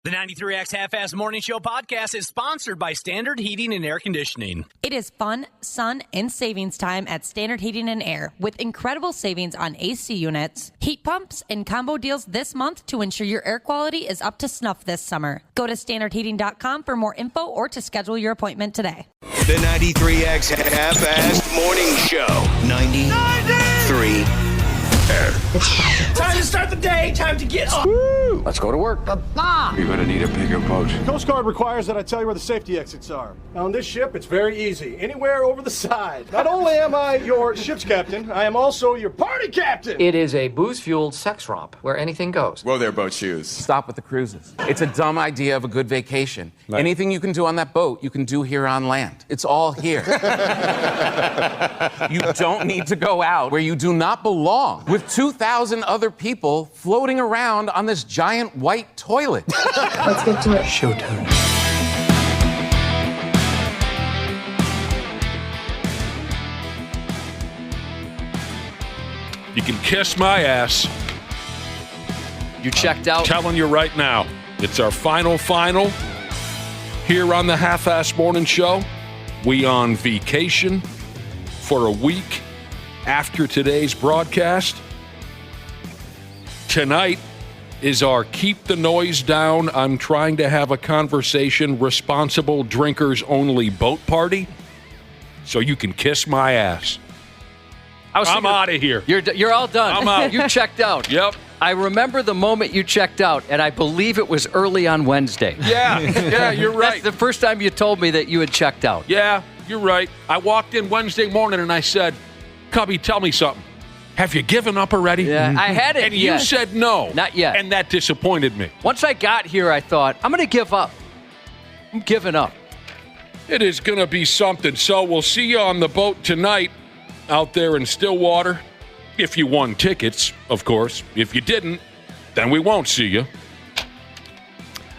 The 93X Half-Ass Morning Show podcast is sponsored by Standard Heating and Air Conditioning. It is fun, sun, and savings time at Standard Heating and Air with incredible savings on AC units, heat pumps, and combo deals this month to ensure your air quality is up to snuff this summer. Go to standardheating.com for more info or to schedule your appointment today. The 93X Half-Ass Morning Show. 93 Air. Time to start the day. Time to get up. Woo. Let's go to work. You're going to need a bigger boat. Coast Guard requires that I tell you where the safety exits are. Now, on this ship, it's very easy. Anywhere over the side. Not only am I your ship's captain, I am also your party captain. It is a booze-fueled sex romp where anything goes. Whoa there, boat shoes. Stop with the cruises. It's a dumb idea of a good vacation. Right. Anything you can do on that boat, you can do here on land. It's all here. You don't need to go out where you do not belong with 2,000 other people floating around on this giant white toilet. Let's get to it. Showtime. You can kiss my ass. You checked out? Telling you right now, it's our final here on the Half-Ass Morning Show. We on vacation for a week after today's broadcast. Tonight is our Keep the Noise Down, I'm trying to have a conversation, responsible drinkers only boat party. So you can kiss my ass. I'm out of here. You're all done. I'm out. You checked out. Yep. I remember the moment you checked out, and I believe it was early on Wednesday. Yeah, you're right. That's the first time you told me that you had checked out. Yeah, you're right. I walked in Wednesday morning and I said, Cubby, tell me something. Have you given up already? Yeah, I hadn't and yet. You said no. Not yet. And that disappointed me. Once I got here, I thought, I'm going to give up. I'm giving up. It is going to be something. So we'll see you on the boat tonight out there in Stillwater. If you won tickets, of course. If you didn't, then we won't see you.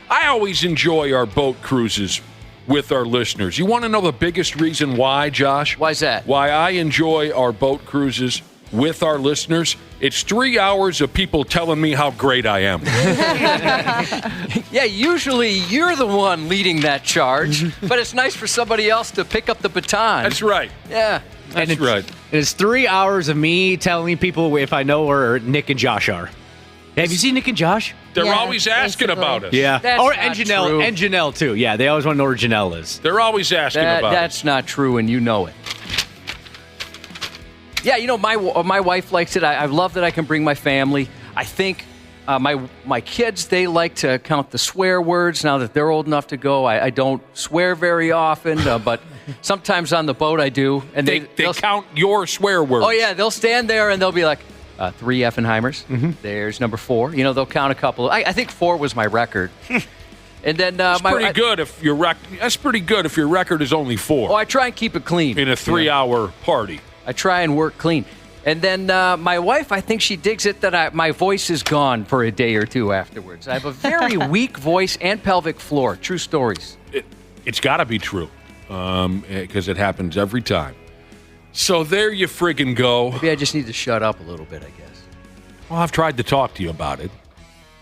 I always enjoy our boat cruises with our listeners. You want to know the biggest reason why, Josh? Why's that? Why I enjoy our boat cruises with our listeners? It's 3 hours of people telling me how great I am. Yeah, usually you're the one leading that charge, but it's nice for somebody else to pick up the baton. That's right. Yeah. That's right. It's 3 hours of me telling people if I know where Nick and Josh are. Have you seen Nick and Josh? They're always asking basically. about us. Yeah. That's Or not and Janelle, true. and Janelle too. Yeah, they always want to know where Janelle is. They're always asking about That's us. not true, and you know it. Yeah, you know, my wife likes it. I love that I can bring my family. I think my kids, they like to count the swear words now that they're old enough to go. I don't swear very often, but sometimes on the boat I do. And They count your swear words. Oh, yeah, they'll stand there and they'll be like, 3 Effenheimers. Mm-hmm. There's number 4. You know, they'll count a couple. I think 4 was my record. And then that's pretty good if your record is only 4. Oh, I try and keep it clean. In a 3-hour party. I try and work clean. And then my wife, I think she digs it that my voice is gone for a day or two afterwards. I have a very weak voice and pelvic floor. True stories. It's got to be true because it happens every time. So there you friggin' go. Maybe I just need to shut up a little bit, I guess. Well, I've tried to talk to you about it.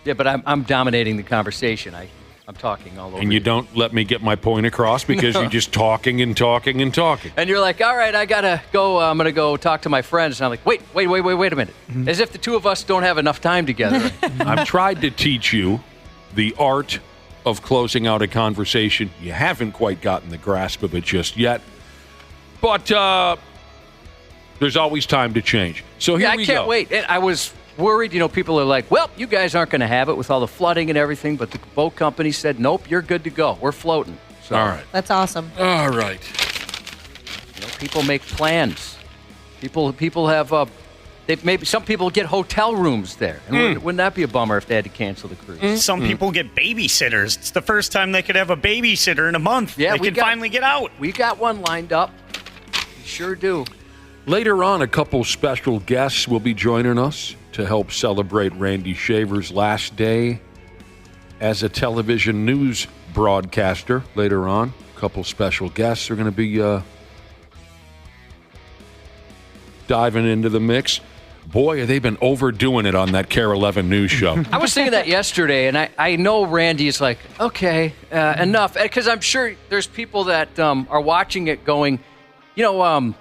Yeah, but I'm dominating the conversation. I'm talking all over. And you don't let me get my point across because you're just talking and talking and talking. And you're like, all right, I got to go. I'm going to go talk to my friends. And I'm like, wait a minute. Mm-hmm. As if the two of us don't have enough time together. I've tried to teach you the art of closing out a conversation. You haven't quite gotten the grasp of it just yet. But there's always time to change. So here we go. I can't wait. And I was worried, people are like, well, you guys aren't going to have it with all the flooding and everything, but the boat company said, nope, you're good to go. We're floating. So, all right. That's awesome. All right. People make plans. People have, maybe some people get hotel rooms there. And wouldn't that be a bummer if they had to cancel the cruise? Some people get babysitters. It's the first time they could have a babysitter in a month. Yeah, they can finally get out. We got one lined up. We sure do. Later on, a couple special guests will be joining us to help celebrate Randy Shaver's last day as a television news broadcaster. Later on, a couple special guests are going to be diving into the mix. boy, have they been overdoing it on that KARE 11 news show. I was thinking that yesterday, and I know Randy is like, okay, enough. Because I'm sure there's people that are watching it going, no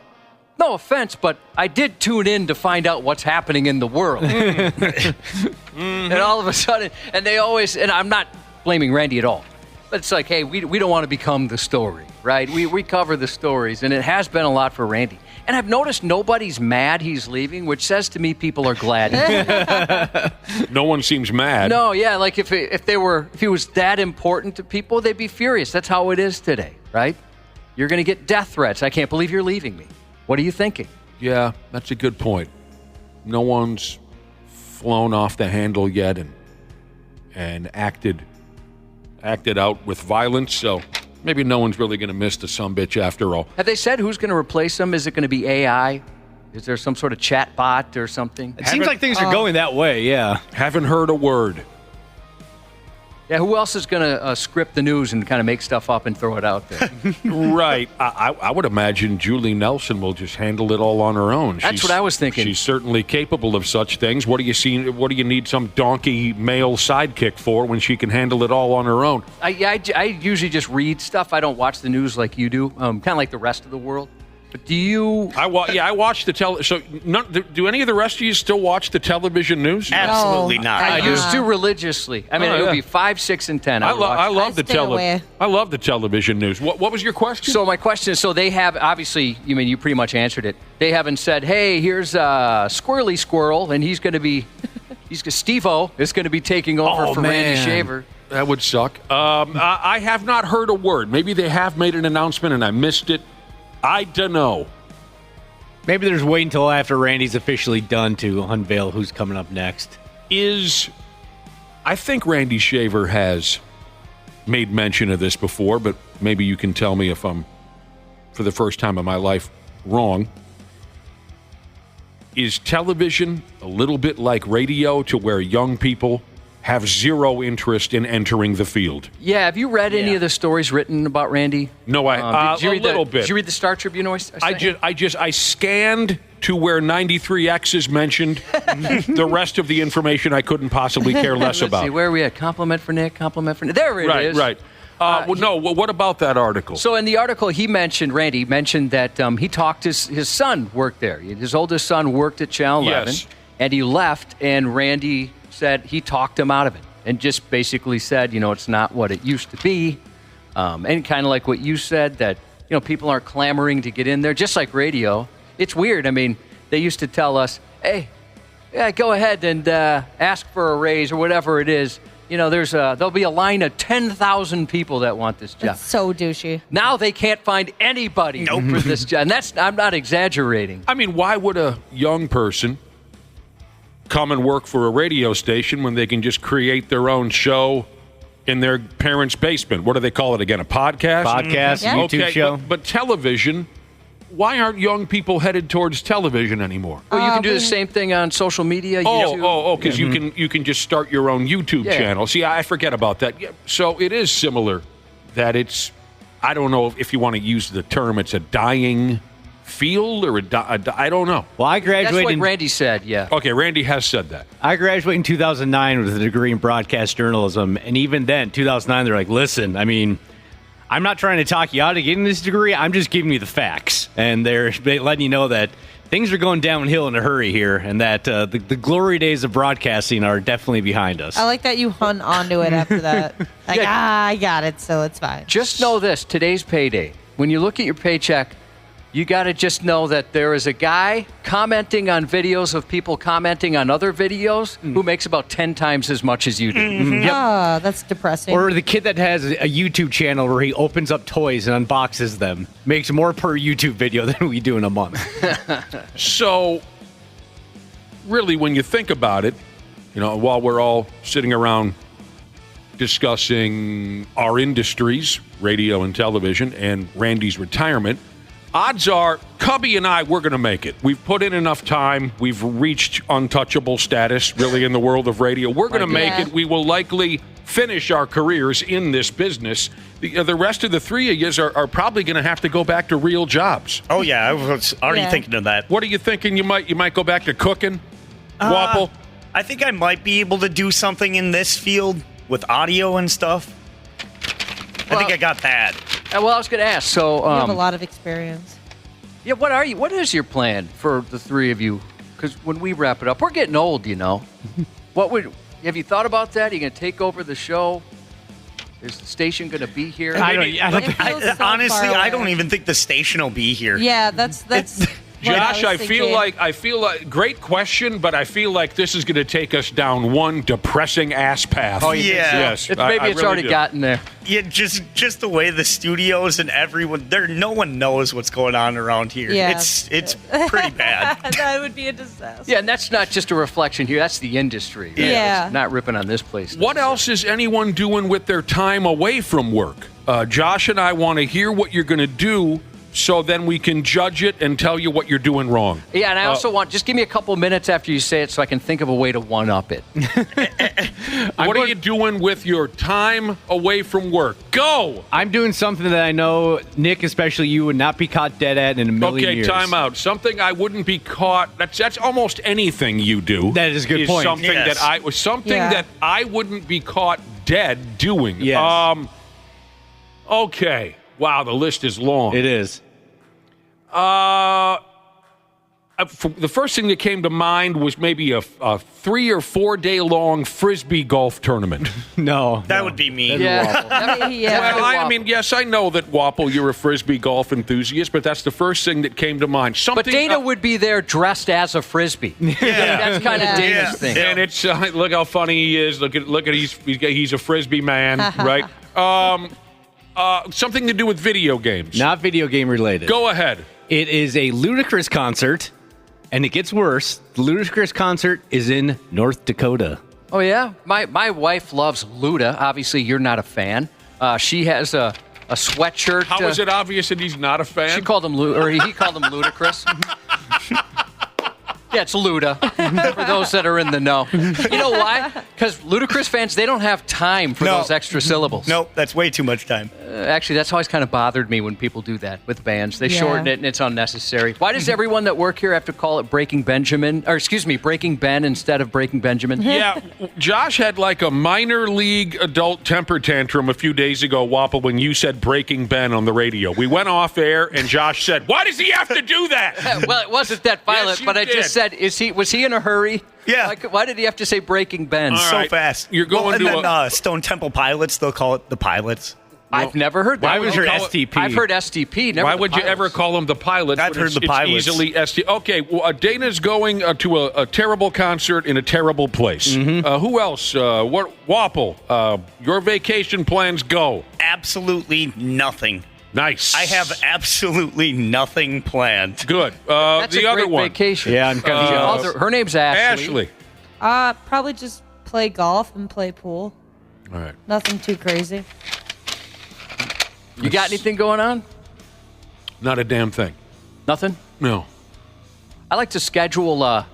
offense, but I did tune in to find out what's happening in the world. And all of a sudden, and they always, and I'm not blaming Randy at all, but it's like, hey, we don't want to become the story, right? We cover the stories, and it has been a lot for Randy. And I've noticed nobody's mad he's leaving, which says to me people are glad. No one seems mad. No, yeah, like if he was that important to people, they'd be furious. That's how it is today, right? You're going to get death threats. I can't believe you're leaving me. What are you thinking? Yeah, that's a good point. No one's flown off the handle yet and acted out with violence, so maybe no one's really going to miss the sumbitch after all. Have they said who's going to replace him? Is it going to be AI? Is there some sort of chat bot or something? It seems like things are going that way, yeah. Haven't heard a word. Yeah, who else is going to script the news and kind of make stuff up and throw it out there? Right. I would imagine Julie Nelson will just handle it all on her own. That's what I was thinking. She's certainly capable of such things. What do you need some donkey male sidekick for when she can handle it all on her own? I usually just read stuff. I don't watch the news like you do, kind of like the rest of the world. But do you? I watch the So, do any of the rest of you still watch the television news? Absolutely not. I used to religiously. I mean, it would be 5, 6, and 10. I love the television news. What was your question? So my question is: so they have obviously. You pretty much answered it. They haven't said, "Hey, here's Squirrely Squirrel, and Steve-O is going to be taking over for Randy Shaver." That would suck. I have not heard a word. Maybe they have made an announcement and I missed it. I don't know. Maybe they're just waiting until after Randy's officially done to unveil who's coming up next. I think Randy Shaver has made mention of this before, but maybe you can tell me if I'm, for the first time in my life, wrong. Is television a little bit like radio to where young people have zero interest in entering the field? Yeah, have you read any of the stories written about Randy? No, a little bit. Did you read the Star Tribune? I scanned to where 93X is mentioned. The rest of the information I couldn't possibly care less about. See, where are we at? Compliment for Nick, There it is. Right. What about that article? So in the article, Randy mentioned that he talked his son worked there. His oldest son worked at Channel 11, and he left, and Randy said he talked him out of it and just basically said, it's not what it used to be. And kind of like what you said, that, people aren't clamoring to get in there, just like radio. It's weird. I mean, they used to tell us, hey, go ahead and ask for a raise or whatever it is. There'll be a line of 10,000 people that want this job. That's so douchey. Now they can't find anybody for this job. And I'm not exaggerating. I mean, why would a young person come and work for a radio station when they can just create their own show in their parents' basement? What do they call it again? A podcast? YouTube show. But television, why aren't young people headed towards television anymore? Well, you can do the same thing on social media. Because you can just start your own YouTube channel. See, I forget about that. Yeah, so it is similar that it's, I don't know if you want to use the term, it's a dying field or I don't know. Well, I graduated. That's what Randy said, yeah. Okay, Randy has said that. I graduated in 2009 with a degree in broadcast journalism, and even then, 2009, they're like, listen, I mean, I'm not trying to talk you out of getting this degree, I'm just giving you the facts. And they're letting you know that things are going downhill in a hurry here, and that the glory days of broadcasting are definitely behind us. I like that you hung onto it after that. I got it, so it's fine. Just know this, today's payday. When you look at your paycheck, you got to just know that there is a guy commenting on videos of people commenting on other videos who makes about 10 times as much as you do. Yep. Oh, that's depressing. Or the kid that has a YouTube channel where he opens up toys and unboxes them makes more per YouTube video than we do in a month. So, really, when you think about it, while we're all sitting around discussing our industries, radio and television, and Randy's retirement, odds are, Cubby and I, we're going to make it. We've put in enough time. We've reached untouchable status, really, in the world of radio. We're going to make it. We will likely finish our careers in this business. The rest of the three of you are probably going to have to go back to real jobs. Oh, yeah. I was already thinking of that. What are you thinking? You might go back to cooking? Wapple? I think I might be able to do something in this field with audio and stuff. I think I got that. Well, I was going to ask. So, You have a lot of experience. yeah, what is your plan for the three of you? Because when we wrap it up, we're getting old, you know. Have you thought about that? Are you going to take over the show? Is the station going to be here? Honestly, I don't even think the station will be here. Yeah, that's Josh, I feel like great question, but I feel like this is going to take us down one depressing ass path. Oh, yeah. Yes. Maybe it's really already do. gotten there. Yeah, just the way the studios and everyone no one knows what's going on around here. Yeah. It's pretty bad. That would be a disaster. Yeah, and that's not just a reflection here. That's the industry. Right? Yeah. It's not ripping on this place. What else is anyone doing with their time away from work? Josh and I want to hear what you're going to do, so then we can judge it and tell you what you're doing wrong. Yeah, and I also just give me a couple minutes after you say it so I can think of a way to one-up it. What are you doing with your time away from work? Go! I'm doing something that I know, Nick, especially you, would not be caught dead at in a million years. Okay, time out. Something I wouldn't be caught. That's almost anything you do. That is a good point. Something Yes. that I wouldn't be caught dead doing. Yes. Okay. Wow, the list is long. It is. The first thing that came to mind was maybe a 3 or 4 day long frisbee golf tournament. No. That would be me. Yeah. Yeah. Well, I mean, yes, I know that, Wapple, you're a frisbee golf enthusiast, but that's the first thing that came to mind. But Dana would be there dressed as a frisbee. That's kind of Dana's thing. And it's look how funny he is. Look at he's a frisbee man, right? Something to do with video games. Not video game related. Go ahead. It is a Ludacris concert, and it gets worse. The Ludacris concert is in North Dakota. Oh, yeah? My wife loves Luda. Obviously, you're not a fan. She has a sweatshirt. How is it obvious that he's not a fan? She called him he called him Ludacris. Yeah, it's Luda, for those that are in the know. You know why? Because Ludacris fans, they don't have time for those extra syllables. Nope, that's way too much time. Actually, that's always kind of bothered me when people do that with bands. They shorten it, and it's unnecessary. Why does everyone that work here have to call it Breaking Ben instead of Breaking Benjamin? Yeah, Josh had like a minor league adult temper tantrum a few days ago, Wapple, when you said Breaking Ben on the radio. We went off air, and Josh said, "Why does he have to do that?" Well, it wasn't that violent, Yes, but I just said, was he in a hurry? Yeah. Why did he have to say Breaking Ben? All So right. fast. You're going and to then Stone Temple Pilots, they'll call it the Pilots. I've never heard that. Why was your call it- STP? I've heard STP. Never Why the would you ever Pilots. call them the Pilots? I've when heard the Pilots. It's easily ST. Okay, well, Dana's going to a terrible concert in a terrible place. Who else? Wapple, your vacation plans go. Absolutely nothing. Nice. I have absolutely nothing planned. Good. That's the a other great one. vacation. Yeah, I'm kind of jealous. Her name's Ashley. Ashley. Probably just play golf and play pool. All right. Nothing too crazy. You got anything going on? Not a damn thing. Nothing? No. I like to schedule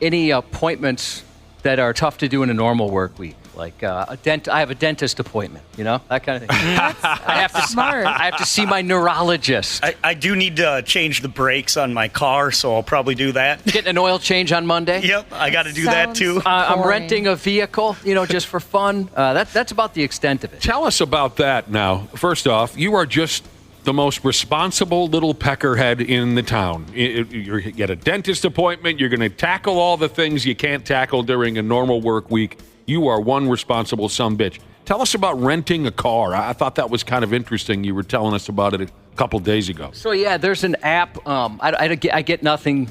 any appointments that are tough to do in a normal work week. Like I have a dentist appointment, that kind of thing. I have to Smart. I have to see my neurologist. I do need to change the brakes on my car, so I'll probably do that. Getting an oil change on Monday. Yep, I got to do that Sounds too. I'm boring. renting a vehicle, just for fun. That's about the extent of it. Tell us about that now. First off, you are just the most responsible little peckerhead in the town. You get a dentist appointment. You're going to tackle all the things you can't tackle during a normal work week. You are one responsible sumbitch. Tell us about renting a car. I thought that was kind of interesting. You were telling us about it a couple days ago. So, yeah, there's an app. I get nothing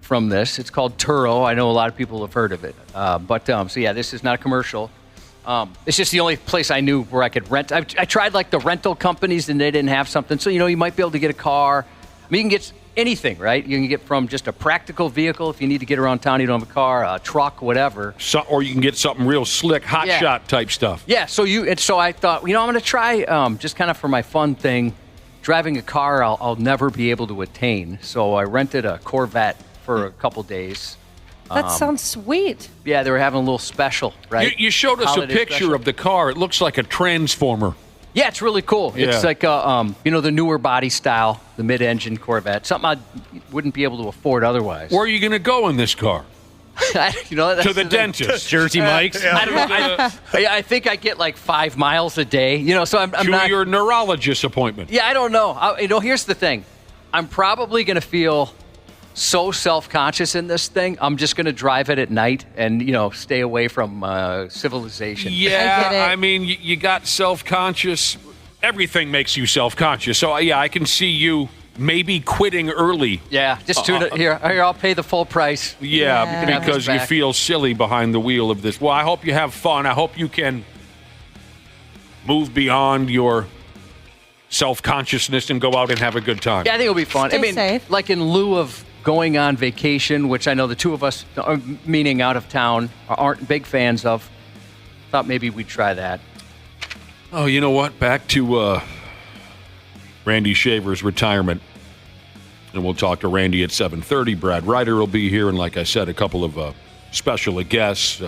from this. It's called Turo. I know a lot of people have heard of it. This is not a commercial. It's just the only place I knew where I could rent. I tried, like, the rental companies, and they didn't have something. So, you might be able to get a car. I mean, you can get anything, right? You can get from just a practical vehicle if you need to get around town, you don't have a car, a truck, whatever. Or you can get something real slick, hot shot type stuff. Yeah, so I thought, I'm going to try, just kind of for my fun thing, driving a car I'll never be able to attain. So I rented a Corvette for a couple days. That sounds sweet. Yeah, they were having a little special, right? You showed us Holiday a picture special. of the car. It looks like a transformer. Yeah, it's really cool. Yeah. It's like the newer body style, the mid-engine Corvette, something I wouldn't be able to afford otherwise. Where are you going to go in this car? To the dentist. Jersey Mike's. I don't know. I think I get like 5 miles a day. So I'm to not. your neurologist appointment. Yeah, I don't know. Here's the thing. I'm probably going to feel so self-conscious in this thing. I'm just going to drive it at night and, stay away from civilization. Yeah, I mean, you got self-conscious. Everything makes you self-conscious. So, yeah, I can see you maybe quitting early. Yeah, just tune it. Here, I'll pay the full price. Yeah, because you feel silly behind the wheel of this. Well, I hope you have fun. I hope you can move beyond your self-consciousness and go out and have a good time. Yeah, I think it'll be fun. Stay safe. Like in lieu of going on vacation, which I know the two of us, meaning out of town, aren't big fans of, thought maybe we'd try that. Oh, you know what? Back to Randy Shaver's retirement. And we'll talk to Randy at 7:30. Brad Ryder will be here. And like I said, a couple of special guests.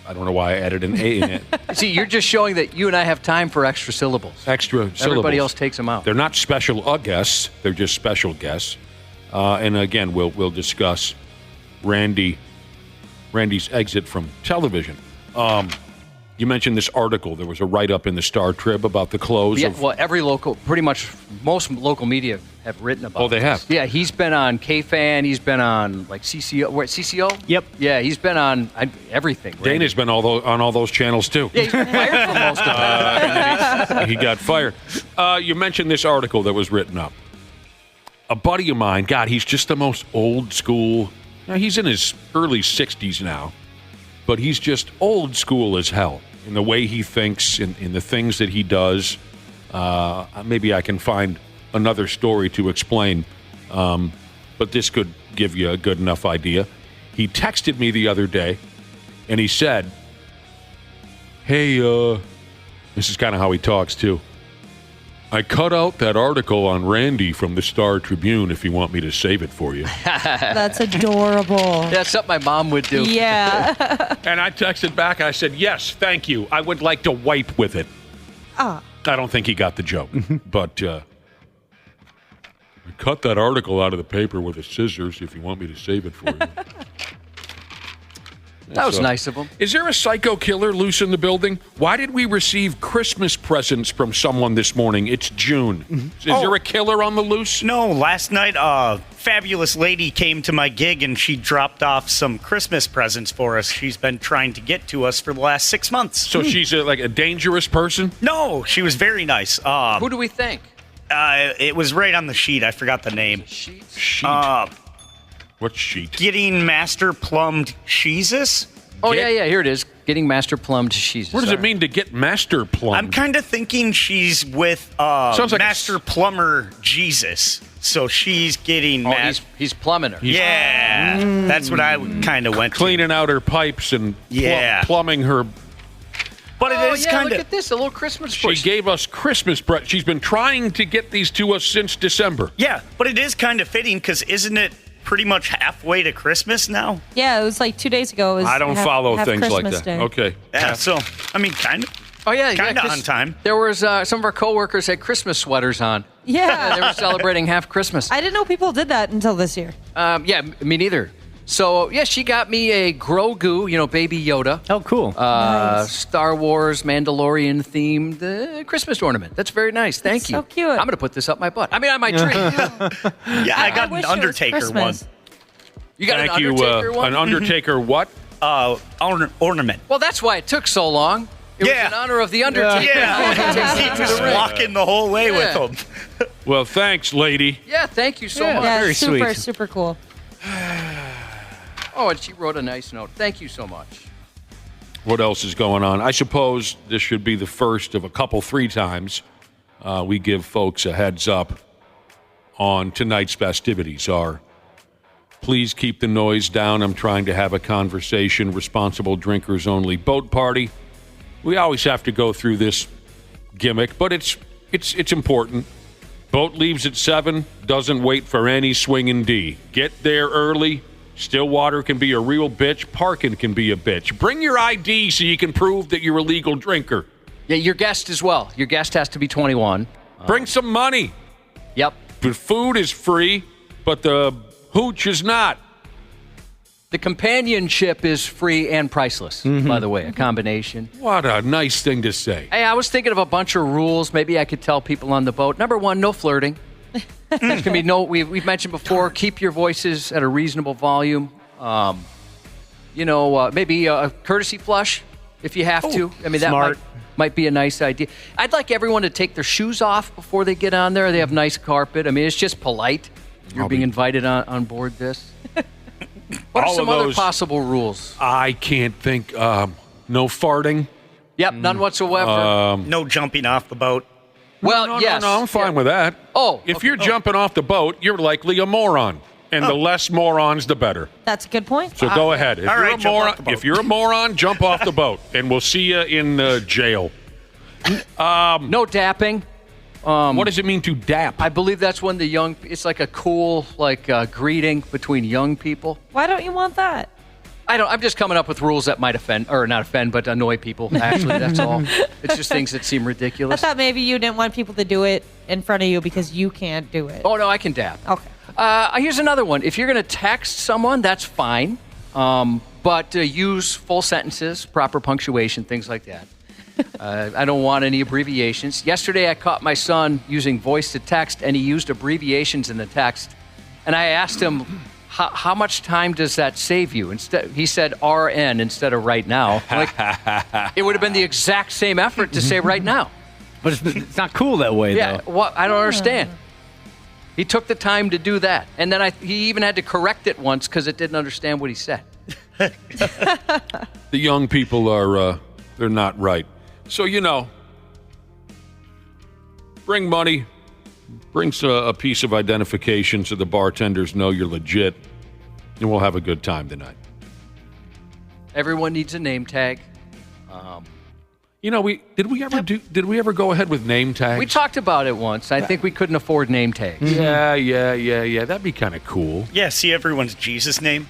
I don't know why I added an A in it. See, you're just showing that you and I have time for extra syllables. Everybody else takes them out. They're not special guests. They're just special guests. And again, we'll discuss Randy's exit from television. You mentioned this article. There was a write-up in the Star Trib about the close. Yeah, pretty much most local media have written about it. Oh, they have? Yeah, he's been on KFan. He's been on, CCO. Where, CCO? Yep. Yeah, he's been on everything. Dana's been on all those channels, too. Yeah, he's been fired from most of them. He got fired. You mentioned this article that was written up. A buddy of mine, God, he's just the most old school. Now, he's in his early 60s now, but he's just old school as hell in the way he thinks, in the things that he does. Maybe I can find another story to explain, but this could give you a good enough idea. He texted me the other day, and he said, hey, this is kind of how he talks, too. I cut out that article on Randy from the Star Tribune if you want me to save it for you. That's adorable. That's something my mom would do. Yeah. And I texted back, I said, yes, thank you. I would like to wipe with it. I don't think he got the joke. But I cut that article out of the paper with the scissors if you want me to save it for you. That was nice of him. Is there a psycho killer loose in the building? Why did we receive Christmas presents from someone this morning? It's June. Is there a killer on the loose? No, last night a fabulous lady came to my gig and she dropped off some Christmas presents for us. She's been trying to get to us for the last 6 months. So she's like a dangerous person? No, she was very nice. Who do we think? It was right on the sheet. I forgot the name. Sheet? What sheet? Getting master plumbed cheeses? Oh, yeah, here it is. Getting master plumbed cheeses. What does it mean to get master plumbed? I'm kind of thinking she's with master plumber Jesus. So she's getting... he's plumbing her. Yeah, that's what I kind of went Cleaning out her pipes and plumbing her... But it is kind of... look at this, a little Christmas push. She gave us Christmas presents. She's been trying to get these to us since December. Yeah, but it is kind of fitting because isn't it pretty much halfway to Christmas now? Yeah, it was like 2 days ago. I don't follow things Christmas like that. Day. Okay. Yeah, so, I mean, kind of. Oh, yeah. Kind of on time. There was some of our coworkers had Christmas sweaters on. Yeah. They were celebrating half Christmas. I didn't know people did that until this year. Yeah, me neither. So, yeah, she got me a Grogu, Baby Yoda. Oh, cool. Nice. Star Wars, Mandalorian-themed Christmas ornament. That's very nice. Thank you. So cute. I'm going to put this up my butt. I mean, on my tree. Yeah, I got an Undertaker one. You got Thank an Undertaker one? An Undertaker what? Ornament. Well, that's why it took so long. It was in honor of the Undertaker. Yeah. He was walking the whole way with him. Well, thanks, lady. Yeah, thank you so much. Yeah, Very super, sweet. super cool. Oh, and she wrote a nice note. Thank you so much. What else is going on? I suppose this should be the first of a couple, 3 times we give folks a heads up on tonight's festivities. Please keep the noise down. I'm trying to have a conversation. Responsible drinkers only boat party. We always have to go through this gimmick, but it's important. Boat leaves at 7, doesn't wait for any swinging D. Get there early. Stillwater can be a real bitch. Parking can be a bitch. Bring your ID so you can prove that you're a legal drinker. Yeah, your guest as well. Your guest has to be 21. Bring some money. Yep. The food is free, but the hooch is not. The companionship is free and priceless, by the way, a combination. What a nice thing to say. Hey, I was thinking of a bunch of rules. Maybe I could tell people on the boat. Number 1, no flirting. There's going to be we've mentioned before, keep your voices at a reasonable volume. Maybe a courtesy flush if you have to. I mean, that might be a nice idea. I'd like everyone to take their shoes off before they get on there. They have nice carpet. I mean, it's just polite. You're being invited on board this. What are some other possible rules? I can't think. No farting. Yep, none whatsoever. No jumping off the boat. Well, yes. No, I'm fine with that. If you're jumping off the boat, you're likely a moron. And the less morons, the better. That's a good point. So go ahead. If you're a moron, jump off the boat. And we'll see you in jail. No dapping. What does it mean to dap? I believe that's when it's like a cool, greeting between young people. Why don't you want that? I'm just coming up with rules that might offend, or not offend, but annoy people, actually, that's all. It's just things that seem ridiculous. I thought maybe you didn't want people to do it in front of you because you can't do it. Oh, no, I can dap. Okay. Here's another one. If you're going to text someone, that's fine. But use full sentences, proper punctuation, things like that. I don't want any abbreviations. Yesterday, I caught my son using voice to text, and he used abbreviations in the text. And I asked him, how much time does that save you? He said RN instead of right now. It would have been the exact same effort to say right now. But it's not cool that way, though. Yeah, I don't understand. He took the time to do that. And then he even had to correct it once because it didn't understand what he said. The young people are, they're not right. So, bring money, bring a piece of identification so the bartenders know you're legit, and we'll have a good time tonight. Everyone needs a name tag. Did we ever go ahead with name tags? We talked about it once. I think we couldn't afford name tags. Yeah. That'd be kind of cool. Yeah, see everyone's Jesus name.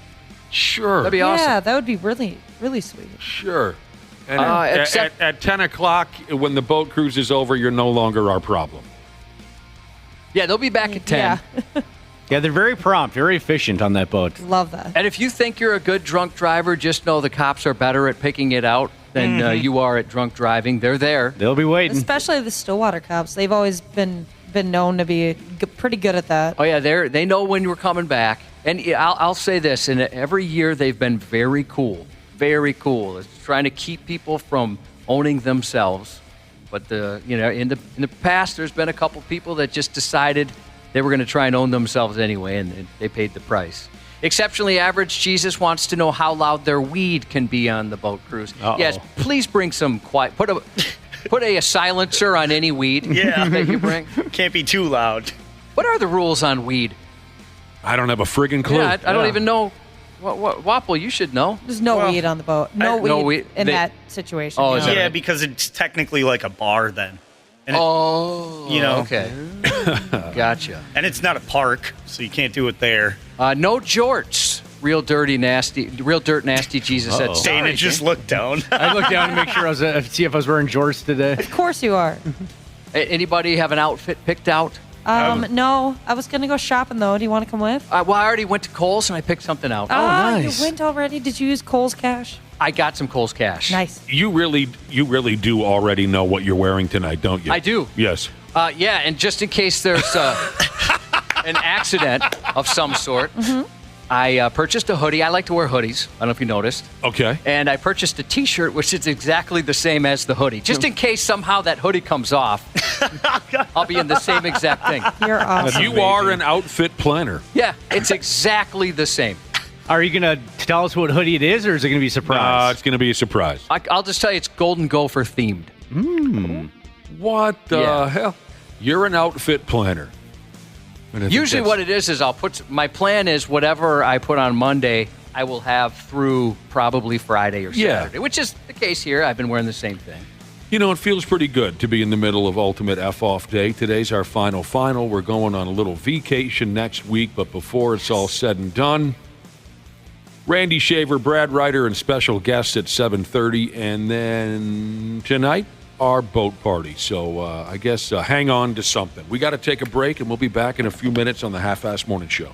Sure. That'd be awesome. Yeah, that would be really, really sweet. Sure. And at 10 o'clock, when the boat cruise is over, you're no longer our problem. Yeah, they'll be back at 10. Yeah. Yeah, they're very prompt, very efficient on that boat. Love that. And if you think you're a good drunk driver, just know the cops are better at picking it out than you are at drunk driving. They're there. They'll be waiting. Especially the Stillwater cops. They've always been known to be pretty good at that. Oh, yeah, they know when you're coming back. And I'll say this, and every year they've been very cool. Very cool. It's trying to keep people from owning themselves. But in the past, there's been a couple people that just decided they were going to try and own themselves anyway, and they paid the price. Exceptionally average Jesus wants to know how loud their weed can be on the boat cruise. Uh-oh. Yes, please bring some quiet. Put a silencer on any weed that you bring. Can't be too loud. What are the rules on weed? I don't have a friggin' clue. Yeah, I don't even know. Wapple, you should know. There's no weed on the boat. No weed in that situation. Oh, is that Yeah, right? because it's technically like a bar then. And okay. Gotcha. And it's not a park, so you can't do it there. No jorts. Real dirt nasty Jesus said. Dana just looked down. I looked down to make sure see if I was wearing jorts today. Of course you are. Anybody have an outfit picked out? No. I was going to go shopping, though. Do you want to come with? I already went to Kohl's and I picked something out. Nice. You went already? Did you use Kohl's cash? I got some Kohl's cash. Nice. You really do already know what you're wearing tonight, don't you? I do. Yes. Yeah, and just in case there's an accident of some sort, I purchased a hoodie. I like to wear hoodies. I don't know if you noticed. Okay. And I purchased a T-shirt, which is exactly the same as the hoodie. Just in case somehow that hoodie comes off, I'll be in the same exact thing. You're awesome. You are an outfit planner. Yeah, it's exactly the same. Are you going to tell us what hoodie it is, or is it going to be a surprise? It's going to be a surprise. I'll just tell you it's Golden Gopher themed. What the hell? You're an outfit planner. Usually what it is my plan is whatever I put on Monday, I will have through probably Friday or Saturday, which is the case here. I've been wearing the same thing. It feels pretty good to be in the middle of Ultimate Eff-Off Day. Today's our final. We're going on a little vacation next week, but before it's all said and done, Randy Shaver, Brad Ryder, and special guests at 7:30, and then tonight, our boat party. So I guess hang on to something. We got to take a break, and we'll be back in a few minutes on the Half-Ass Morning Show.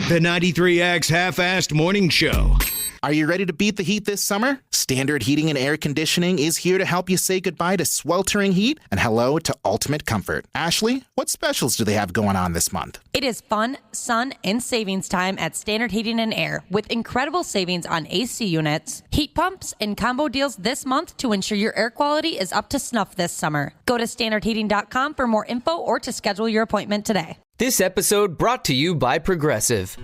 The 93X Half-Assed Morning Show. Are you ready to beat the heat this summer? Standard Heating and Air Conditioning is here to help you say goodbye to sweltering heat and hello to ultimate comfort. Ashley, what specials do they have going on this month? It is fun, sun, and savings time at Standard Heating and Air with incredible savings on AC units, heat pumps, and combo deals this month to ensure your air quality is up to snuff this summer. Go to standardheating.com for more info or to schedule your appointment today. This episode brought to you by Progressive.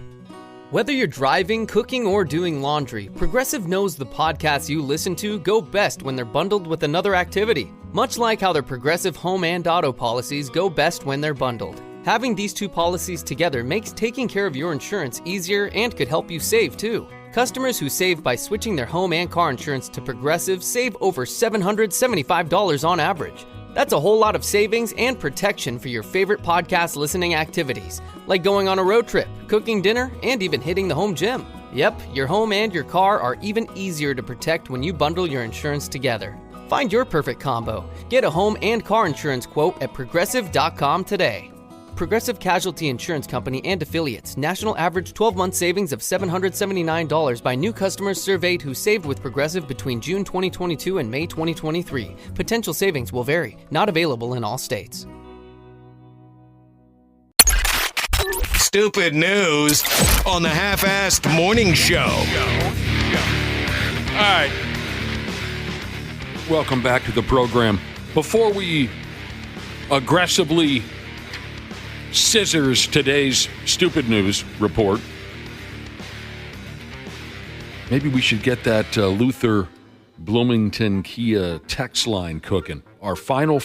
Whether you're driving, cooking, or doing laundry, Progressive knows the podcasts you listen to go best when they're bundled with another activity. Much like how their Progressive home and auto policies go best when they're bundled. Having these two policies together makes taking care of your insurance easier and could help you save too. Customers who save by switching their home and car insurance to Progressive save over $775 on average. That's a whole lot of savings and protection for your favorite podcast listening activities, like going on a road trip, cooking dinner, and even hitting the home gym. Yep, your home and your car are even easier to protect when you bundle your insurance together. Find your perfect combo. Get a home and car insurance quote at Progressive.com today. Progressive Casualty Insurance Company and Affiliates. National average 12-month savings of $779 by new customers surveyed who saved with Progressive between June 2022 and May 2023. Potential savings will vary. Not available in all states. Stupid news on the Half-Assed Morning Show. All right. Welcome back to the program. Before we aggressively scissors today's stupid news report, maybe we should get that Luther Bloomington Kia text line cooking. Our final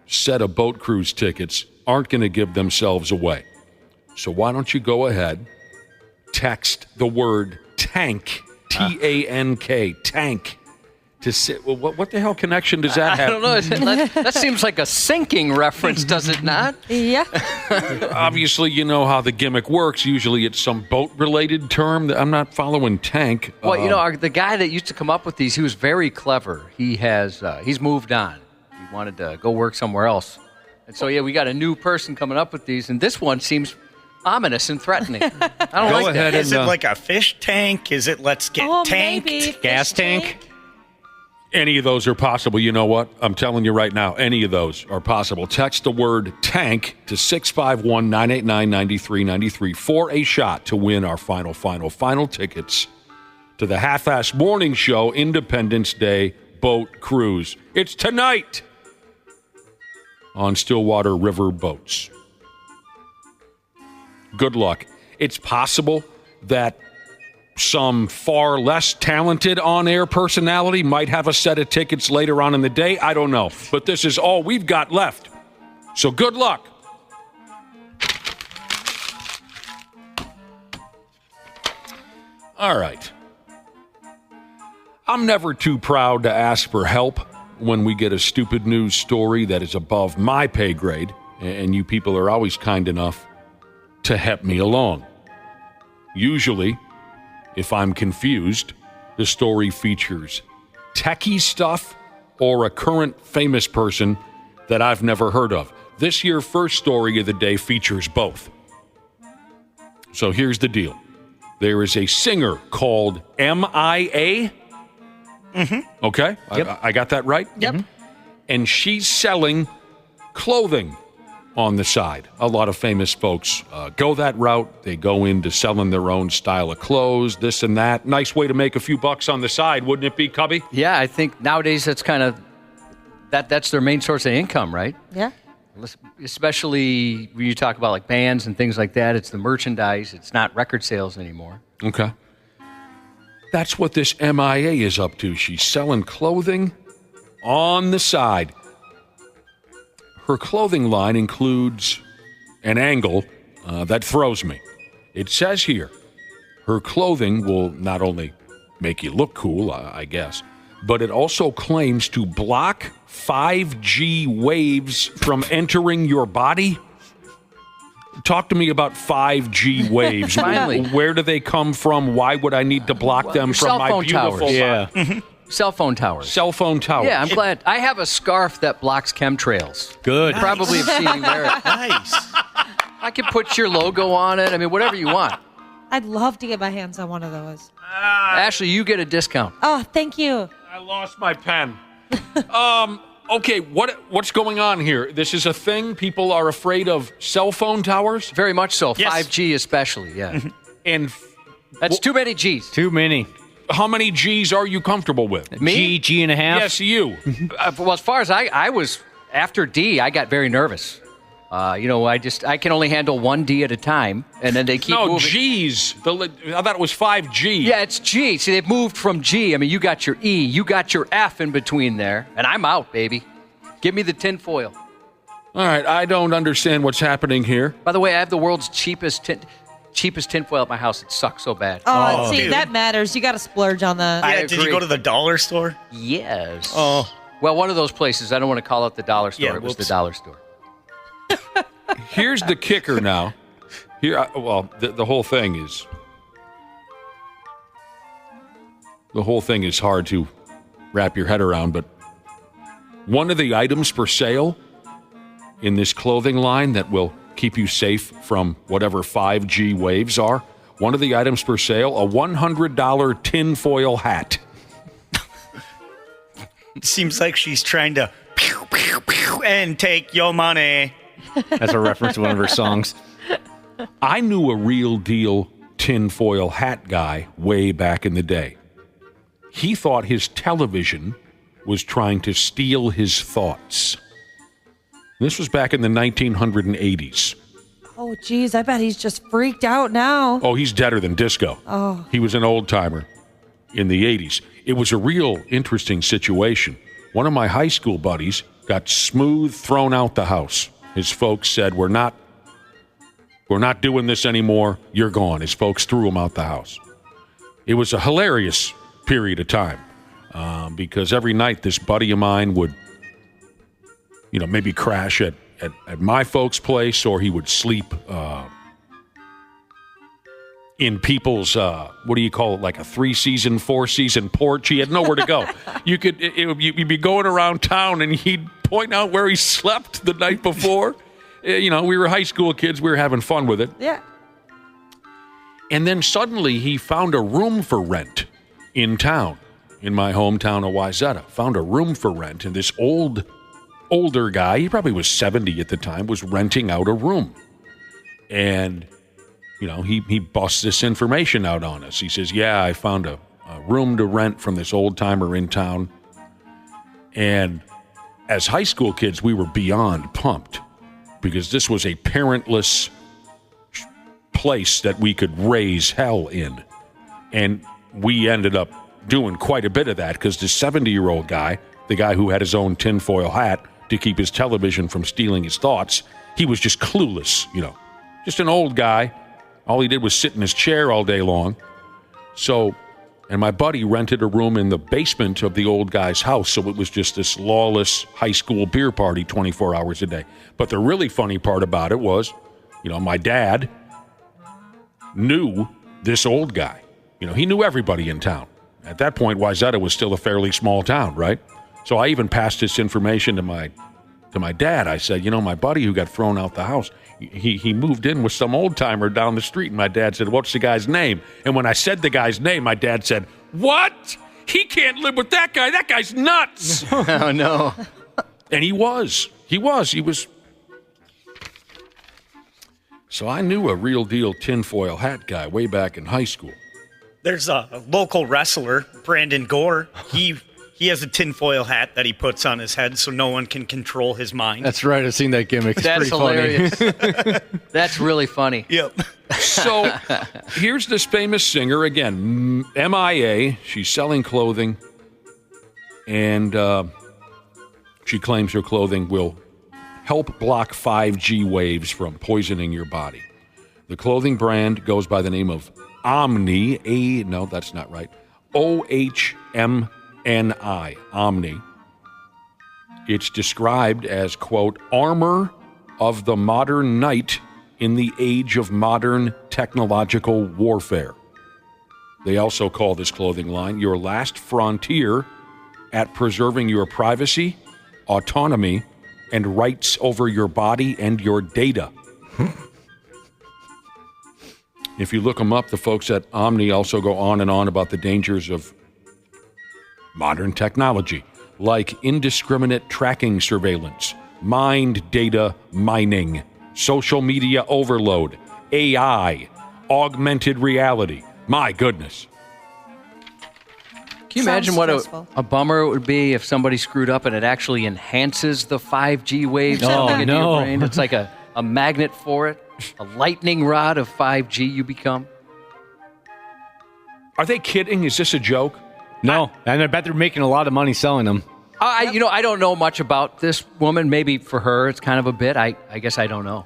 set of boat cruise tickets aren't going to give themselves away. So why don't you go ahead, text the word tank, T-A-N-K, tank, to sit. Well, what the hell connection does that have? I don't know. That seems like a sinking reference, does it not? Yeah. Obviously, you know how the gimmick works. Usually it's some boat-related term. I'm not following tank. Well, the guy that used to come up with these, he was very clever. He's moved on. He wanted to go work somewhere else. And so, we got a new person coming up with these, and this one seems ominous and threatening. I don't like that. Is it like a fish tank? Is it let's get tanked? Maybe. Gas tank? Any of those are possible. You know what? I'm telling you right now, any of those are possible. Text the word tank to 651-989-9393 for a shot to win our final tickets to the Half-Assed Morning Show Independence Day Boat Cruise. It's tonight on Stillwater River Boats. Good luck. It's possible that some far less talented on-air personality might have a set of tickets later on in the day. I don't know. But this is all we've got left. So good luck. All right. I'm never too proud to ask for help when we get a stupid news story that is above my pay grade, and you people are always kind enough to help me along. Usually, if I'm confused, the story features techie stuff or a current famous person that I've never heard of. This year's first story of the day features both. So here's the deal. There is a singer called MIA. Mm-hmm. Okay? Yep. I got that right? Yep. Mm-hmm. And she's selling clothing on the side. A lot of famous folks go that route. They go into selling their own style of clothes, this and that. Nice way to make a few bucks on the side, wouldn't it be, Cubby? Yeah, I think nowadays that's kind of that's their main source of income, right? Yeah. Especially when you talk about like bands and things like that. It's the merchandise. It's not record sales anymore. Okay. That's what this MIA is up to. She's selling clothing on the side. Her clothing line includes an angle that throws me. It says here, her clothing will not only make you look cool, I guess, but it also claims to block 5G waves from entering your body. Talk to me about 5G waves. Finally. Where do they come from? Why would I need to block them from my beautiful body? Yeah. Cell phone towers. Cell phone towers. Yeah, I'm glad. I have a scarf that blocks chemtrails. Good. You probably have seen me wear it. Nice. I can put your logo on it. I mean, whatever you want. I'd love to get my hands on one of those. Ashley, you get a discount. Oh, thank you. I lost my pen. Okay, what's going on here? This is a thing? People are afraid of cell phone towers? Very much so. Yes. 5G especially, yeah. And That's too many G's. Too many. how many G's are you comfortable with? Me? G and a half? Yes, you. Well, as far as I was, after D, I got very nervous. I can only handle one D at a time, and then they keep moving. No, G's. I thought it was 5G. Yeah, it's G. See, they've moved from G. I mean, you got your E, you got your F in between there, and I'm out, baby. Give me the tinfoil. All right, I don't understand what's happening here. By the way, I have the world's cheapest tinfoil at my house. It sucks so bad. Oh, see, that matters. You got to splurge on the. Did you go to the dollar store? Yes. Oh. Well, one of those places. I don't want to call it the dollar store. Yeah, it was the dollar store. Here's the kicker now. The whole thing is... The whole thing is hard to wrap your head around, but one of the items for sale in this clothing line that will keep you safe from whatever 5G waves are, one of the items for sale, a $100 tinfoil hat. It seems like she's trying to pew, pew, pew, and take your money. That's a reference to one of her songs. I knew a real deal tinfoil hat guy way back in the day. He thought his television was trying to steal his thoughts. This was back in the 1980s. Oh, geez, I bet he's just freaked out now. Oh, he's deader than disco. Oh. He was an old-timer in the 80s. It was a real interesting situation. One of my high school buddies got smooth thrown out the house. His folks said, we're not doing this anymore. You're gone. His folks threw him out the house. It was a hilarious period of time because every night this buddy of mine would, maybe crash at my folks' place, or he would sleep in people's, what do you call it, like a 3-season, 4-season porch. He had nowhere to go. You'd be going around town, and he'd point out where he slept the night before. We were high school kids. We were having fun with it. Yeah. And then suddenly he found a room for rent in town, in my hometown of Wayzata. Found a room for rent, and this older guy, he probably was 70 at the time, was renting out a room. And, he busts this information out on us. He says, yeah, I found a room to rent from this old-timer in town. And as high school kids, we were beyond pumped because this was a parentless place that we could raise hell in. And we ended up doing quite a bit of that because the 70-year-old guy, the guy who had his own tinfoil hat to keep his television from stealing his thoughts, he was just clueless, just an old guy. All he did was sit in his chair all day long. And my buddy rented a room in the basement of the old guy's house, so it was just this lawless high school beer party 24 hours a day. But the really funny part about it was, my dad knew this old guy. He knew everybody in town. At that point, Wayzata was still a fairly small town, right? So I even passed this information to my dad. I said, my buddy who got thrown out the house, he moved in with some old-timer down the street. And my dad said, what's the guy's name? And when I said the guy's name, my dad said, what? He can't live with that guy. That guy's nuts. Oh, no. And he was. So I knew a real deal tinfoil hat guy way back in high school. There's a local wrestler, Brandon Gore. He has a tinfoil hat that he puts on his head so no one can control his mind. That's right. I've seen that gimmick. It's That's pretty hilarious. funny. That's really funny. Yep. So here's this famous singer again, MIA. She's selling clothing, and she claims her clothing will help block 5G waves from poisoning your body. The clothing brand goes by the name of Omni. No, that's not right. OHMNI. Omni. It's described as, quote, armor of the modern knight in the age of modern technological warfare. They also call this clothing line your last frontier at preserving your privacy, autonomy, and rights over your body and your data. If you look them up, the folks at Omni also go on and on about the dangers of modern technology, like indiscriminate tracking surveillance, mind data mining, social media overload, AI, augmented reality. My goodness. Can you imagine what a bummer it would be if somebody screwed up and it actually enhances the 5G waves coming into your brain? It's like a magnet for it, a lightning rod of 5G you become. Are they kidding? Is this a joke? No, and I bet they're making a lot of money selling them. I don't know much about this woman. Maybe for her it's kind of a bit. I guess I don't know.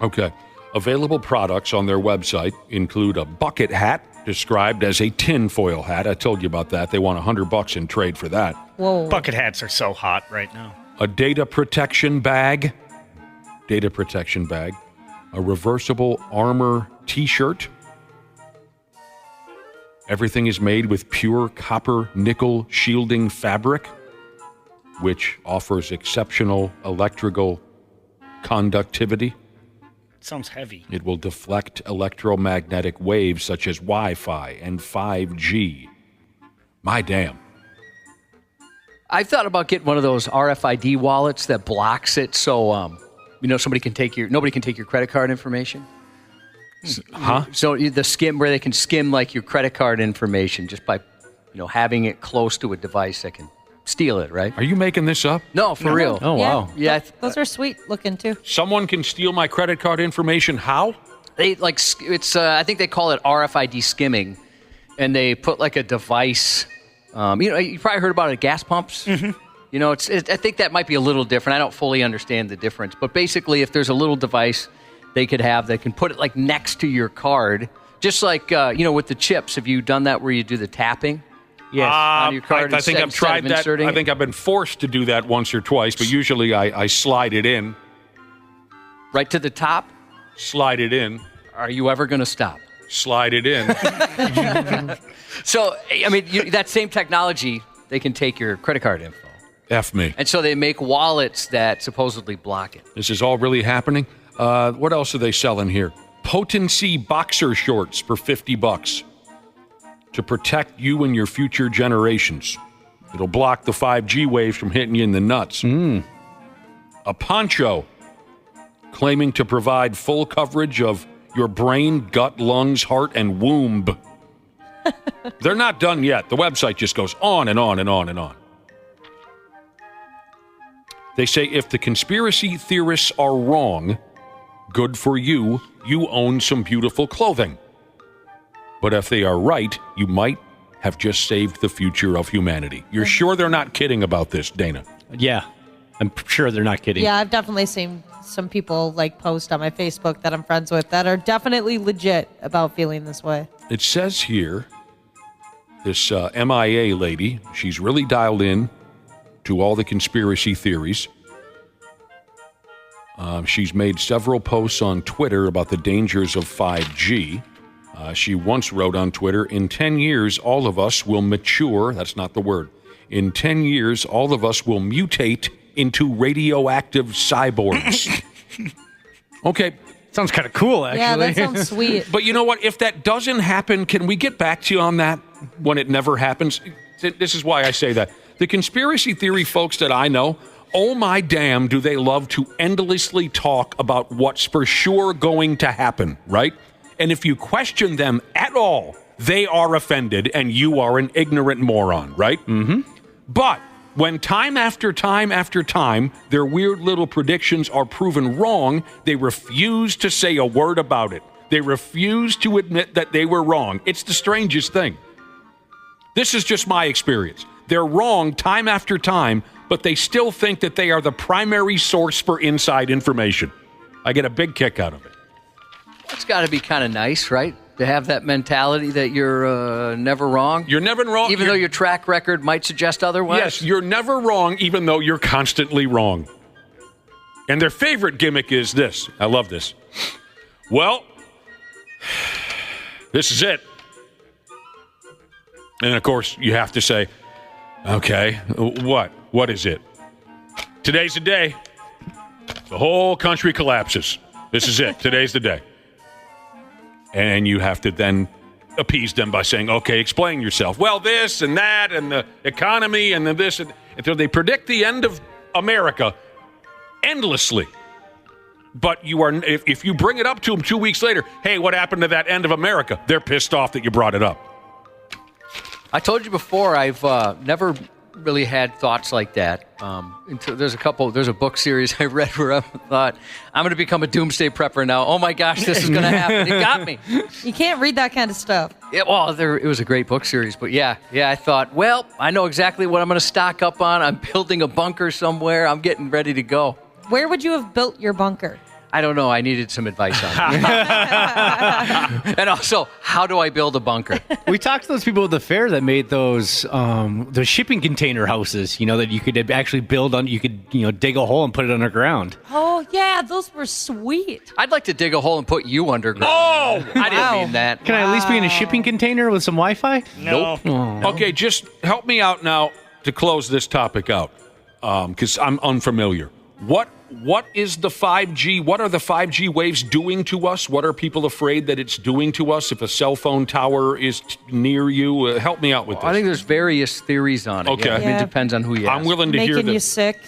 Okay. Available products on their website include a bucket hat, described as a tinfoil hat. I told you about that. They want $100 in trade for that. Whoa. Bucket hats are so hot right now. A data protection bag. A reversible armor t-shirt. Everything is made with pure copper nickel shielding fabric, which offers exceptional electrical conductivity. Sounds heavy. It will deflect electromagnetic waves such as Wi-Fi and 5G. My damn. I've thought about getting one of those RFID wallets that blocks it so nobody can take your credit card information. Huh? So the skim where they can skim like your credit card information just by having it close to a device that can steal it, right? Are you making this up? No, for real. Oh, wow. Yeah. Those are sweet looking too. Someone can steal my credit card information. How? They I think they call it RFID skimming, and they put like a device. You probably heard about it at gas pumps. Mm-hmm. I think that might be a little different. I don't fully understand the difference, but basically, if there's a little device they could have, they can put it like next to your card, just like with the chips. Have you done that where you do the tapping? Yes. On your card I think I've tried that. I think I've been forced to do that once or twice, but usually I slide it in. Right to the top? Slide it in. Are you ever going to stop? Slide it in. So, that same technology, they can take your credit card info. F me. And so they make wallets that supposedly block it. This is all really happening? What else are they selling here? Potency boxer shorts for $50 to protect you and your future generations. It'll block the 5G waves from hitting you in the nuts. A poncho claiming to provide full coverage of your brain, gut, lungs, heart, and womb. They're not done yet. The website just goes on and on and on and on. They say if the conspiracy theorists are wrong, good for you, you own some beautiful clothing. But if they are right, you might have just saved the future of humanity. You're sure they're not kidding about this, Dana? Yeah, I'm sure they're not kidding. Yeah, I've definitely seen some people post on my Facebook that I'm friends with that are definitely legit about feeling this way. It says here, this MIA lady, she's really dialed in to all the conspiracy theories. She's made several posts on Twitter about the dangers of 5G. She once wrote on Twitter, in 10 years, all of us will mature. That's not the word. In 10 years, all of us will mutate into radioactive cyborgs. Okay. Sounds kind of cool, actually. Yeah, that sounds sweet. But you know what? If that doesn't happen, can we get back to you on that when it never happens? This is why I say that. The conspiracy theory folks that I know, oh my damn, do they love to endlessly talk about what's for sure going to happen, right? And if you question them at all, they are offended and you are an ignorant moron, right? Mm-hmm. But when time after time after time, their weird little predictions are proven wrong, they refuse to say a word about it. They refuse to admit that they were wrong. It's the strangest thing. This is just my experience. They're wrong time after time, but they still think that they are the primary source for inside information. I get a big kick out of it. It's got to be kind of nice, right? To have that mentality that you're never wrong. You're never wrong. Even though your track record might suggest otherwise? Yes, you're never wrong, even though you're constantly wrong. And their favorite gimmick is this. I love this. Well, this is it. And, of course, you have to say, okay, what? What is it? Today's the day. The whole country collapses. This is it. Today's the day. And you have to then appease them by saying, okay, explain yourself. Well, this and that and the economy and the this. And so they predict the end of America endlessly. But you are, if you bring it up to them 2 weeks later, hey, what happened to that end of America? They're pissed off that you brought it up. I told you before, I've never really had thoughts like that. There's a book series I read where I thought, I'm going to become a doomsday prepper now. Oh my gosh, this is going to happen. It got me. You can't read that kind of stuff. It was a great book series, but yeah, I thought, well, I know exactly what I'm going to stock up on. I'm building a bunker somewhere. I'm getting ready to go. Where would you have built your bunker? I don't know. I needed some advice on it. And also, how do I build a bunker? We talked to those people at the fair that made those shipping container houses, that you could actually build on. You could, dig a hole and put it underground. Oh, yeah, those were sweet. I'd like to dig a hole and put you underground. Oh! I didn't mean that. Can I at least be in a shipping container with some Wi-Fi? No. Nope. Oh. Okay, just help me out now to close this topic out, because I'm unfamiliar. What is the 5G? What are the 5G waves doing to us? What are people afraid that it's doing to us if a cell phone tower is near you? Help me out with this. I think there's various theories on it. Okay. Yeah. I mean, it depends on who you ask. I'm willing to hear Making you sick,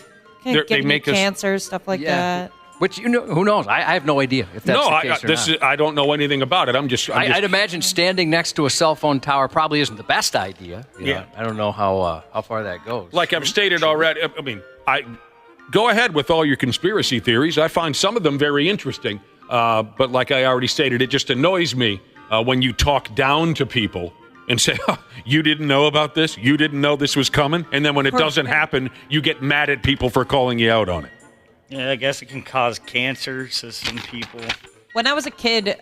getting you cancer, stuff like that. Which, who knows? I have no idea if that's the case or not. I don't know anything about it. I'd imagine standing next to a cell phone tower probably isn't the best idea. I don't know how far that goes. Like I've stated already, go ahead with all your conspiracy theories. I find some of them very interesting. But like I already stated, it just annoys me when you talk down to people and say, you didn't know about this? You didn't know this was coming? And then when it doesn't happen, you get mad at people for calling you out on it. Yeah, I guess it can cause cancer to some people. When I was a kid,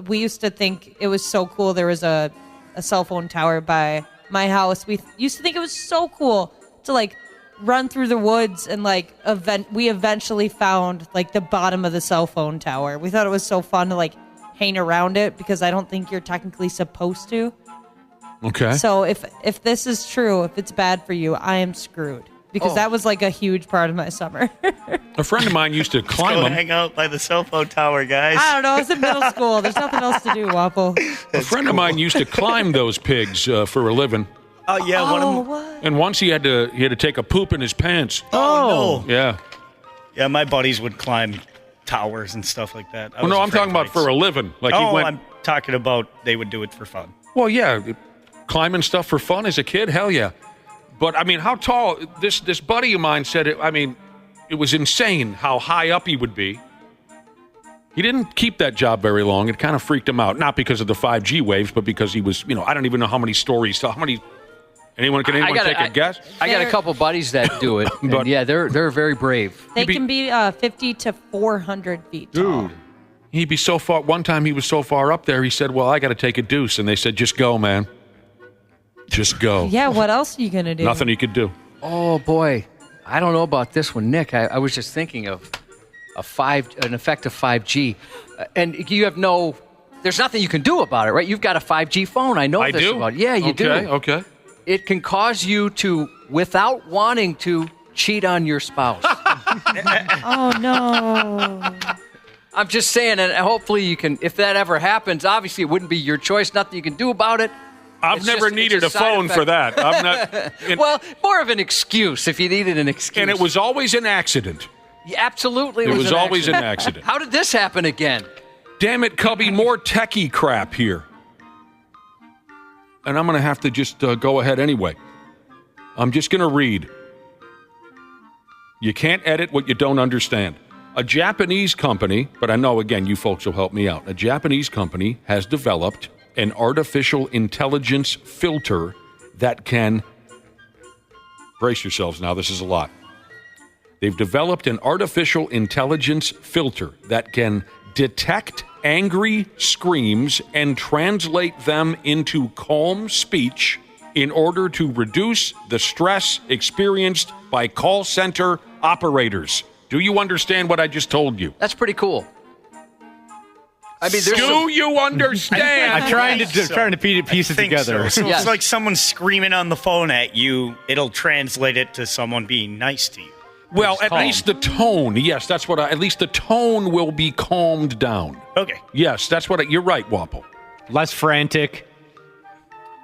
we used to think it was so cool. There was a cell phone tower by my house. We used to think it was so cool to run through the woods and we eventually found the bottom of the cell phone tower. We thought it was so fun to hang around it because I don't think you're technically supposed to. Okay. So if this is true, if it's bad for you, I am screwed because that was a huge part of my summer. A friend of mine used to climb Go them. hang out by the cell phone tower, guys. I don't know. It's in middle school. There's nothing else to do, Waffle. A friend of mine used to climb those pigs for a living. Oh yeah, one of them. What? And once he had to take a poop in his pants. Oh no. Yeah. Yeah, my buddies would climb towers and stuff like that. Well, no, I'm talking about for a living. I'm talking about they would do it for fun. Well, yeah, climbing stuff for fun as a kid, hell yeah. But how tall? This buddy of mine said it. It was insane how high up he would be. He didn't keep that job very long. It kind of freaked him out, not because of the 5G waves, but because he was, I don't even know how many stories. How many? Can anyone take a guess? I got a couple buddies that do it. But yeah, they're very brave. They can be 50 to 400 feet tall. Dude, he'd be so far. One time he was so far up there, he said, well, I got to take a deuce. And they said, just go, man. Just go. Yeah, what else are you going to do? Nothing he could do. Oh, boy. I don't know about this one, Nick. I was just thinking of an effect of 5G. And you have there's nothing you can do about it, right? You've got a 5G phone. I know this about it. Yeah, you do. Okay. It can cause you to, without wanting to, cheat on your spouse. Oh, no. I'm just saying, and hopefully you can, if that ever happens, obviously it wouldn't be your choice, nothing you can do about it. I've never needed a phone for that. I'm not. Well, more of an excuse if you needed an excuse. And it was always an accident. Yeah, absolutely. It was always an accident. How did this happen again? Damn it, Cubby, more techie crap here. And I'm going to have to just go ahead anyway. I'm just going to read. You can't edit what you don't understand. A Japanese company, but I know, again, you folks will help me out. A Japanese company has developed an artificial intelligence filter that can, brace yourselves now, this is a lot. They've developed an artificial intelligence filter that can detect angry screams and translate them into calm speech in order to reduce the stress experienced by call center operators. Do you understand what I just told you? That's pretty cool. Do you understand? I'm trying to piece it together. So it's like someone screaming on the phone at you. It'll translate it to someone being nice to you. Well, at least the tone. Yes, that's what at least the tone will be calmed down. Okay. Yes, that's what you're right, Wapple. Less frantic.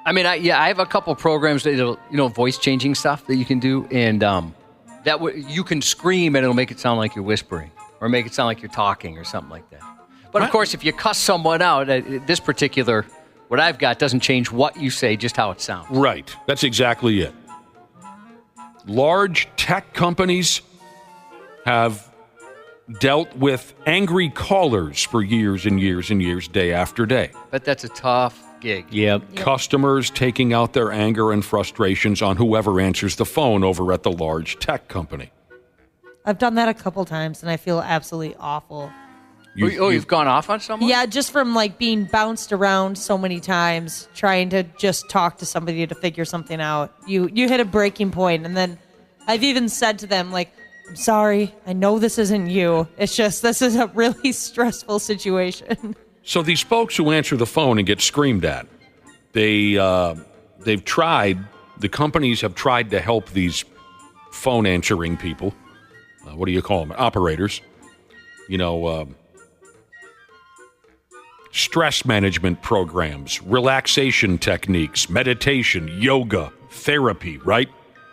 I mean, I have a couple programs that voice changing stuff that you can do, and you can scream and it'll make it sound like you're whispering, or make it sound like you're talking, or something like that. But of course, if you cuss someone out, this particular what I've got doesn't change what you say, just how it sounds. Right. That's exactly it. Large tech companies have dealt with angry callers for years and years and years, day after day. But that's a tough gig. Yep. Customers taking out their anger and frustrations on whoever answers the phone over at the large tech company. I've done that a couple times, and I feel absolutely awful. You've gone off on someone? Yeah, just from being bounced around so many times, trying to just talk to somebody to figure something out. You hit a breaking point, and then I've even said to them, I'm sorry, I know this isn't you. It's just this is a really stressful situation. So these folks who answer the phone and get screamed at, the companies have tried to help these phone answering people. What do you call them? Operators. Stress management programs, relaxation techniques, meditation, yoga, therapy, right?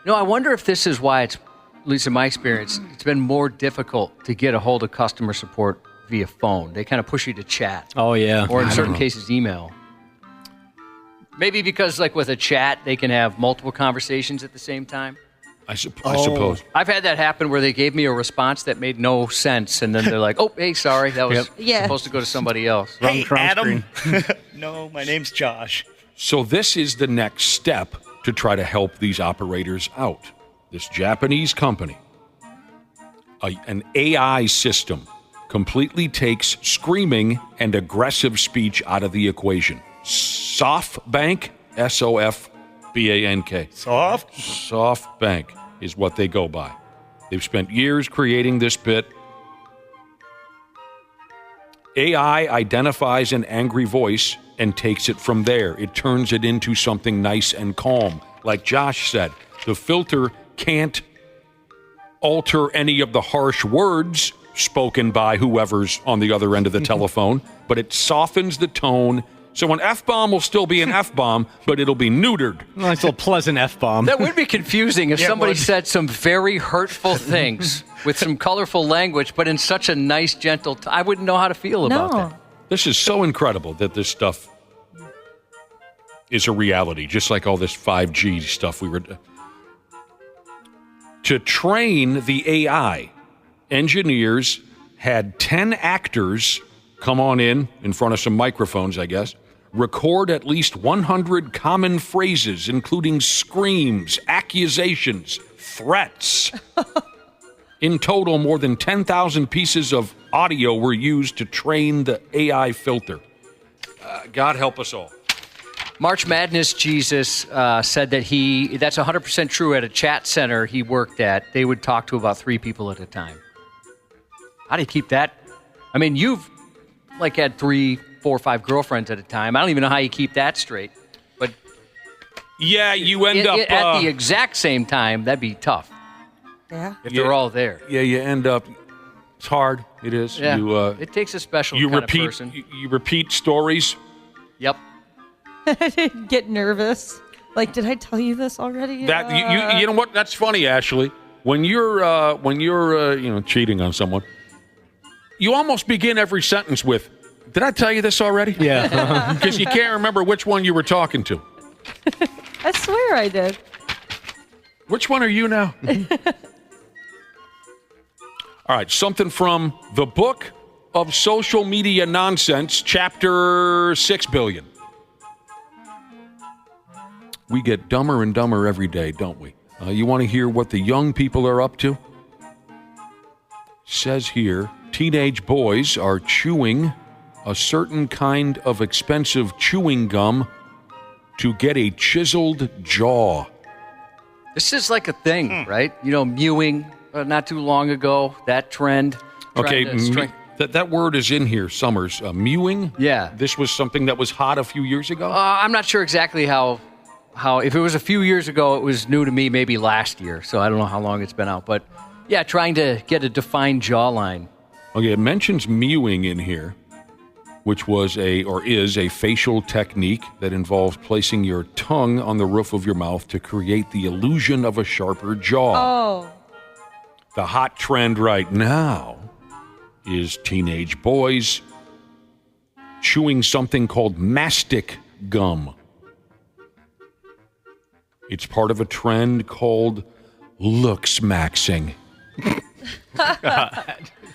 I wonder if this is why it's, at least in my experience, it's been more difficult to get a hold of customer support via phone. They kind of push you to chat. Oh, yeah. Or in certain cases, email. Maybe because, with a chat, they can have multiple conversations at the same time. I suppose. I've had that happen where they gave me a response that made no sense, and then they're like, oh, hey, sorry, that was supposed to go to somebody else. Hey, Adam. No, my name's Josh. So this is the next step to try to help these operators out. This Japanese company, an AI system, completely takes screaming and aggressive speech out of the equation. SoftBank, SoftBank. SoftBank is what they go by. They've spent years creating this bit. AI identifies an angry voice and takes it from there. It turns it into something nice and calm. Like Josh said, the filter can't alter any of the harsh words spoken by whoever's on the other end of the telephone, but it softens the tone. So an F-bomb will still be an F-bomb, but it'll be neutered. Nice little pleasant F-bomb. That would be confusing if somebody said some very hurtful things with some colorful language, but in such a nice, gentle I wouldn't know how to feel about that. This is so incredible that this stuff is a reality, just like all this 5G stuff we were... To train the AI, engineers had 10 actors come on in front of some microphones, I guess, record at least 100 common phrases, including screams, accusations, threats. In total, more than 10,000 pieces of audio were used to train the AI filter. God help us all. March Madness Jesus said that that's 100% true. At a chat center he worked at, they would talk to about 3 people at a time. How do you keep that? I mean, you've had 3, 4, 5 girlfriends at a time. I don't even know how you keep that straight. But yeah, you end up at the exact same time. That'd be tough. Yeah, if they're all there. Yeah, you end up. It's hard. It is. Yeah. It takes a special kind of person. You repeat stories. Yep. Get nervous. Did I tell you this already? That you know what? That's funny, Ashley. When you're cheating on someone, you almost begin every sentence with, "Did I tell you this already?" Yeah, because you can't remember which one you were talking to. I swear I did. Which one are you now? All right, something from the Book of Social Media Nonsense, Chapter 6 Billion. We get dumber and dumber every day, don't we? You want to hear what the young people are up to? Says here, teenage boys are chewing a certain kind of expensive chewing gum to get a chiseled jaw. This is like a thing, right? Mewing not too long ago, that trend. Okay, that word is in here, Summers. Mewing? Yeah. This was something that was hot a few years ago? I'm not sure exactly how, if it was a few years ago, it was new to me maybe last year, so I don't know how long it's been out. But Yeah, trying to get a defined jawline. Okay, it mentions mewing in here, which is a facial technique that involves placing your tongue on the roof of your mouth to create the illusion of a sharper jaw. Oh. The hot trend right now is teenage boys chewing something called mastic gum. It's part of a trend called looks maxing.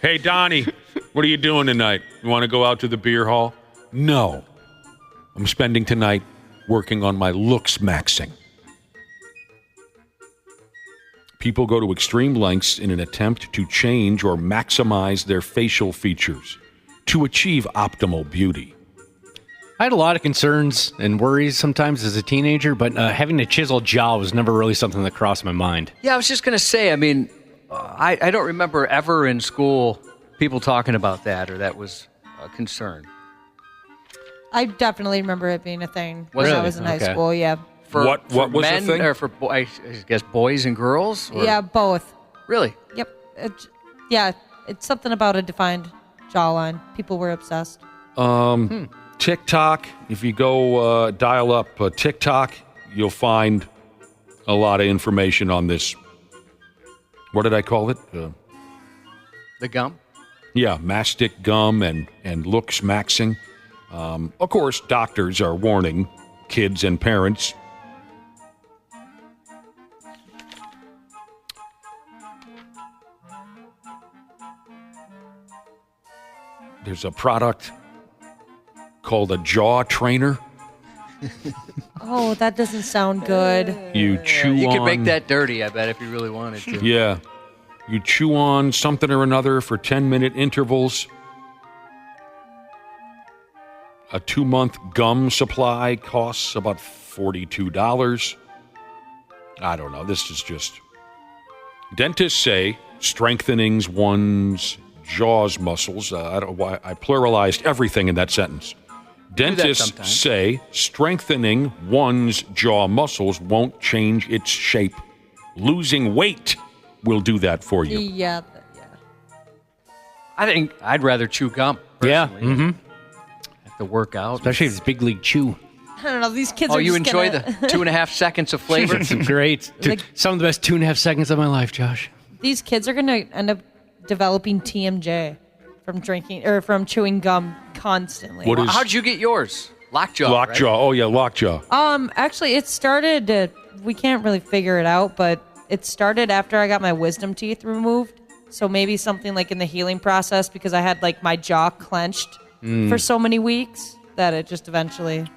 Hey, Donnie, what are you doing tonight? You want to go out to the beer hall? No. I'm spending tonight working on my looks maxing. People go to extreme lengths in an attempt to change or maximize their facial features to achieve optimal beauty. I had a lot of concerns and worries sometimes as a teenager, but having a chiseled jaw was never really something that crossed my mind. Yeah, I was just going to say, I mean, I don't remember ever in school people talking about that, or that was a concern. I definitely remember it being a thing when Really? I was in high Okay. school, yeah. For, What for was the men, thing? Or for I guess boys and girls? Or? Yeah, both. Really? Yep. Yeah, it's something about a defined jawline. People were obsessed. TikTok, if you go dial up TikTok, you'll find a lot of information on this. What did I call it? The gum? Yeah, mastic gum and looks maxing. Of course, doctors are warning kids and parents. There's a product called a jaw trainer. Oh, that doesn't sound good. You chew You on... could make that dirty, I bet, if you really wanted to. Yeah. You chew on something or another for 10-minute intervals. A 2-month gum supply costs about $42. I don't know. This is just... Dentists say strengthening one's jaws muscles. I don't know why I pluralized everything in that sentence. Dentists say strengthening one's jaw muscles won't change its shape. Losing weight will do that for you. Yeah. I think I'd rather chew gum. Yeah. Personally. Mm-hmm. Have to work out. Especially if it's big league chew. I don't know. These kids Oh, are you just enjoy gonna... the 2.5 seconds of flavor? It's great. Some of the best 2.5 seconds of my life, Josh. These kids are going to end up developing TMJ from drinking or from chewing gum constantly. What is How'd you get yours? Lockjaw. lockjaw? Right? Oh yeah, lockjaw. Actually, it started. We can't really figure it out, but it started after I got my wisdom teeth removed. So maybe something like in the healing process, because I had like my jaw clenched for so many weeks that it just eventually,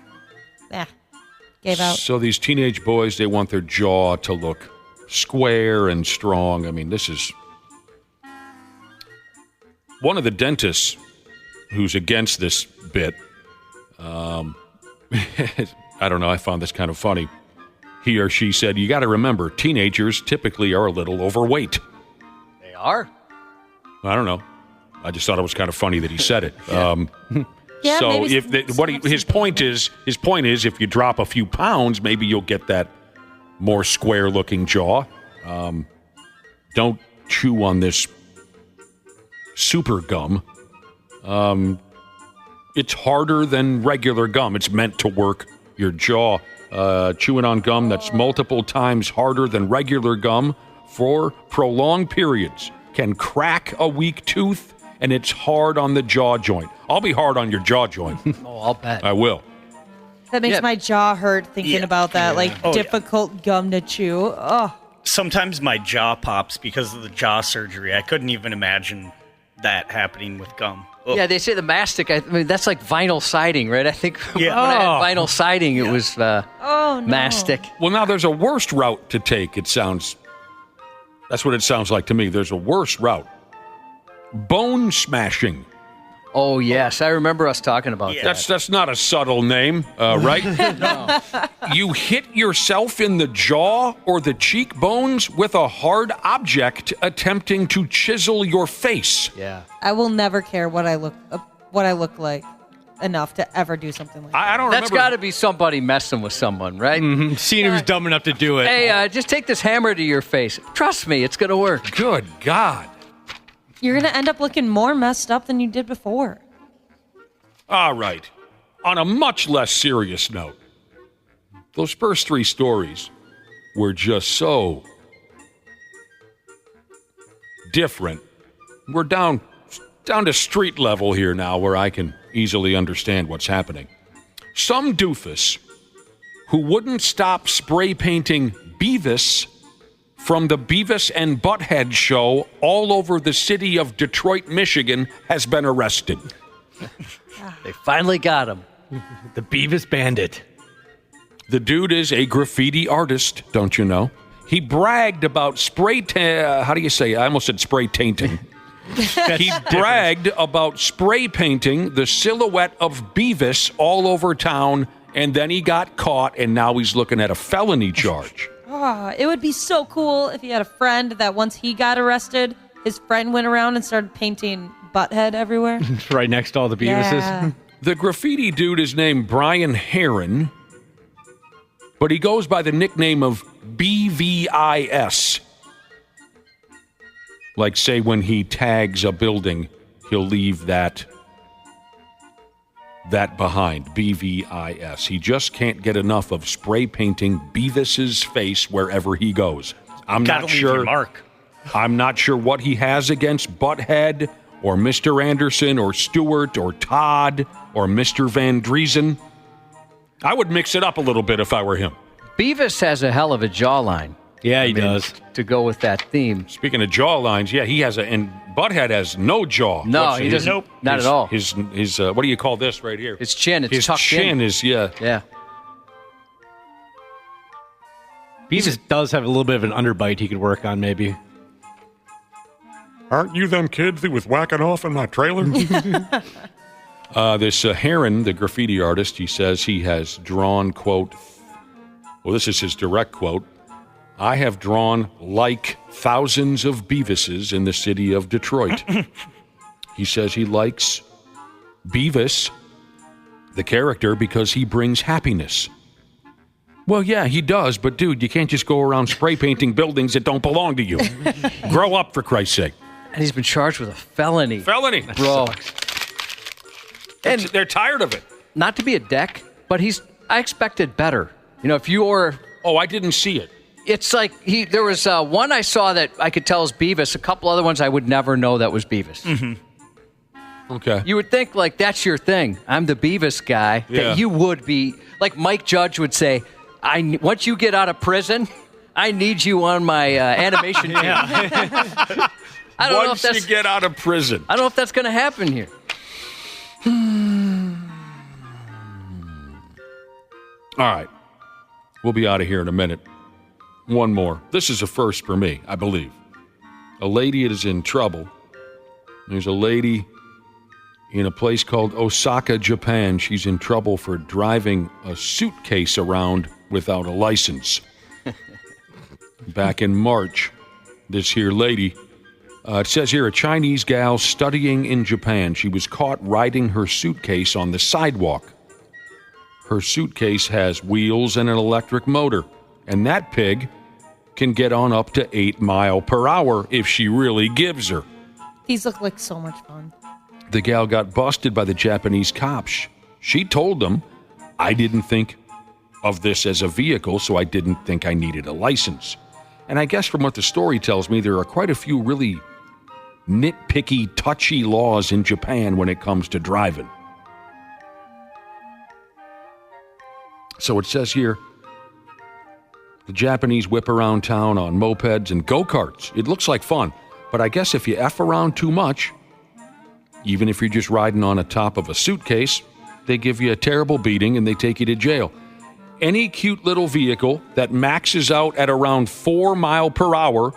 gave out. So these teenage boys, they want their jaw to look square and strong. I mean, this is... One of the dentists who's against this bit, I don't know, I found this kind of funny. He or she said, you got to remember, teenagers typically are a little overweight. They are? I don't know. I just thought it was kind of funny that he said it. Yeah, so maybe if his point is if you drop a few pounds, maybe you'll get that more square-looking jaw. Don't chew on this super gum. It's harder than regular gum. It's meant to work your jaw. Chewing on gum that's multiple times harder than regular gum for prolonged periods can crack a weak tooth, and it's hard on the jaw joint. I'll be hard on your jaw joint. Oh, I'll bet. I will. That makes my jaw hurt thinking about that, difficult gum to chew. Oh. Sometimes my jaw pops because of the jaw surgery. I couldn't even imagine that happening with gum. Ugh. Yeah, they say the mastic, I mean, that's like vinyl siding, right? I think when Yeah. I had vinyl siding, it was mastic. Well, now there's a worse route to take, it sounds. That's what it sounds like to me. There's a worse route. Bone smashing. Oh, yes. I remember us talking about that. That's not a subtle name, right? No. You hit yourself in the jaw or the cheekbones with a hard object attempting to chisel your face. Yeah. I will never care what I look like. enough to ever do something like that. I don't That's remember. got to be somebody messing with someone, right? Mm-hmm. Seeing who's dumb enough to do it. Hey, just take this hammer to your face. Trust me, it's going to work. Good God. You're going to end up looking more messed up than you did before. All right. On a much less serious note, those first 3 stories were just so different. We're down to street level here now where I can easily understand what's happening. Some doofus who wouldn't stop spray painting Beavis from the Beavis and Butthead show all over the city of Detroit, Michigan, has been arrested. They finally got him. The Beavis Bandit. The dude is a graffiti artist, don't you know? He bragged about how do you say? I almost said spray tainting. He bragged about spray painting the silhouette of Beavis all over town, and then he got caught, and now he's looking at a felony charge. It would be so cool if he had a friend that once he got arrested, his friend went around and started painting Butthead everywhere. Right next to all the Beavises. Yeah. The graffiti dude is named Brian Heron, but he goes by the nickname of BVIS. Like, say, when he tags a building, he'll leave that behind, BVIS. He just can't get enough of spray painting Beavis's face wherever he goes. I'm not sure. I'm not sure what he has against Butthead or Mr. Anderson or Stewart or Todd or Mr. Van Driesen. I would mix it up a little bit if I were him. Beavis has a hell of a jawline. Yeah, he does. To go with that theme. Speaking of jawlines, yeah, he has and Butthead has no jaw. No, he doesn't. Nope. Not at all. His what do you call this right here? His chin. It's his tucked chin in. is, yeah. Yeah. Beavis does have a little bit of an underbite he could work on, maybe. Aren't you them kids that was whacking off in my trailer? This Heron, the graffiti artist, he says he has drawn, quote, well, this is his direct quote, I have drawn like thousands of Beavises in the city of Detroit. He says he likes Beavis, the character, because he brings happiness. Well, yeah, he does, but dude, you can't just go around spray painting buildings that don't belong to you. Grow up, for Christ's sake. And he's been charged with a felony. Felony. Bro. And they're tired of it. Not to be a deck, but I expected better. You know, if you were... Oh, I didn't see it. It's like there was one I saw that I could tell was Beavis. A couple other ones I would never know that was Beavis. Mm-hmm. Okay. You would think, like, that's your thing. I'm the Beavis guy. Yeah. That you would be... Like Mike Judge would say, once you get out of prison, I need you on my animation team. I don't know if that's... Once you get out of prison. I don't know if that's going to happen here. All right. We'll be out of here in a minute. One more. This is a first for me, I believe. A lady is in trouble. There's a lady in a place called Osaka, Japan. She's in trouble for driving a suitcase around without a license. Back in March, this here lady, it says here, a Chinese gal studying in Japan. She was caught riding her suitcase on the sidewalk. Her suitcase has wheels and an electric motor, and that pig can get on up to 8 miles per hour if she really gives her. These look like so much fun. The gal got busted by the Japanese cops. She told them, I didn't think of this as a vehicle, so I didn't think I needed a license. And I guess from what the story tells me, there are quite a few really nitpicky, touchy laws in Japan when it comes to driving. So it says here, the Japanese whip around town on mopeds and go-karts. It looks like fun, but I guess if you F around too much, even if you're just riding on the top of a suitcase, they give you a terrible beating and they take you to jail. Any cute little vehicle that maxes out at around 4 miles per hour,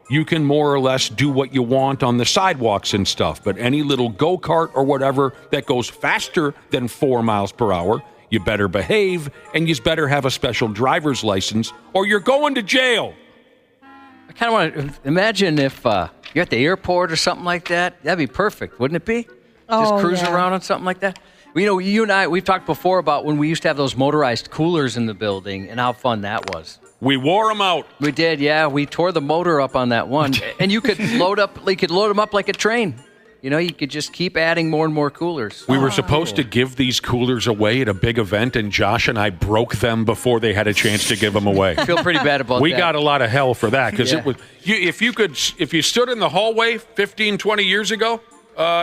you can more or less do what you want on the sidewalks and stuff. But any little go-kart or whatever that goes faster than 4 miles per hour, you better behave, and you better have a special driver's license, or you're going to jail. I kind of want to imagine if you're at the airport or something like that. That'd be perfect, wouldn't it be? Just cruising around on something like that. You know, you and I, we've talked before about when we used to have those motorized coolers in the building and how fun that was. We wore them out. We did, yeah. We tore the motor up on that one. And you could load them up like a train. You know, you could just keep adding more and more coolers. We were supposed to give these coolers away at a big event, and Josh and I broke them before they had a chance to give them away. I feel pretty bad about that. We got a lot of hell for that because Yeah. it was. If you stood in the hallway 15, 20 years ago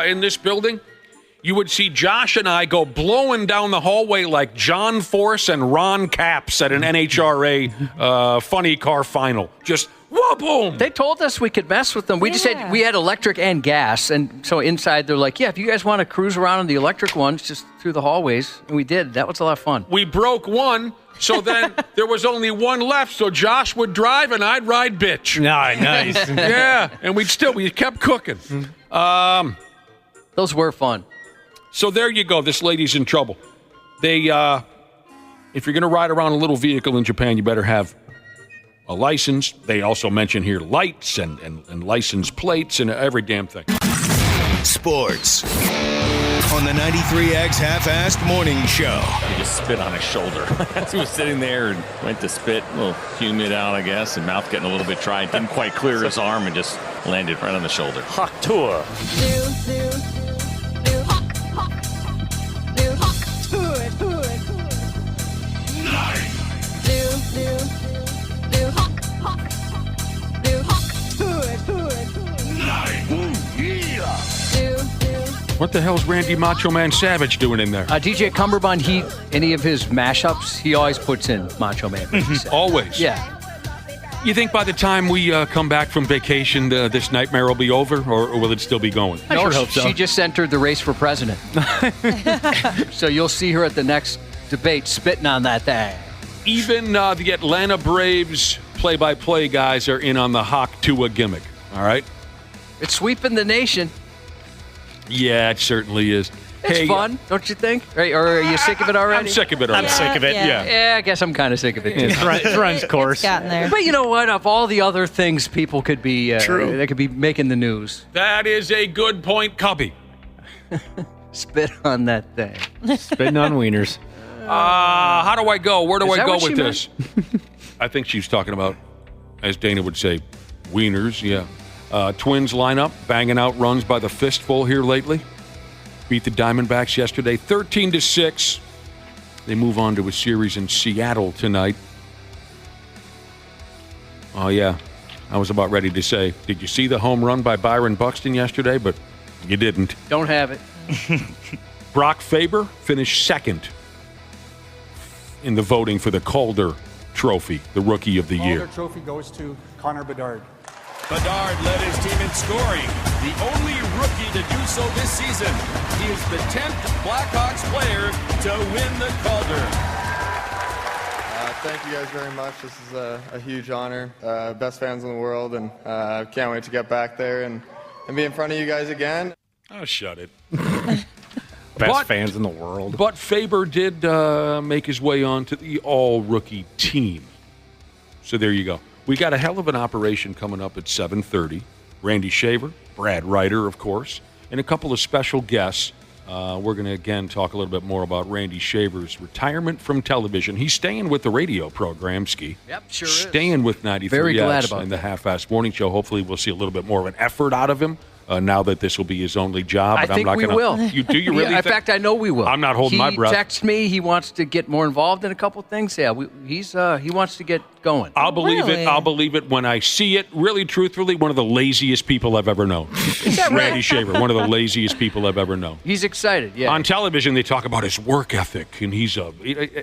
in this building, you would see Josh and I go blowing down the hallway like John Force and Ron Capps at an NHRA funny car final. Just wha-boom! They told us we could mess with them. We just had we had electric and gas, and so inside they're like, yeah, if you guys want to cruise around on the electric ones, just through the hallways, and we did. That was a lot of fun. We broke one, so then there was only one left. So Josh would drive and I'd ride bitch. Nice. Yeah, and we kept cooking. Those were fun. So there you go. This lady's in trouble. They, if you're going to ride around a little vehicle in Japan, you better have a license. They also mention here lights and license plates and every damn thing. Sports on the 93X Half-Assed Morning Show. He just spit on his shoulder. He was sitting there and went to spit, a little humid out, I guess, and mouth getting a little bit dry. Didn't quite clear his arm and just landed right on the shoulder. Hot tour. What the hell's Randy Macho Man Savage doing in there? DJ Cumberbund, any of his mashups, he always puts in Macho Man. Always. Yeah. You think by the time we come back from vacation, this nightmare will be over, or will it still be going? I sure hope so. She just entered the race for president. So you'll see her at the next debate spitting on that thing. Even the Atlanta Braves play-by-play guys are in on the Hawk Tua gimmick, all right? It's sweeping the nation. Yeah, it certainly is. It's fun, don't you think? Right? Or are you sick of it already? I'm sick of it already. I'm sick of it, yeah. Yeah, I guess I'm kind of sick of it, too. It runs course. It's gotten there. But you know what? Of all the other things people could be, True. they could be making the news. That is a good point, Cubby. Spit on that thing. Spitting on wieners. How do I go? Where do Is I that go what with she this? I think she's talking about, as Dana would say, wieners, yeah. Twins lineup, banging out runs by the fistful here lately. Beat the Diamondbacks yesterday, 13-6. They move on to a series in Seattle tonight. Oh, yeah. I was about ready to say, did you see the home run by Byron Buxton yesterday? But you didn't. Don't have it. Brock Faber finished second in the voting for the Calder Trophy, the Rookie of the Year. Calder Trophy goes to Connor Bedard. Bedard led his team in scoring, the only rookie to do so this season. He is the 10th Blackhawks player to win the Calder. Thank you guys very much. This is a huge honor. Best fans in the world, and can't wait to get back there and be in front of you guys again. Oh, shut it. Best fans in the world. But Faber did make his way onto the all-rookie team. So there you go. We got a hell of an operation coming up at 7:30. Randy Shaver, Brad Ryder, of course, and a couple of special guests. We're going to, again, talk a little bit more about Randy Shaver's retirement from television. He's staying with the radio program, Ski. Yep, sure Staying with 93X Very glad about and the Half-Assed Morning Show. Hopefully we'll see a little bit more of an effort out of him now that this will be his only job. I think we will. You really In fact, I know we will. I'm not holding my breath. He texted me. He wants to get more involved in a couple things. Yeah, he wants to get going. I'll believe it. I'll believe it when I see it. Really, truthfully, one of the laziest people I've ever known. Is that right? Randy Shaver, one of the laziest people I've ever known. He's excited, yeah. On television, they talk about his work ethic, and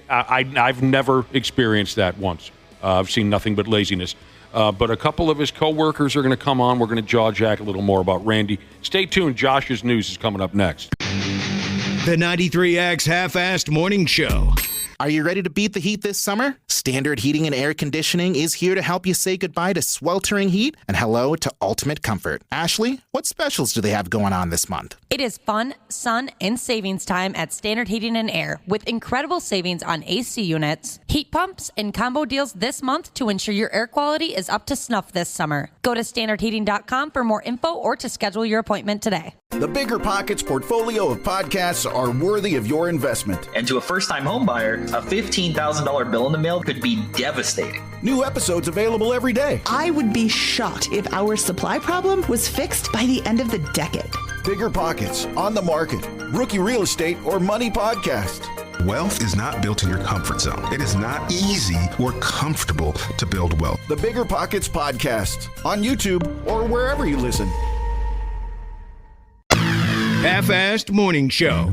I've never experienced that once. I've seen nothing but laziness. But a couple of his co-workers are going to come on. We're going to jaw-jack a little more about Randy. Stay tuned. Josh's News is coming up next. The 93X Half-Assed Morning Show. Are you ready to beat the heat this summer? Standard Heating and Air Conditioning is here to help you say goodbye to sweltering heat and hello to ultimate comfort. Ashley, what specials do they have going on this month? It is fun, sun, and savings time at Standard Heating and Air with incredible savings on AC units, heat pumps, and combo deals this month to ensure your air quality is up to snuff this summer. Go to standardheating.com for more info or to schedule your appointment today. The Bigger Pockets portfolio of podcasts are worthy of your investment. And to a first-time home buyer, a $15,000 bill in the mail could be devastating. New episodes available every day. I would be shocked if our supply problem was fixed by the end of the decade. Bigger Pockets, On the Market, Rookie Real Estate, or Money Podcast. Wealth is not built in your comfort zone. It is not easy or comfortable to build wealth. The Bigger Pockets Podcast, on YouTube or wherever you listen. Half-assed Morning Show.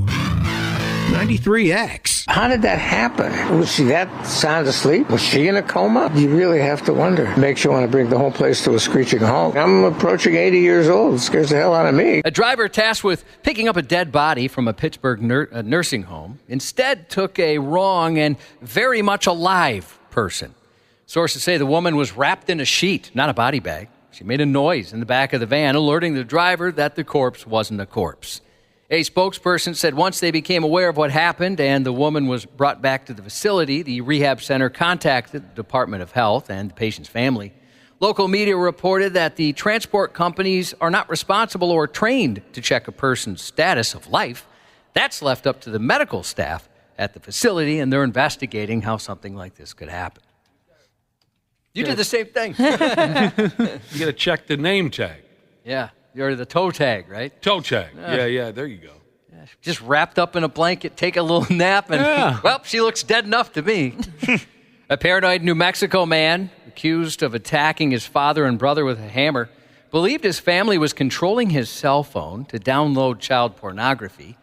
93X. How did that happen? Was she that sound asleep? Was she in a coma? You really have to wonder. Makes you want to bring the whole place to a screeching halt. I'm approaching 80 years old. It scares the hell out of me. A driver tasked with picking up a dead body from a Pittsburgh nursing home instead took a wrong and very much alive person. Sources say the woman was wrapped in a sheet, not a body bag. She made a noise in the back of the van, alerting the driver that the corpse wasn't a corpse. A spokesperson said once they became aware of what happened and the woman was brought back to the facility, the rehab center contacted the Department of Health and the patient's family. Local media reported that the transport companies are not responsible or trained to check a person's status of life. That's left up to the medical staff at the facility, and they're investigating how something like this could happen. You did the same thing. You got to check the name tag. Yeah. Or the toe tag, right? Toe tag. Yeah, there you go. Yeah, just wrapped up in a blanket, take a little nap, and, well, she looks dead enough to me. A paranoid New Mexico man accused of attacking his father and brother with a hammer believed his family was controlling his cell phone to download child pornography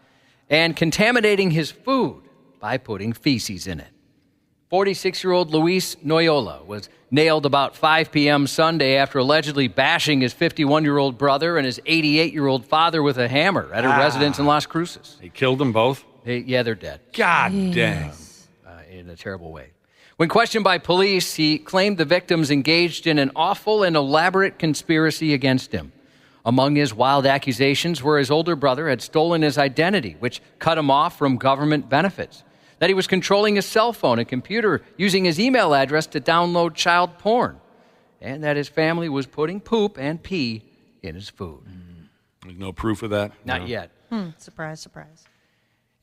and contaminating his food by putting feces in it. 46-year-old Luis Noyola was nailed about 5 p.m. Sunday after allegedly bashing his 51-year-old brother and his 88-year-old father with a hammer at a residence in Las Cruces. He killed them both? They're dead. God damn. In a terrible way. When questioned by police, he claimed the victims engaged in an awful and elaborate conspiracy against him. Among his wild accusations were his older brother had stolen his identity, which cut him off from government benefits. That he was controlling his cell phone and computer using his email address to download child porn, and that his family was putting poop and pee in his food. There's no proof of that? Not yet. Surprise, surprise.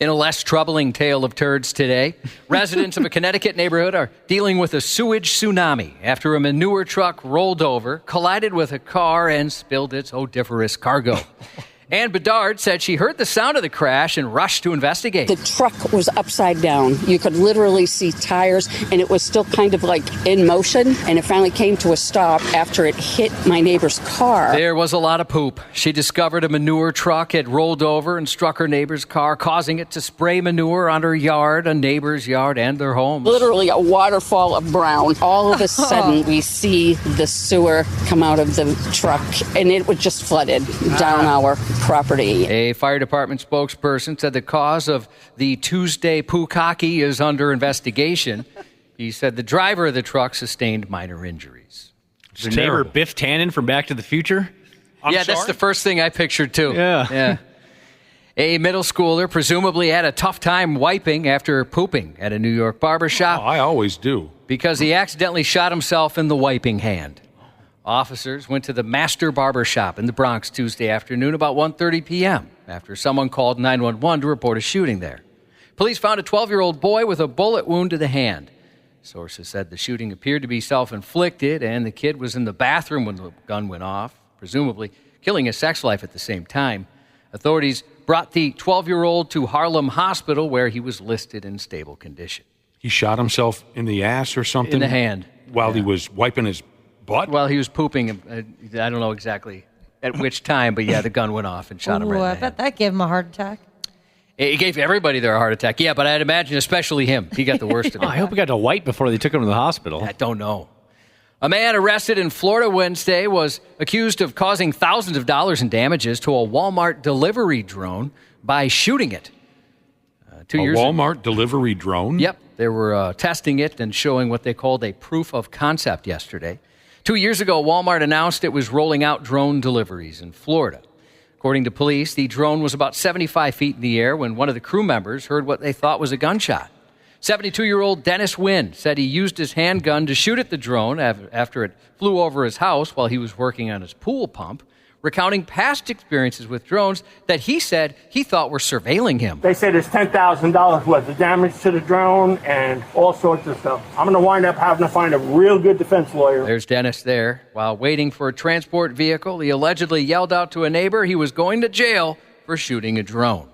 In a less troubling tale of turds today, residents of a Connecticut neighborhood are dealing with a sewage tsunami after a manure truck rolled over, collided with a car, and spilled its odoriferous cargo. Ann Bedard said she heard the sound of the crash and rushed to investigate. The truck was upside down. You could literally see tires, and it was still kind of like in motion, and it finally came to a stop after it hit my neighbor's car. There was a lot of poop. She discovered a manure truck had rolled over and struck her neighbor's car, causing it to spray manure on her yard, a neighbor's yard, and their homes. Literally a waterfall of brown. All of a sudden, we see the sewer come out of the truck, and it was just flooded down our property. A fire department spokesperson said the cause of the Tuesday Pukaki is under investigation. He said the driver of the truck sustained minor injuries. Is your neighbor Biff Tannen from Back to the Future? That's the first thing I pictured, too. Yeah. A middle schooler presumably had a tough time wiping after pooping at a New York barber shop. I always do. Because he accidentally shot himself in the wiping hand. Officers went to the Master Barber Shop in the Bronx Tuesday afternoon about 1:30 p.m. after someone called 911 to report a shooting there. Police found a 12-year-old boy with a bullet wound to the hand. Sources said the shooting appeared to be self-inflicted, and the kid was in the bathroom when the gun went off, presumably killing his sex life at the same time. Authorities brought the 12-year-old to Harlem Hospital, where he was listed in stable condition. He shot himself in the ass or something? In the hand. While he was wiping his butt? While he was pooping. I don't know exactly at which time, but the gun went off and shot him right in the head. I bet that gave him a heart attack. It gave everybody there a heart attack. Yeah, but I'd imagine especially him. He got the worst of it. I hope he got to wipe before they took him to the hospital. I don't know. A man arrested in Florida Wednesday was accused of causing thousands of dollars in damages to a Walmart delivery drone by shooting it. 2 years ago. Walmart delivery drone? Yep. They were testing it and showing what they called a proof of concept yesterday. 2 years ago, Walmart announced it was rolling out drone deliveries in Florida. According to police, the drone was about 75 feet in the air when one of the crew members heard what they thought was a gunshot. 72-year-old Dennis Wynn said he used his handgun to shoot at the drone after it flew over his house while he was working on his pool pump, recounting past experiences with drones that he said he thought were surveilling him. They say there's $10,000 worth of damage to the drone and all sorts of stuff. I'm going to wind up having to find a real good defense lawyer. There's Dennis there. While waiting for a transport vehicle, he allegedly yelled out to a neighbor he was going to jail for shooting a drone.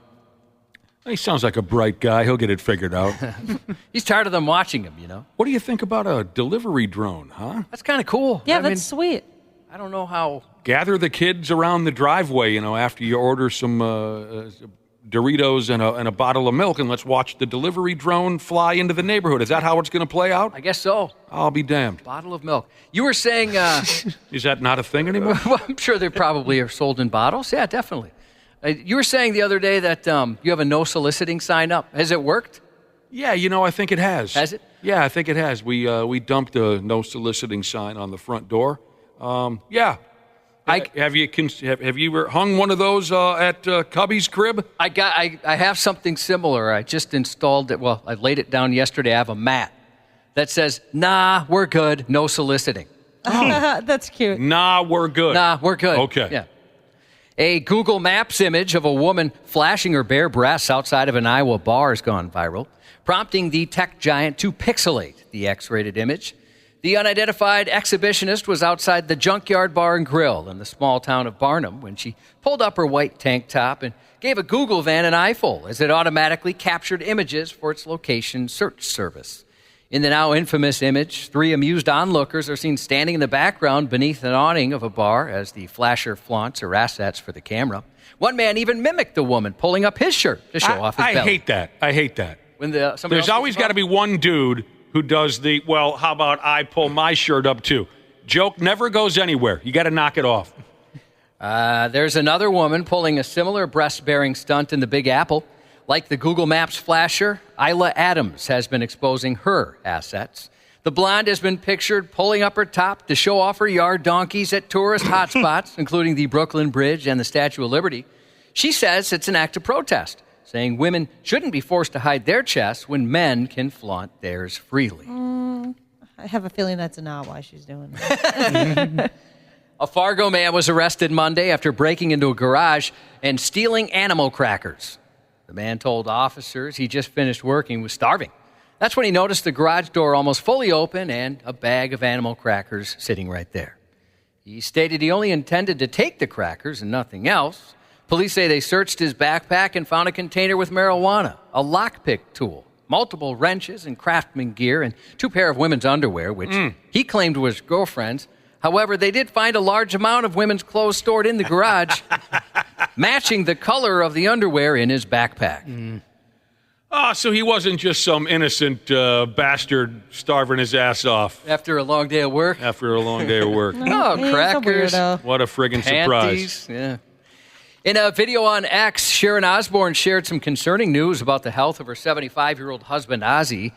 He sounds like a bright guy. He'll get it figured out. He's tired of them watching him, you know. What do you think about a delivery drone, huh? That's kind of cool. Yeah, that's sweet. I don't know how... Gather the kids around the driveway, after you order some Doritos and a bottle of milk, and let's watch the delivery drone fly into the neighborhood. Is that how it's going to play out? I guess so. I'll be damned. Bottle of milk. You were saying... Is that not a thing anymore? Well, I'm sure they probably are sold in bottles. Yeah, definitely. You were saying the other day that you have a no soliciting sign up. Has it worked? Yeah, I think it has. Has it? Yeah, I think it has. We dumped a no soliciting sign on the front door. Yeah. Have you hung one of those at Cubby's crib? I have something similar. I just installed it. Well, I laid it down yesterday. I have a mat that says, "Nah, we're good. No soliciting." Oh. That's cute. Nah, we're good. Nah, we're good. Okay. Yeah. A Google Maps image of a woman flashing her bare breasts outside of an Iowa bar has gone viral, prompting the tech giant to pixelate the X-rated image. The unidentified exhibitionist was outside the Junkyard Bar and Grill in the small town of Barnum when she pulled up her white tank top and gave a Google van an eyeful as it automatically captured images for its location search service. In the now infamous image, 3 amused onlookers are seen standing in the background beneath an awning of a bar as the flasher flaunts her assets for the camera. One man even mimicked the woman pulling up his shirt to show off his belly. I hate that. When There's always got to be one dude who does how about I pull my shirt up too? Joke never goes anywhere. You got to knock it off. There's another woman pulling a similar breast-bearing stunt in the Big Apple. Like the Google Maps flasher, Isla Adams has been exposing her assets. The blonde has been pictured pulling up her top to show off her yard donkeys at tourist hotspots, including the Brooklyn Bridge and the Statue of Liberty. She says it's an act of protest, saying women shouldn't be forced to hide their chests when men can flaunt theirs freely. I have a feeling that's not why she's doing that. A Fargo man was arrested Monday after breaking into a garage and stealing animal crackers. The man told officers he just finished working and was starving. That's when he noticed the garage door almost fully open and a bag of animal crackers sitting right there. He stated he only intended to take the crackers and nothing else. Police say they searched his backpack and found a container with marijuana, a lockpick tool, multiple wrenches and craftsman gear, and 2 pair of women's underwear, which he claimed was girlfriend's. However, they did find a large amount of women's clothes stored in the garage, matching the color of the underwear in his backpack. So he wasn't just some innocent bastard starving his ass off. After a long day of work? After a long day of work. Crackers. What a friggin' Panties. surprise. Yeah. In a video on X, Sharon Osbourne shared some concerning news about the health of her 75-year-old husband, Ozzy.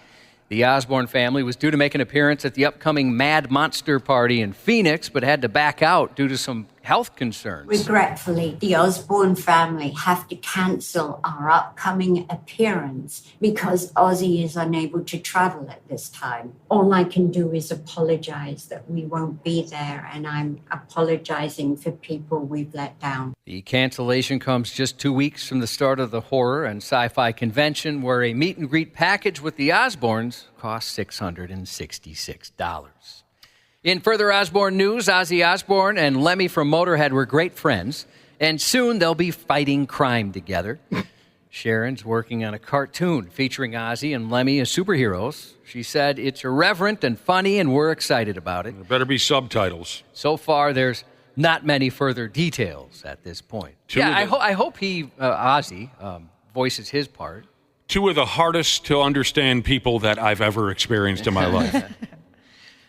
The Osbourne family was due to make an appearance at the upcoming Mad Monster Party in Phoenix, but had to back out due to some health concerns. Regretfully, the Osbourne family have to cancel our upcoming appearance because Ozzy is unable to travel at this time. All I can do is apologize that we won't be there, and I'm apologizing for people we've let down. The cancellation comes just 2 weeks from the start of the horror and sci-fi convention, where a meet and greet package with the Osbournes cost $666. In further Osbourne news, Ozzy Osbourne and Lemmy from Motorhead were great friends, and soon they'll be fighting crime together. Sharon's working on a cartoon featuring Ozzy and Lemmy as superheroes. She said it's irreverent and funny, and we're excited about it. There better be subtitles. So far, there's not many further details at this point. I hope he, Ozzy, voices his part. 2 of the hardest to understand people that I've ever experienced in my life.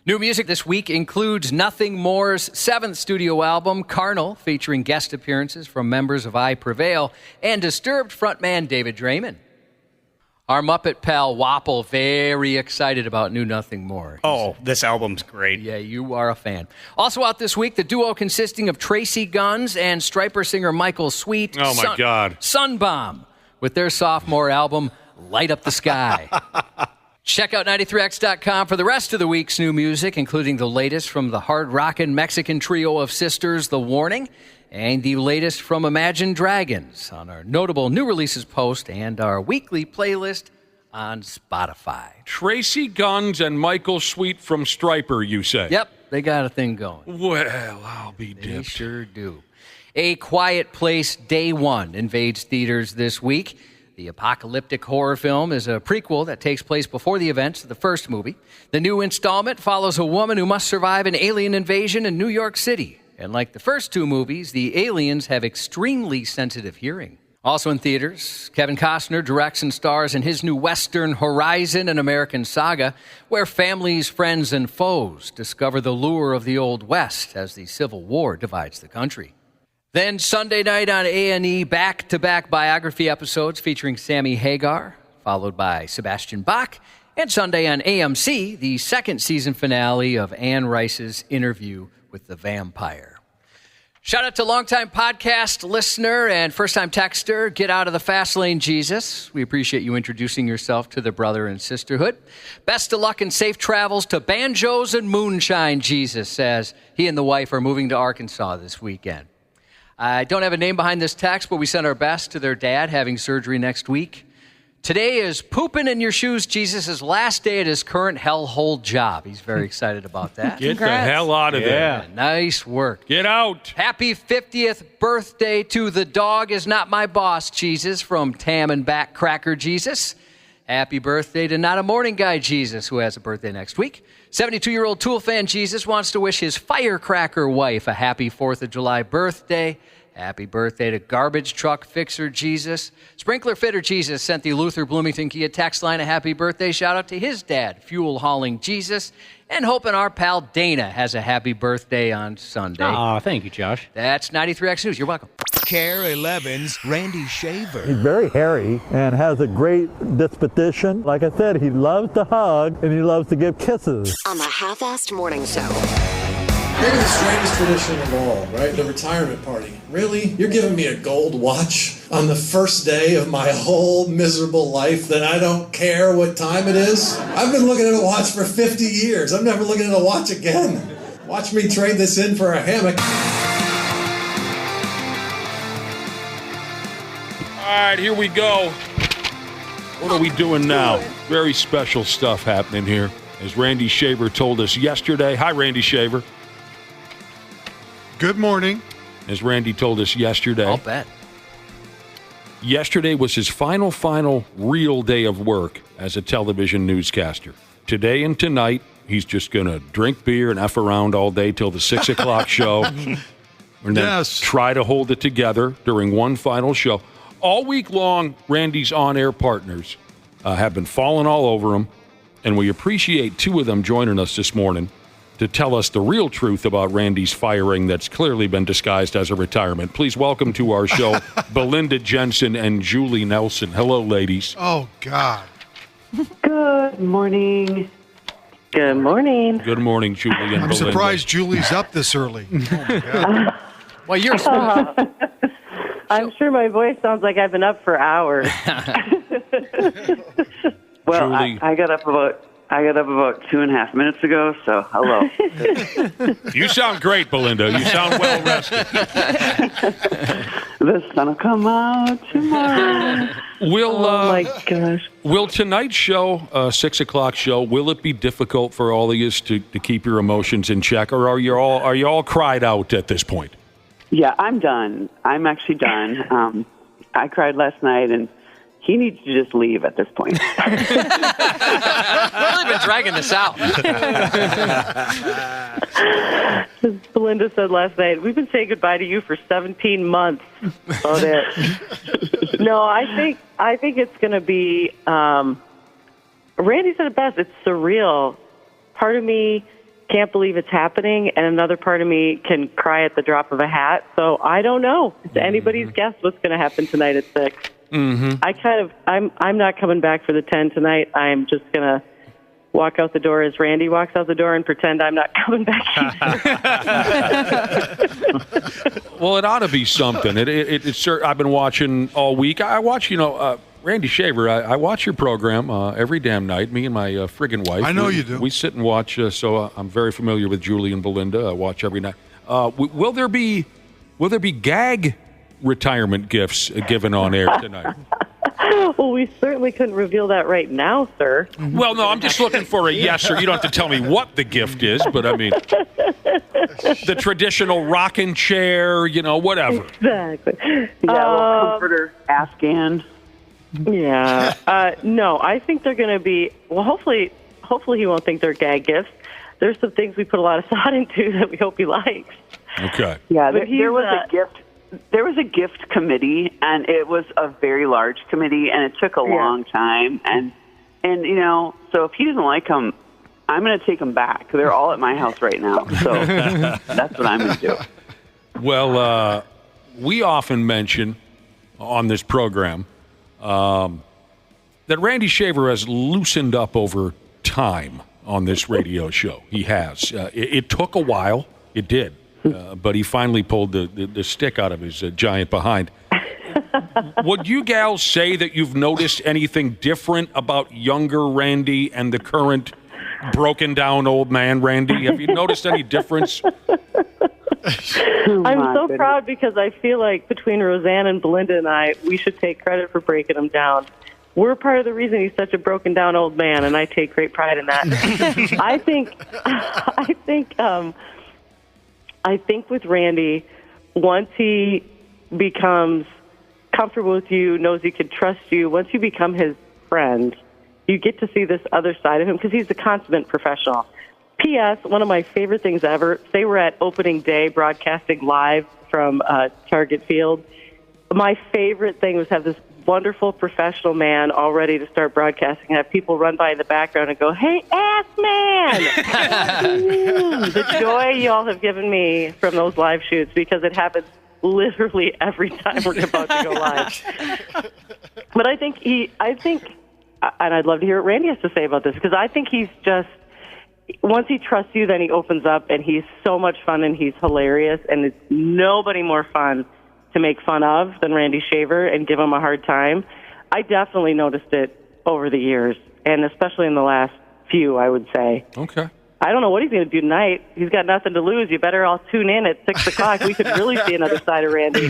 New music this week includes Nothing More's 7th studio album, Carnal, featuring guest appearances from members of I Prevail and Disturbed frontman David Draymond. Our Muppet pal Wapple, very excited about Knew Nothing More. This album's great. Yeah, you are a fan. Also out this week, the duo consisting of Tracy Guns and Striper singer Michael Sweet. Oh, my God. Sunbomb, with their sophomore album, Light Up the Sky. Check out 93x.com for the rest of the week's new music, including the latest from the hard-rockin' Mexican trio of sisters, The Warning, and the latest from Imagine Dragons on our notable new releases post and our weekly playlist on Spotify. Tracy Guns and Michael Sweet from Striper, you say? Yep, they got a thing going. Well, I'll be dipped. They sure do. A Quiet Place Day 1 invades theaters this week. The apocalyptic horror film is a prequel that takes place before the events of the first movie. The new installment follows a woman who must survive an alien invasion in New York City. And like the first two movies, the aliens have extremely sensitive hearing. Also in theaters, Kevin Costner directs and stars in his new Western Horizon, an American saga, where families, friends, and foes discover the lure of the Old West as the Civil War divides the country. Then Sunday night on A&E, back-to-back biography episodes featuring Sammy Hagar, followed by Sebastian Bach, and Sunday on AMC, the second season finale of Anne Rice's Interview with the Vampire. Shout out to longtime podcast listener and first-time texter, Get Out of the Fast Lane, Jesus. We appreciate you introducing yourself to the brother and sisterhood. Best of luck and safe travels to Banjos and Moonshine, Jesus, as he and the wife are moving to Arkansas this weekend. I don't have a name behind this text, but we send our best to their dad having surgery next week. Today is Poopin' in Your Shoes, Jesus' last day at his current hellhole job. He's very excited about that. Get Congrats. The hell out of there. Nice work. Get out. Happy 50th birthday to the dog is not my boss, Jesus, from Tam and Back Cracker Jesus. Happy birthday to Not a Morning Guy Jesus, who has a birthday next week. 72-year-old Tool fan Jesus wants to wish his firecracker wife a happy 4th of July birthday. Happy birthday to Garbage Truck Fixer Jesus. Sprinkler Fitter Jesus sent the Luther Bloomington Kia text line a happy birthday shout out to his dad, Fuel Hauling Jesus. And hoping our pal Dana has a happy birthday on Sunday. Aw, thank you, Josh. That's 93X News. You're welcome. KARE 11's Randy Shaver. He's very hairy and has a great disposition. Like I said, he loves to hug and he loves to give kisses. On the Half-Assed Morning Show. Maybe the strangest tradition of all, right? The retirement party. Really? You're giving me a gold watch on the first day of my whole miserable life that I don't care what time it is? I've been looking at a watch for 50 years. I'm never looking at a watch again. Watch me trade this in for a hammock. All right, here we go. What are we doing now? Very special stuff happening here. As Randy Shaver told us yesterday. Hi, Randy Shaver. Good morning. As Randy told us yesterday. I'll bet. Yesterday was his final real day of work as a television newscaster. Today and tonight, he's just going to drink beer and F around all day till the 6 o'clock show. And then try to hold it together during one final show. All week long, Randy's on-air partners have been falling all over him, and we appreciate two of them joining us this morning to tell us the real truth about Randy's firing that's clearly been disguised as a retirement. Please welcome to our show Belinda Jensen and Julie Nelson. Hello, ladies. Oh, God. Good morning. Good morning. Good morning, Julie and I'm Belinda. surprised Julie's up this early. Oh, my God. Well, you're I'm sure my voice sounds like I've been up for hours. Well, I got up about 2.5 minutes ago, so hello. You sound great, Belinda. You sound well rested. The sun will come out tomorrow. Oh my gosh. Will tonight's show, 6 o'clock show, will it be difficult for all of you to keep your emotions in check, or are you all cried out at this point? Yeah, I'm done. I'm actually done. I cried last night, and he needs to just leave at this point. We've really been dragging this out. As Belinda said last night, we've been saying goodbye to you for 17 months. About it. No, I think it's going to be. Randy said it best. It's surreal. Part of me can't believe it's happening, and another part of me can cry at the drop of a hat. So I don't know. It's anybody's guess what's going to happen tonight at 6. I'm not coming back for the 10 tonight. I'm just gonna walk out the door as Randy walks out the door and pretend I'm not coming back either. Well, it ought to be something. It's I've been watching all week. I watch, Randy Shaver, I watch your program every damn night, me and my friggin' wife. I know you do. We sit and watch, so I'm very familiar with Julie and Belinda. I watch every night. Will there be gag retirement gifts given on air tonight? Well, we certainly couldn't reveal that right now, sir. Well, no, I'm just looking for a yes, or you don't have to tell me what the gift is, but I mean, the traditional rocking chair, whatever. Exactly. Yeah, a little comforter, Afghan. Yeah. No, I think they're going to be, well, hopefully he won't think they're gag gifts. There's some things we put a lot of thought into that we hope he likes. Okay. Yeah, there was a gift. There was a gift committee, and it was a very large committee, and it took a long time. And so if he doesn't like them, I'm going to take them back. They're all at my house right now, so that's what I'm going to do. Well, we often mention on this program that Randy Shaver has loosened up over time on this radio show. He has. It took a while. It did. But he finally pulled the stick out of his giant behind. Would you gals say that you've noticed anything different about younger Randy and the current broken down old man Randy? Have you noticed any difference? I'm so proud because I feel like between Roseanne and Belinda and I, we should take credit for breaking him down. We're part of the reason he's such a broken down old man, and I take great pride in that. I think with Randy, once he becomes comfortable with you, knows he can trust you, once you become his friend, you get to see this other side of him because he's a consummate professional. P.S., one of my favorite things ever, they were at opening day broadcasting live from Target Field. My favorite thing was have this wonderful professional man all ready to start broadcasting and have people run by in the background and go, "Hey, ass man!" The joy you all have given me from those live shoots, because it happens literally every time we're about to go live. But I think, and I'd love to hear what Randy has to say about this, because I think he's just, once he trusts you, then he opens up, and he's so much fun, and he's hilarious, and it's nobody more fun to make fun of than Randy Shaver and give him a hard time. I definitely noticed it over the years, and especially in the last few, I would say. Okay. I don't know what he's going to do tonight. He's got nothing to lose. You better all tune in at 6 o'clock. We could really see another side of Randy.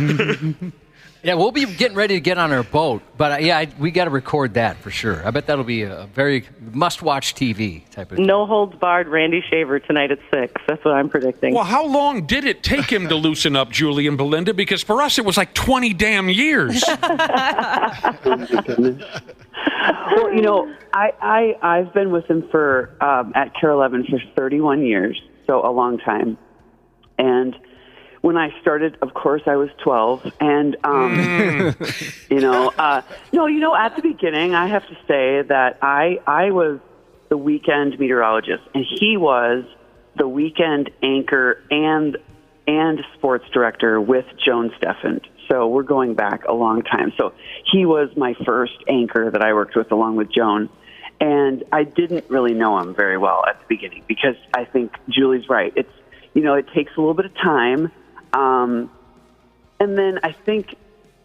Yeah, we'll be getting ready to get on our boat, but we got to record that for sure. I bet that'll be a very must-watch TV type of thing. No holds barred Randy Shaver tonight at 6. That's what I'm predicting. Well, how long did it take him to loosen up, Julie and Belinda? Because for us, it was like 20 damn years. Well, I've been with him for at KARE 11 for 31 years, so a long time. And when I started, of course, I was 12, and at the beginning, I have to say that I was the weekend meteorologist, and he was the weekend anchor and sports director with Joan Steffens. So we're going back a long time. So he was my first anchor that I worked with along with Joan, and I didn't really know him very well at the beginning because I think Julie's right. It's it takes a little bit of time. And then I think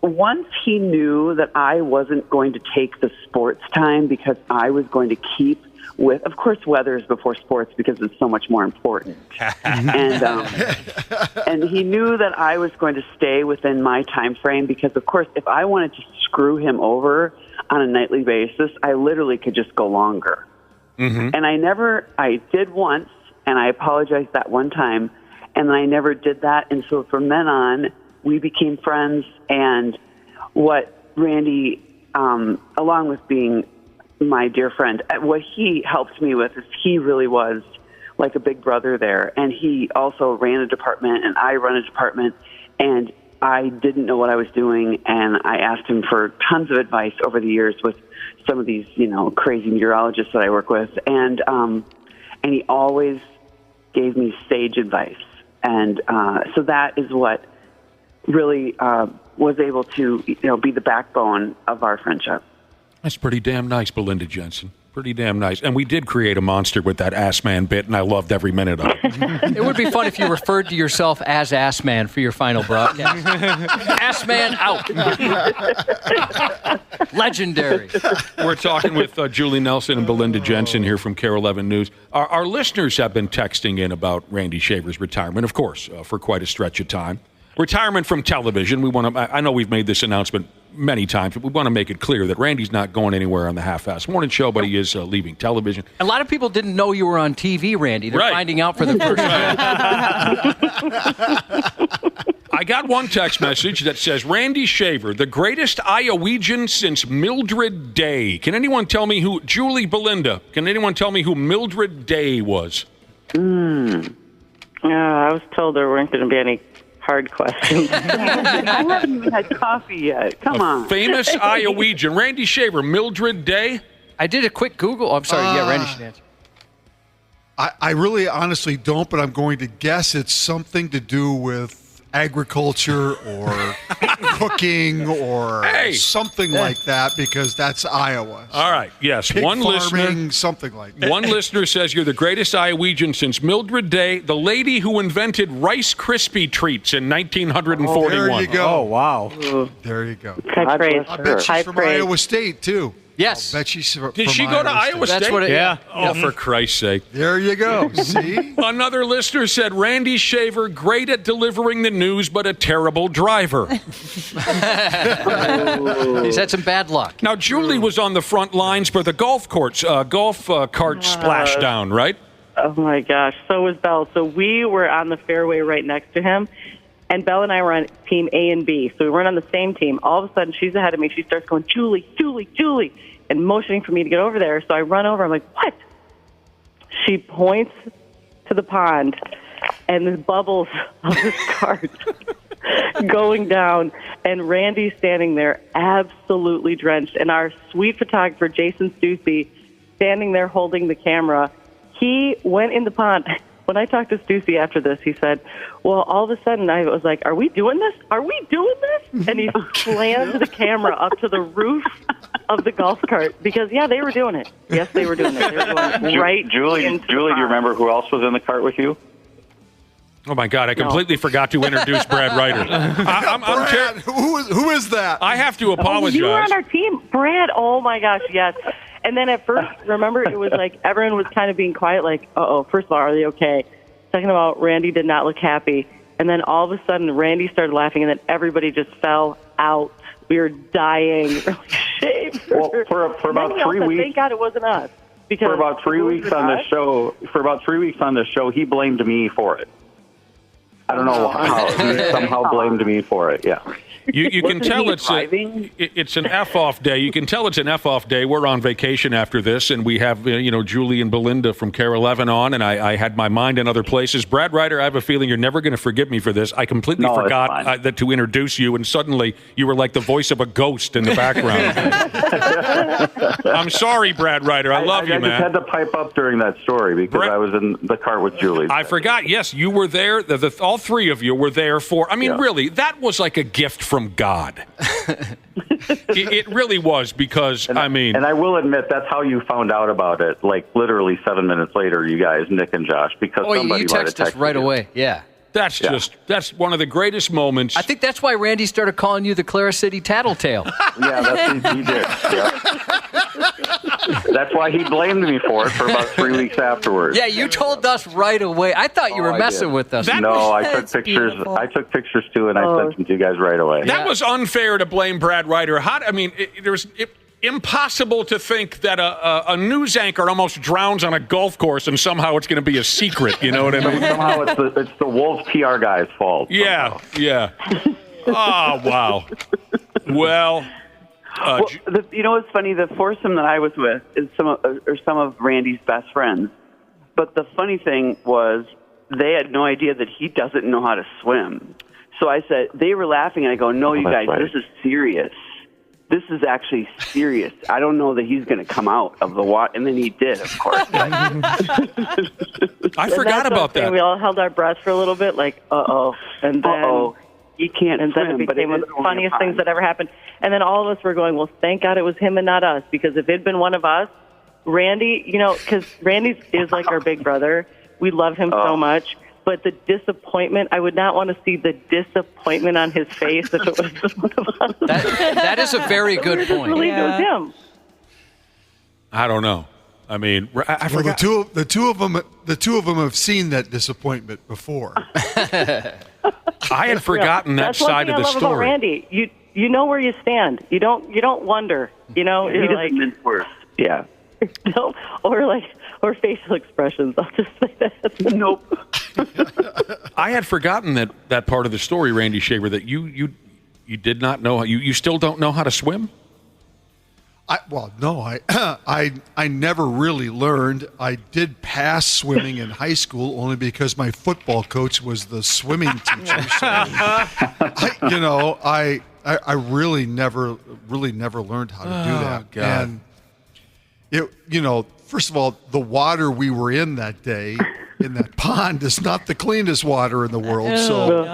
once he knew that I wasn't going to take the sports time because I was going to keep with, of course, weather is before sports because it's so much more important. And he knew that I was going to stay within my time frame because, of course, if I wanted to screw him over on a nightly basis, I literally could just go longer. Mm-hmm. And I did once, and I apologized that one time, and I never did that. And so from then on, we became friends. And what Randy, along with being my dear friend, what he helped me with is he really was like a big brother there. And he also ran a department, and I run a department. And I didn't know what I was doing, and I asked him for tons of advice over the years with some of these, crazy meteorologists that I work with. And he always gave me sage advice. And so that is what really was able to, be the backbone of our friendship. That's pretty damn nice, Belinda Jensen. Pretty damn nice. And we did create a monster with that Ass Man bit, and I loved every minute of it. It would be fun if you referred to yourself as Ass Man for your final broadcast. Ass Man out. Legendary. We're talking with Julie Nelson and Belinda Jensen here from KARE 11 News. Our listeners have been texting in about Randy Shaver's retirement, of course, for quite a stretch of time. Retirement from television. I know we've made this announcement many times, but we want to make it clear that Randy's not going anywhere on the half-assed morning show, but he is leaving television. A lot of people didn't know you were on TV, Randy. They're finding out for the first time. I got one text message that says, Randy Shaver, the greatest Iowegian since Mildred Day. Can anyone tell me who, Julie, Belinda, can anyone tell me who Mildred Day was? I was told there weren't going to be any hard questions. I haven't even had coffee yet. Come on. Famous Iowegian. Randy Shaver, Mildred Day? I did a quick Google. I'm sorry. Randy should answer. I really honestly don't, but I'm going to guess it's something to do with agriculture or cooking or something like that, because that's Iowa. So all right, yes. Pig one farming, listener, something like that. One listener says you're the greatest Iowegian since Mildred Day, the lady who invented Rice Krispie treats in 1941. There you go. Oh, wow. There you go. I bet she's from Iowa State, too. Yes. I'll bet she's from Did she go to Iowa State? That's what it, yeah. Oh, for Christ's sake. There you go. See? Another listener said, Randy Shaver, great at delivering the news, but a terrible driver. He's had some bad luck. Now, Julie was on the front lines for the golf cart splashdown, right? Oh, my gosh. So was Belle. So we were on the fairway right next to him, and Belle and I were on team A and B. So we weren't on the same team. All of a sudden, she's ahead of me. She starts going, Julie, Julie, Julie, and motioning for me to get over there. So I run over. I'm like, what? She points to the pond, and the bubbles of this cart going down, and Randy's standing there absolutely drenched. And our sweet photographer, Jason Stussy, standing there holding the camera. He went in the pond. When I talked to Stussy after this, he said, well, all of a sudden I was like, are we doing this? Are we doing this? And he slammed the camera up to the roof of the golf cart because, yeah, they were doing it. Yes, they were doing it. They were doing it right. Julie, do you remember who else was in the cart with you? Oh, my God, I completely forgot to introduce Brad Ryder. Brad, who is that? I have to apologize. You were on our team. Brad, oh, my gosh, yes. And then at first, remember, it was like everyone was kind of being quiet, like, uh-oh, first of all, are they okay? Second of all, Randy did not look happy. And then all of a sudden, Randy started laughing, and then everybody just fell out. We were dying. Well, for about 3 weeks. Thank God it wasn't us. Because for about 3 weeks on the show, he blamed me for it. I don't know how. He somehow blamed me for it, yeah. You can tell it's an Eff-Off day. You can tell it's an Eff-Off day. We're on vacation after this, and we have Julie and Belinda from KARE 11 on, and I had my mind in other places. Brad Ryder, I have a feeling you're never going to forgive me for this. I completely forgot that to introduce you, and suddenly you were like the voice of a ghost in the background. I'm sorry, Brad Ryder. I love you, man. I just had to pipe up during that story because I was in the cart with Julie. I forgot. Yes, you were there. All three of you were there for. Really, that was like a gift from God. It really was because, And I will admit, that's how you found out about it, like literally 7 minutes later, you guys, Nick and Josh, because somebody you texted us right away. Yeah. That's one of the greatest moments. I think that's why Randy started calling you the Clara City Tattletale. Yeah, he did. Yeah. That's why he blamed me for it for about 3 weeks afterwards. Yeah, you told us right away. I thought you were messing with us. I took pictures. Beautiful. I took pictures too, and I sent them to you guys right away. That was unfair to blame Brad Ryder. Impossible to think that a news anchor almost drowns on a golf course and somehow it's going to be a secret. You know what I mean? Somehow it's the Wolves PR guy's fault. Yeah, yeah. Oh, wow. Well, you know what's funny? The foursome that I was with is some of Randy's best friends. But the funny thing was they had no idea that he doesn't know how to swim. So I said, they were laughing, and I go, no, you guys, this is serious. This is actually serious. I don't know that he's going to come out of the water. And then he did, of course. I forgot about that. We all held our breath for a little bit, like, uh-oh. And then You can't And then swim, it but became it one is of the only a funniest things pond. that ever happened. And then all of us were going, well, thank God it was him and not us, because if it'd been one of us, Randy, because Randy is like our big brother. We love him so much. But the disappointment, I would not want to see the disappointment on his face if it was one of us. That is a very good point. Believe it was him. I don't know. I mean, I Well, forgot. the two of them have seen that disappointment before. I had forgotten that That's side one of thing the I love about story. Randy. You know where you stand. You don't wonder. He You're like doesn't mince words. Yeah. no, or facial expressions. I'll just say that. Nope. I had forgotten that part of the story, Randy Shaver, that you did not know. You still don't know how to swim? I never really learned. I did pass swimming in high school only because my football coach was the swimming teacher. So I really never learned how to do that. God. And first of all, the water we were in that day in that pond is not the cleanest water in the world. So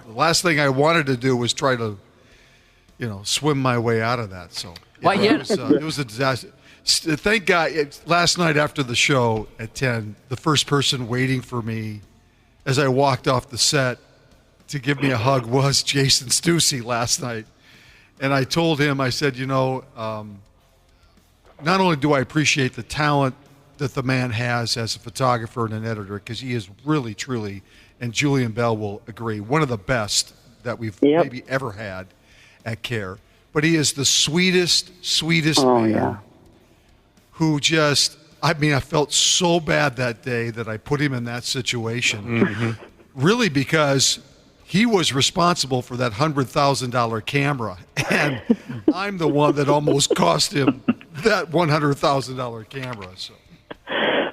the last thing I wanted to do was try to, swim my way out of that. So it was a disaster. Thank God, last night after the show at 10, the first person waiting for me as I walked off the set to give me a hug was Jason Stussy last night. And I told him, I said, not only do I appreciate the talent that the man has as a photographer and an editor, because he is really, truly, and Julian Bell will agree, one of the best that we've maybe ever had at KARE. But he is the sweetest man who I felt so bad that day that I put him in that situation. Mm-hmm. Really because he was responsible for that $100,000 camera. And I'm the one that almost cost him that $100,000 camera. So.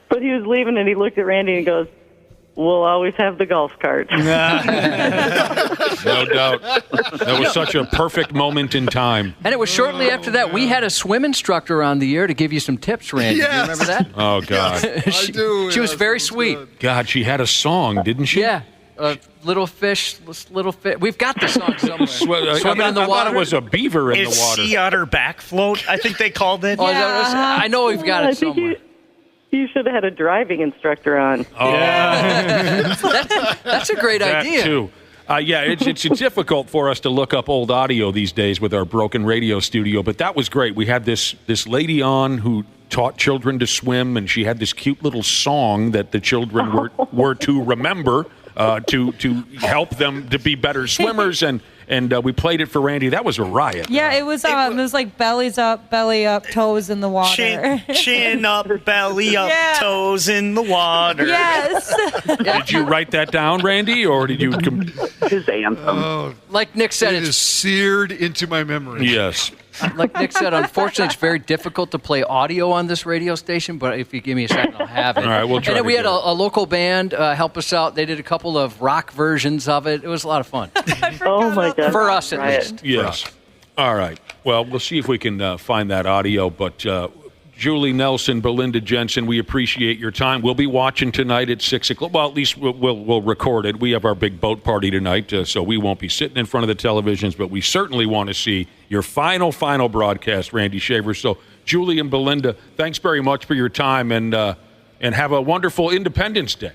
But he was leaving, and he looked at Randy and goes, "We'll always have the golf cart." No doubt. That was such a perfect moment in time. And it was shortly after that we had a swim instructor on the air to give you some tips, Randy. Yes. Do you remember that? Oh, God. I do. She was very sweet. Good. God, she had a song, didn't she? Yeah. Little fish. We've got the song somewhere. Swimming in the I water. thought it was a beaver in the water. Sea otter back float, I think they called it. Oh, I know we've got it somewhere. You should have had a driving instructor on. Oh. That's a great That idea. too. It's difficult for us to look up old audio these days with our broken radio studio, but that was great. We had this lady on who taught children to swim, and she had this cute little song that the children were to remember to help them to be better swimmers, and we played it for Randy. That was a riot. Yeah, it was like bellies up, belly up, toes in the water. Chin up, belly up, toes in the water. Yes. Did you write that down, Randy, or did you? His anthem. Like Nick said, It is seared into my memory. Yes. Like Nick said, unfortunately, it's very difficult to play audio on this radio station, but if you give me a second, I'll have it. All right, we'll try. And then to we do had it. a local band help us out. They did a couple of rock versions of it. It was a lot of fun. Oh, my God. For us, at least. Yes. All right. Well, we'll see if we can find that audio. But Julie Nelson, Belinda Jensen, we appreciate your time. We'll be watching tonight at 6 o'clock. Well, at least we'll record it. We have our big boat party tonight, so we won't be sitting in front of the televisions. But we certainly want to see your final broadcast, Randy Shaver. So, Julie and Belinda, thanks very much for your time, and have a wonderful Independence Day.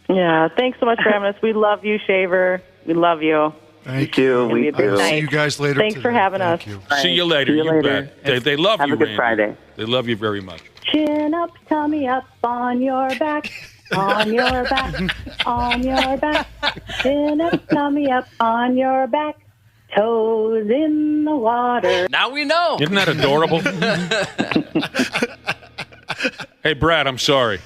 Yeah, thanks so much for having us. We love you, Shaver. We love you. Thank you. We I will see night. you guys later. Thanks for having us. You. See you later. See you later. Bet. They love Have you, a good Randy. Friday. They love you very much. Chin up, tummy up, on your back, on your back, on your back. Chin up, tummy up, on your back, toes in the water. Now we know. Isn't that adorable? Hey, Brad, I'm sorry.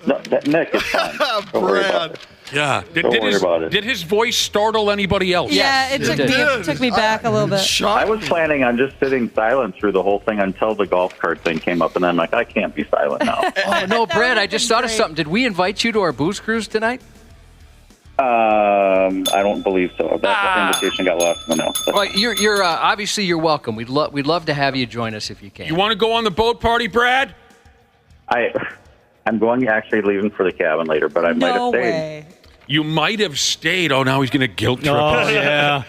No, Nick, it's fine. Don't worry about it. Yeah. Don't worry about it. Did his voice startle anybody else? Yeah, it took me back a little bit. I was planning on just sitting silent through the whole thing until the golf cart thing came up, and then I'm like, I can't be silent now. Oh, no, Brad, I just thought of something. Did we invite you to our booze cruise tonight? I don't believe so. That invitation got lost in the mail. Well, you're obviously you're welcome. We'd love to have you join us if you can. You want to go on the boat party, Brad? I'm actually leaving for the cabin later, but I might have stayed. Way. You might have stayed. Oh, now he's going to guilt trip us. Oh, yeah.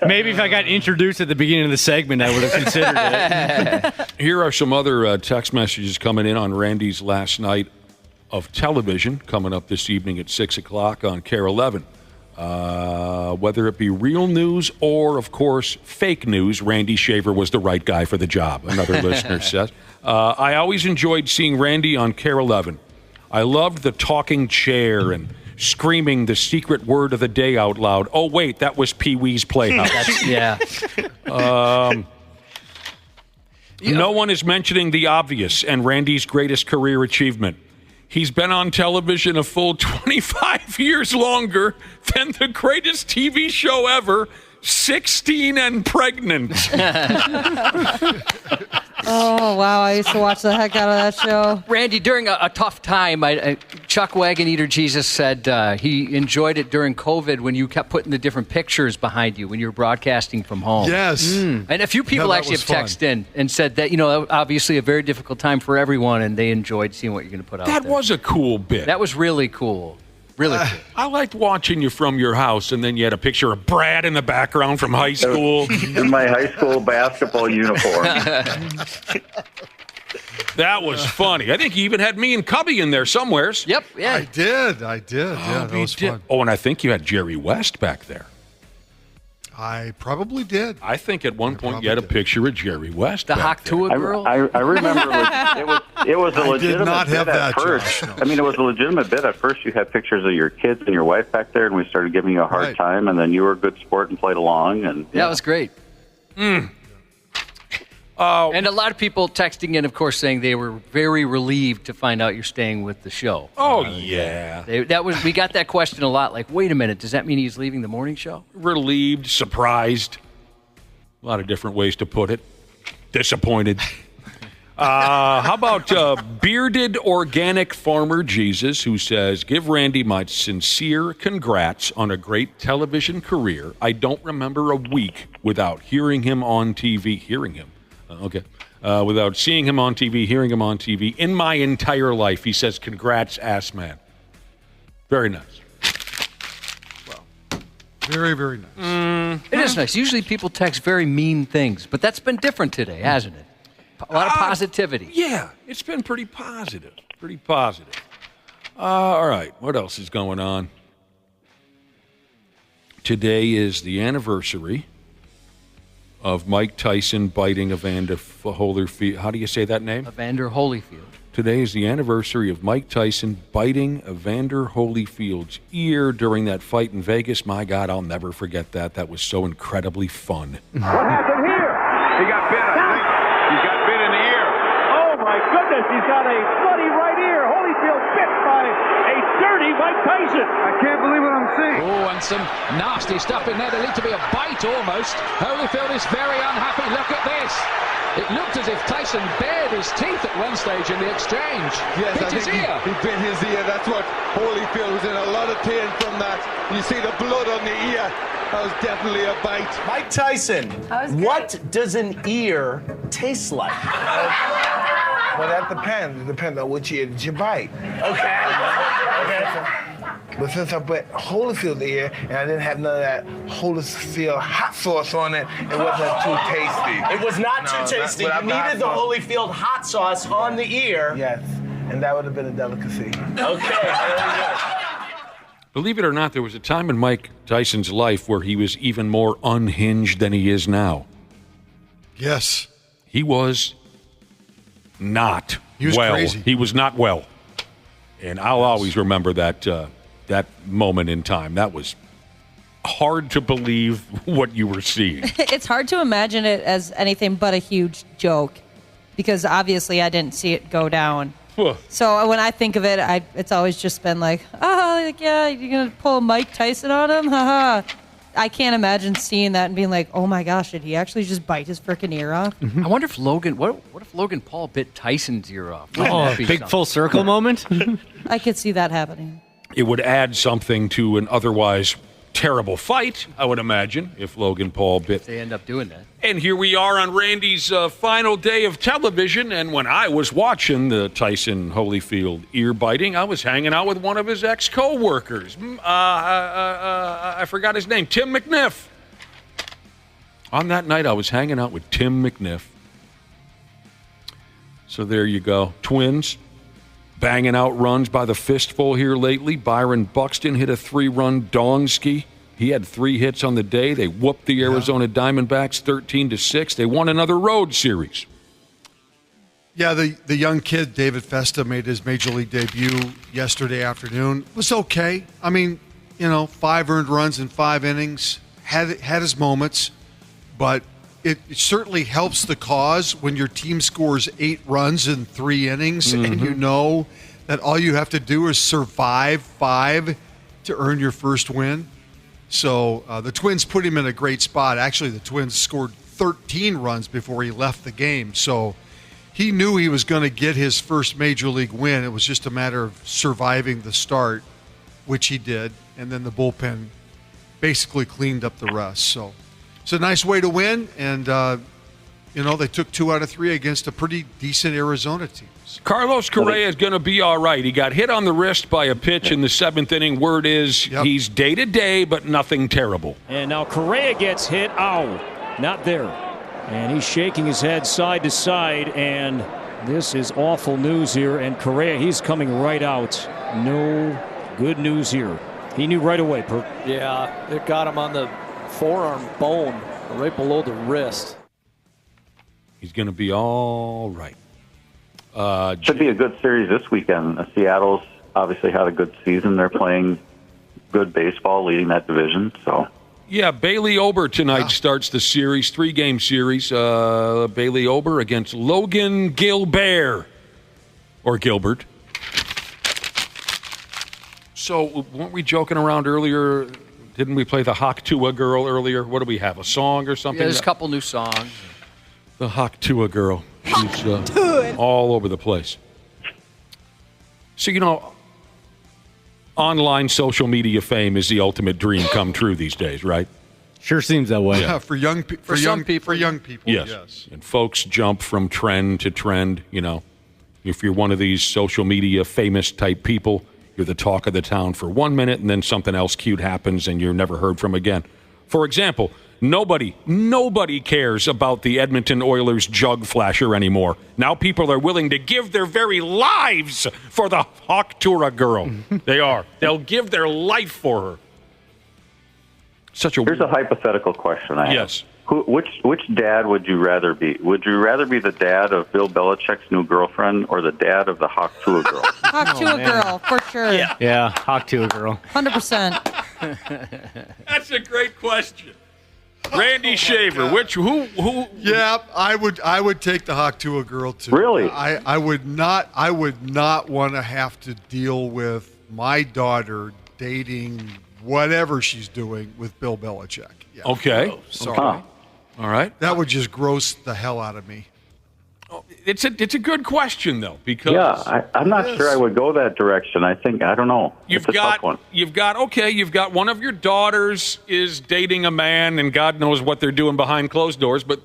Maybe if I got introduced at the beginning of the segment, I would have considered it. Here are some other text messages coming in on Randy's last night of television, coming up this evening at 6 o'clock on KARE 11. Whether it be real news or, of course, fake news, Randy Shaver was the right guy for the job, another listener says. I always enjoyed seeing Randy on KARE 11. I loved the talking chair and screaming the secret word of the day out loud. Oh, wait, that was Pee-wee's Playhouse. Yeah. No one is mentioning the obvious and Randy's greatest career achievement. He's been on television a full 25 years longer than the greatest TV show ever, 16 and Pregnant. Oh, wow. I used to watch the heck out of that show. Randy, during a tough time, Chuck Wagon Eater Jesus said he enjoyed it during COVID when you kept putting the different pictures behind you when you were broadcasting from home. Yes. And a few people actually have texted in and said that, obviously a very difficult time for everyone, and they enjoyed seeing what you're going to put out there. That was a cool bit. That was really cool. Really cool. I liked watching you from your house, and then you had a picture of Brad in the background from high school. In my high school basketball uniform. That was funny. I think you even had me and Cubby in there somewheres. Yep. Yeah. I did. Yeah, that was fun. Oh, and I think you had Jerry West back there. I probably did. I think at one point you had a picture of Jerry West. The Haktua girl? I remember it was a legitimate did not have bit that, at first. Josh, no. I mean, it was a legitimate bit. At first, you had pictures of your kids and your wife back there, and we started giving you a hard time, and then you were a good sport and played along. And yeah, it was great. And a lot of people texting in, of course, saying they were very relieved to find out you're staying with the show. Oh, yeah. We got that question a lot, like, wait a minute, does that mean he's leaving the morning show? Relieved, surprised. A lot of different ways to put it. Disappointed. How about bearded organic farmer Jesus, who says, give Randy my sincere congrats on a great television career. I don't remember a week without hearing him on TV. Without seeing him on TV, hearing him on TV in my entire life. He says, congrats, ass man. Very nice. Very, very nice. It is nice. Usually people text very mean things, but that's been different today, hasn't it? A lot of positivity. Yeah, it's been pretty positive. Pretty positive. All right, what else is going on? Today is the anniversary of Mike Tyson biting Evander Holyfield. How do you say that name? Evander Holyfield. Today is the anniversary of Mike Tyson biting Evander Holyfield's ear during that fight in Vegas. My God, I'll never forget that. That was so incredibly fun. What happened here? He got bit, I think. He got bit in the ear. Oh, my goodness. He's got a bloody right ear. Holyfield bit by a dirty Mike Tyson. I can't believe what I'm seeing. Oh, and some nasty stuff in there. There looked to be a bite almost. Holyfield is very unhappy. Look at this. It looked as if Tyson bared his teeth at one stage in the exchange. Yes, bit his ear. He bit his ear. That's what Holyfield was in a lot of pain from that. You see the blood on the ear. That was definitely a bite. Mike Tyson, what does an ear taste like? Well, that depends. It depends on which ear did you bite. Okay. But since I bit Holyfield's ear and I didn't have none of that Holyfield hot sauce on it, it wasn't too tasty. It was not too tasty. You needed the Holyfield hot sauce on the ear. Yes, and that would have been a delicacy. Okay. Believe it or not, there was a time in Mike Tyson's life where he was even more unhinged than he is now. Yes. He was not well. Crazy. He was not well. And I'll always remember that that moment in time. That was hard to believe what you were seeing. It's hard to imagine it as anything but a huge joke because obviously I didn't see it go down. So when I think of it, it's always just been like, yeah, you're going to pull Mike Tyson on him? Haha. I can't imagine seeing that and being like, oh my gosh, did he actually just bite his freaking ear off? I wonder if Logan, what if Logan Paul bit Tyson's ear off? Oh, big full circle moment? I could see that happening. It would add something to an otherwise terrible fight, I would imagine, if Logan Paul bit. They end up doing that. And here we are on Randy's final day of television, and when I was watching the Tyson Holyfield ear biting, I was hanging out with one of his ex-co-workers. I forgot his name, Tim McNiff. On that night, I was hanging out with Tim McNiff. So there you go. Twins banging out runs by the fistful here lately. Byron Buxton hit a 3-run dong-ski. He had 3 hits on the day. They whooped the Arizona Diamondbacks 13-6. They won another road series. Yeah, the young kid, David Festa, made his Major League debut yesterday afternoon. It was okay. I mean, 5 earned runs in 5 innings. Had his moments, but it certainly helps the cause when your team scores 8 runs in 3 innings, and you know that all you have to do is survive 5 to earn your first win. So the Twins put him in a great spot. Actually, the Twins scored 13 runs before he left the game. So he knew he was going to get his first Major League win. It was just a matter of surviving the start, which he did. And then the bullpen basically cleaned up the rest. So it's a nice way to win. And, they took 2 out of 3 against a pretty decent Arizona team. Carlos Correa is going to be all right. He got hit on the wrist by a pitch in the 7th inning. Word is he's day-to-day, but nothing terrible. And now Correa gets hit. Ow. Not there. And he's shaking his head side to side. And this is awful news here. And Correa, he's coming right out. No good news here. He knew right away. Yeah, it got him on the forearm bone right below the wrist. He's going to be all right. Should be a good series this weekend. Seattle's obviously had a good season. They're playing good baseball, leading that division. So, yeah, Bailey Ober tonight starts the series, 3-game series. Bailey Ober against Logan Gilbert, or Gilbert. So, weren't we joking around earlier? Didn't we play the Hawk Tua Girl earlier? What do we have, a song or something? Yeah, there's a couple new songs. The Hawk Tua Girl. She's all over the place. So, online social media fame is the ultimate dream come true these days, right? Sure seems that way. Yeah, for young people. Yes. And folks jump from trend to trend, If you're one of these social media famous type people, you're the talk of the town for 1 minute, and then something else cute happens and you're never heard from again. For example, nobody cares about the Edmonton Oilers jug flasher anymore. Now people are willing to give their very lives for the Hawk Tua Girl. They are. They'll give their life for her. Here's a hypothetical question I have. Yes. Which dad would you rather be? Would you rather be the dad of Bill Belichick's new girlfriend or the dad of the Hawk Tua Girl? Hawk Tua Girl, for sure. Yeah, Hawk Tua Girl. 100%. That's a great question. Randy Shaver, who? Yeah, I would take the Hawk Tua Girl too. Really? I would not want to have to deal with my daughter dating whatever she's doing with Bill Belichick. Yeah. Okay. Oh, sorry. Huh. All right. That would just gross the hell out of me. It's a good question though, because I'm not sure I would go that direction. I don't know. You've got one of your daughters is dating a man, and God knows what they're doing behind closed doors, but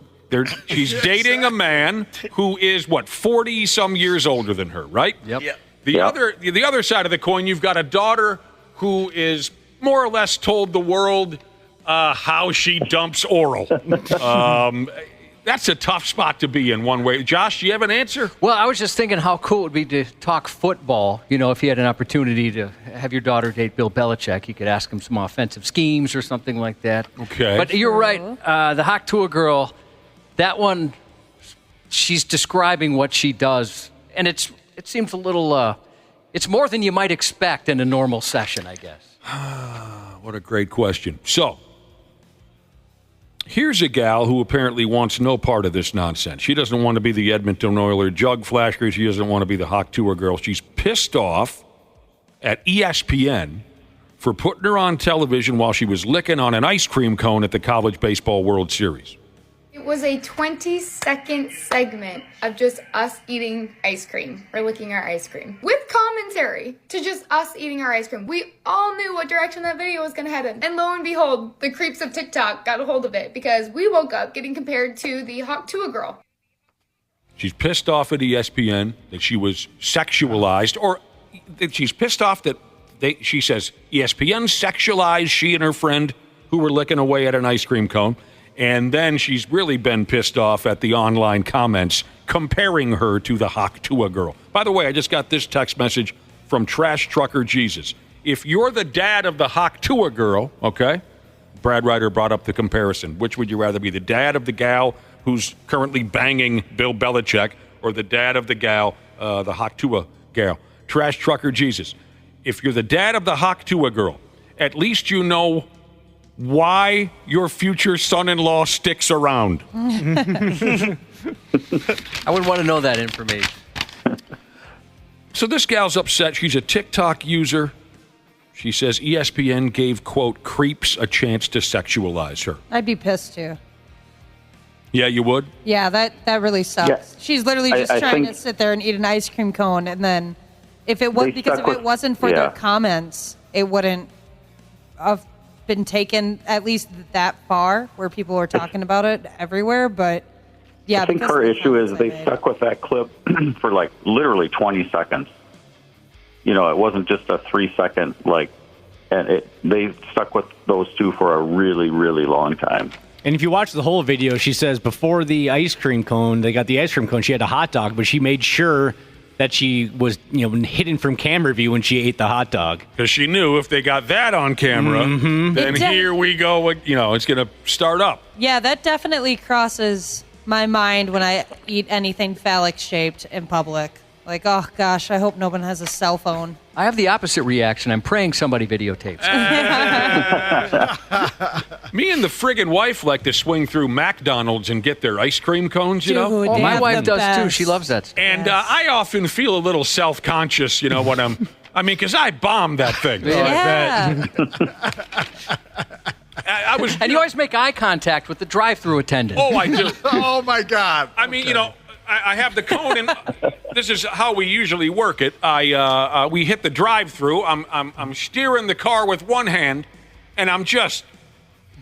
she's dating a man who is 40 some years older than her, right? Yep. The other side of the coin, you've got a daughter who is more or less told the world how she dumps oral. That's a tough spot to be in one way. Josh, do you have an answer? Well, I was just thinking how cool it would be to talk football. If you had an opportunity to have your daughter date Bill Belichick, you could ask him some offensive schemes or something like that. Okay. But you're right. The Hawk Tua Girl, that one, she's describing what she does. And it seems a little, it's more than you might expect in a normal session, I guess. What a great question. So, here's a gal who apparently wants no part of this nonsense. She doesn't want to be the Edmonton Oilers jug flasher. She doesn't want to be the Hawk Tua Girl. She's pissed off at ESPN for putting her on television while she was licking on an ice cream cone at the College Baseball World Series. It was a 20-second segment of just us eating ice cream or licking our ice cream with commentary to just us eating our ice cream. We all knew what direction that video was going to head in. And lo and behold, the creeps of TikTok got a hold of it because we woke up getting compared to the Hawk Tuah girl. She's pissed off at ESPN that she was sexualized, or that she's pissed off that she says ESPN sexualized she and her friend who were licking away at an ice cream cone. And then she's really been pissed off at the online comments comparing her to the Hawk Tuah girl. By the way, I just got this text message from Trash Trucker Jesus. If you're the dad of the Hawk Tuah girl, okay, Brad Ryder brought up the comparison. Which would you rather be, the dad of the gal who's currently banging Bill Belichick, or the dad of the gal, the Hawk Tuah gal? Trash Trucker Jesus. If you're the dad of the Hawk Tuah girl, at least you know why your future son-in-law sticks around. I would want to know that information. So this gal's upset. She's a TikTok user. She says ESPN gave, quote, creeps a chance to sexualize her. I'd be pissed too. Yeah, you would? Yeah, that really sucks. Yeah. She's literally just trying to sit there and eat an ice cream cone, and then if it wasn't for their comments, it wouldn't have been taken at least that far where people were talking about it everywhere. But yeah, I think her issue is they stuck with that clip for like literally 20 seconds. You know, it wasn't just a 3-second and they stuck with those two for a really, really long time. And if you watch the whole video, she says before the ice cream cone, they got the ice cream cone, she had a hot dog, but she made sure that she was, hidden from camera view when she ate the hot dog. Because she knew if they got that on camera, then here we go. It's going to start up. Yeah, that definitely crosses my mind when I eat anything phallic-shaped in public. Like, oh, gosh, I hope no one has a cell phone. I have the opposite reaction. I'm praying somebody videotapes. Me and the friggin' wife like to swing through McDonald's and get their ice cream cones, Dude, oh, my wife does too. She loves that stuff. And I often feel a little self-conscious, when because I bombed that thing. Yeah. And you always make eye contact with the drive-thru attendant. Oh, I do. Oh, my God. I have the cone, and this is how we usually work it. We hit the drive-through. I'm steering the car with one hand, and I'm just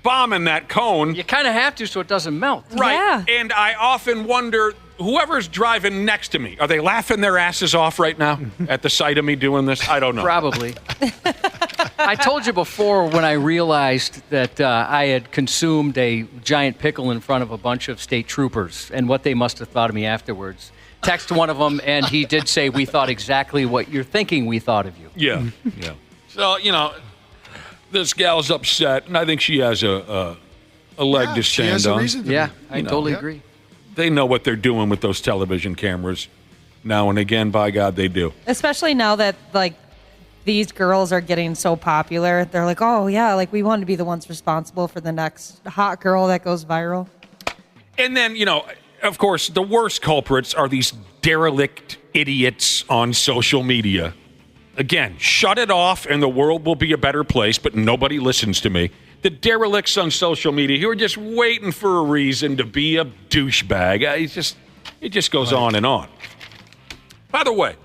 bombing that cone. You kind of have to so it doesn't melt. Right. Yeah. And I often wonder, whoever's driving next to me, are they laughing their asses off right now at the sight of me doing this? I don't know. Probably. I told you before when I realized that I had consumed a giant pickle in front of a bunch of state troopers and what they must have thought of me afterwards. Text one of them, and he did say, we thought exactly what you're thinking we thought of you. Yeah, yeah. So, this gal's upset, and I think she has a leg to stand she has on. a reason to Yeah, be. I totally agree. They know what they're doing with those television cameras. Now and again, by God, they do. Especially now that, these girls are getting so popular. They're like, oh, yeah, we want to be the ones responsible for the next hot girl that goes viral. And then, of course, the worst culprits are these derelict idiots on social media. Again, shut it off and the world will be a better place, but nobody listens to me. The derelicts on social media who are just waiting for a reason to be a douchebag. It just goes on and on. By the way,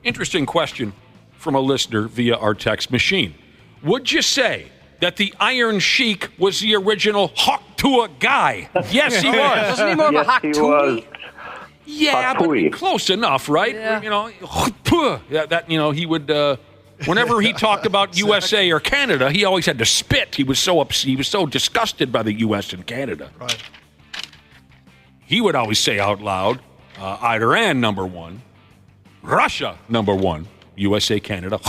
interesting question from a listener via our text machine. Would you say that the Iron Sheik was the original Hawk Tuah guy? Yes, he was. Wasn't he more of a Hawk Tuah? Yeah, but close enough, right? Yeah. He would. Whenever he talked about USA or Canada, he always had to spit. He was so disgusted by the U.S. and Canada. Right. He would always say out loud, Iran number one, Russia number one, USA, Canada.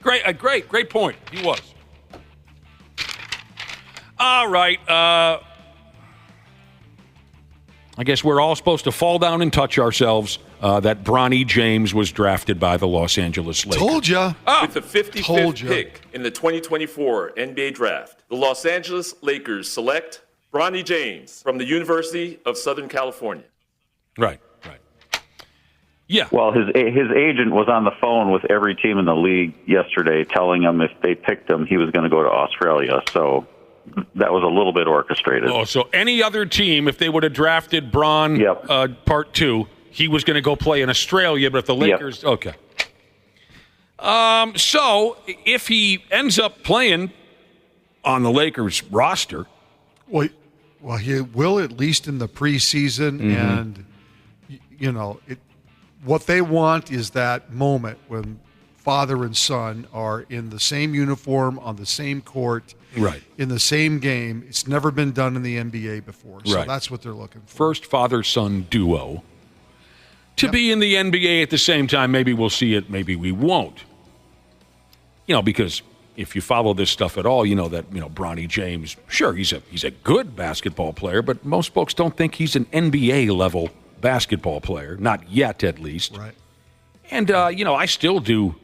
Great point. He was. All right. I guess we're all supposed to fall down and touch ourselves that Bronny James was drafted by the Los Angeles Lakers. Told ya. With the 55th pick in the 2024 NBA Draft, the Los Angeles Lakers select Bronny James from the University of Southern California. Right. Yeah. Well, his agent was on the phone with every team in the league yesterday telling him if they picked him, he was going to go to Australia. So that was a little bit orchestrated. Oh, so any other team, if they would have drafted Braun Part 2, he was going to go play in Australia, but if the Lakers... Yep. Okay. So if he ends up playing on the Lakers roster... Well, he will at least in the preseason, and, you know, what they want is that moment when father and son are in the same uniform, on the same court, right, in the same game. It's never been done in the NBA before, so right. that's what they're looking for. First father-son duo to be in the NBA at the same time. Maybe we'll see it, maybe we won't. You know, because if you follow this stuff at all, you know that, you know, Bronny James, sure, he's a good basketball player, but most folks don't think he's an NBA-level basketball player, not yet at least. Right. And, you know, I still do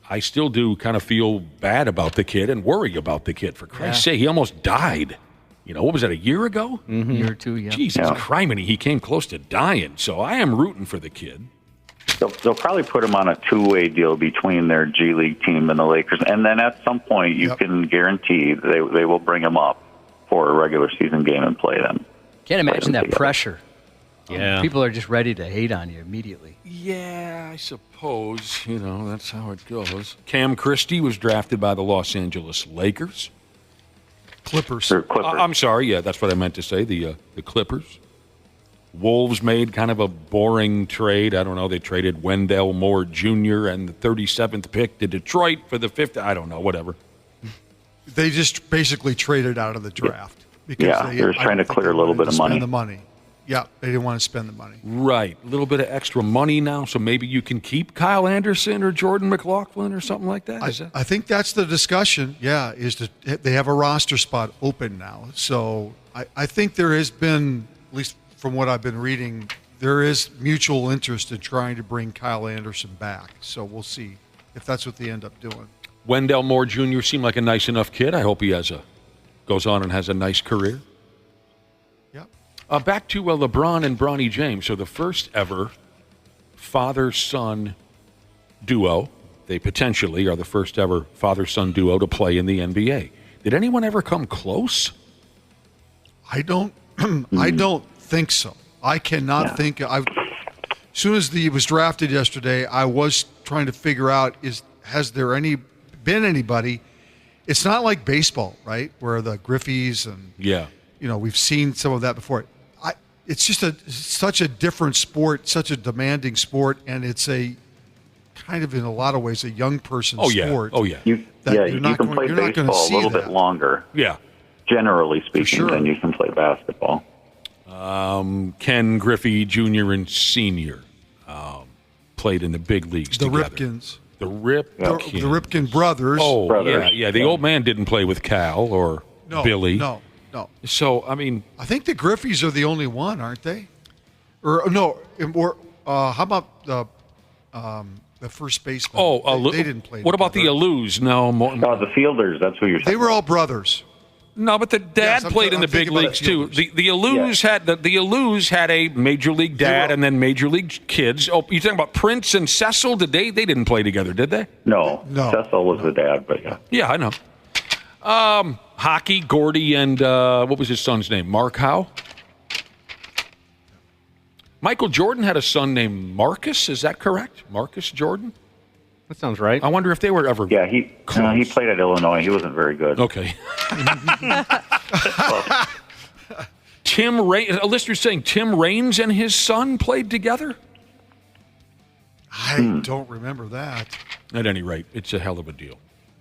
kind of feel bad about the kid and worry about the kid. For Christ's sake, he almost died. You know, what was that, a year ago? A year or two, yeah. Jesus criminy, he came close to dying. So I am rooting for the kid. They'll probably put him on a two-way deal between their G League team and the Lakers, and then at some point you can guarantee they will bring him up for a regular season game and play them. Can't imagine that together. pressure. Yeah. People are just ready to hate on you immediately. Yeah, I suppose, you know, that's how it goes. Cam Christie was drafted by the Los Angeles Lakers. Clippers. I'm sorry, yeah, that's what I meant to say, the Clippers. Wolves made kind of a boring trade. I don't know, they traded Wendell Moore Jr. and the 37th pick to Detroit for the 5th. I don't know, whatever. They just basically traded out of the draft. Because they were trying to clear a little bit of money. Spend the money. Yeah, they didn't want to spend the money. Right. A little bit of extra money now, so maybe you can keep Kyle Anderson or Jordan McLaughlin or something like that? I think that's the discussion, is that they have a roster spot open now. So I think there has been, at least from what I've been reading, there is mutual interest in trying to bring Kyle Anderson back. So we'll see if that's what they end up doing. Wendell Moore Jr. seemed like a nice enough kid. I hope he goes on and has a nice career. Back to LeBron and Bronny James. So the first ever father-son duo. They potentially are the first ever father-son duo to play in the NBA. Did anyone ever come close? I don't think so. I cannot think. As soon as he was drafted yesterday, I was trying to figure out, has there been anybody? It's not like baseball, right, where the Griffeys and we've seen some of that before. It's just such a different sport, such a demanding sport, and it's a kind of, in a lot of ways, a young person's sport. You can play baseball a little bit longer. Yeah. Generally speaking, than you can play basketball. Ken Griffey Jr. and Sr. Played in the big leagues together. Ripkins. The Ripken brothers. Oh, yeah. The old man didn't play with Cal or Billy. No. So, I mean, I think the Griffeys are the only one, aren't they? Or how about the first baseman? They didn't play. What about the Alous? No, the Fielders. That's who you're saying. They were all brothers. No, but the dad played in the big leagues too. The Alous had a major league dad and then major league kids. Oh, you talking about Prince and Cecil? They didn't play together, did they? No. Cecil was the dad, but yeah. Yeah, I know. Hockey, Gordy, and what was his son's name? Mark Howe? Michael Jordan had a son named Marcus. Is that correct? Marcus Jordan? That sounds right. I wonder if they were ever he played at Illinois. He wasn't very good. Okay. Tim Raines, a listener's saying Tim Raines and his son played together? I don't remember that. At any rate, it's a hell of a deal.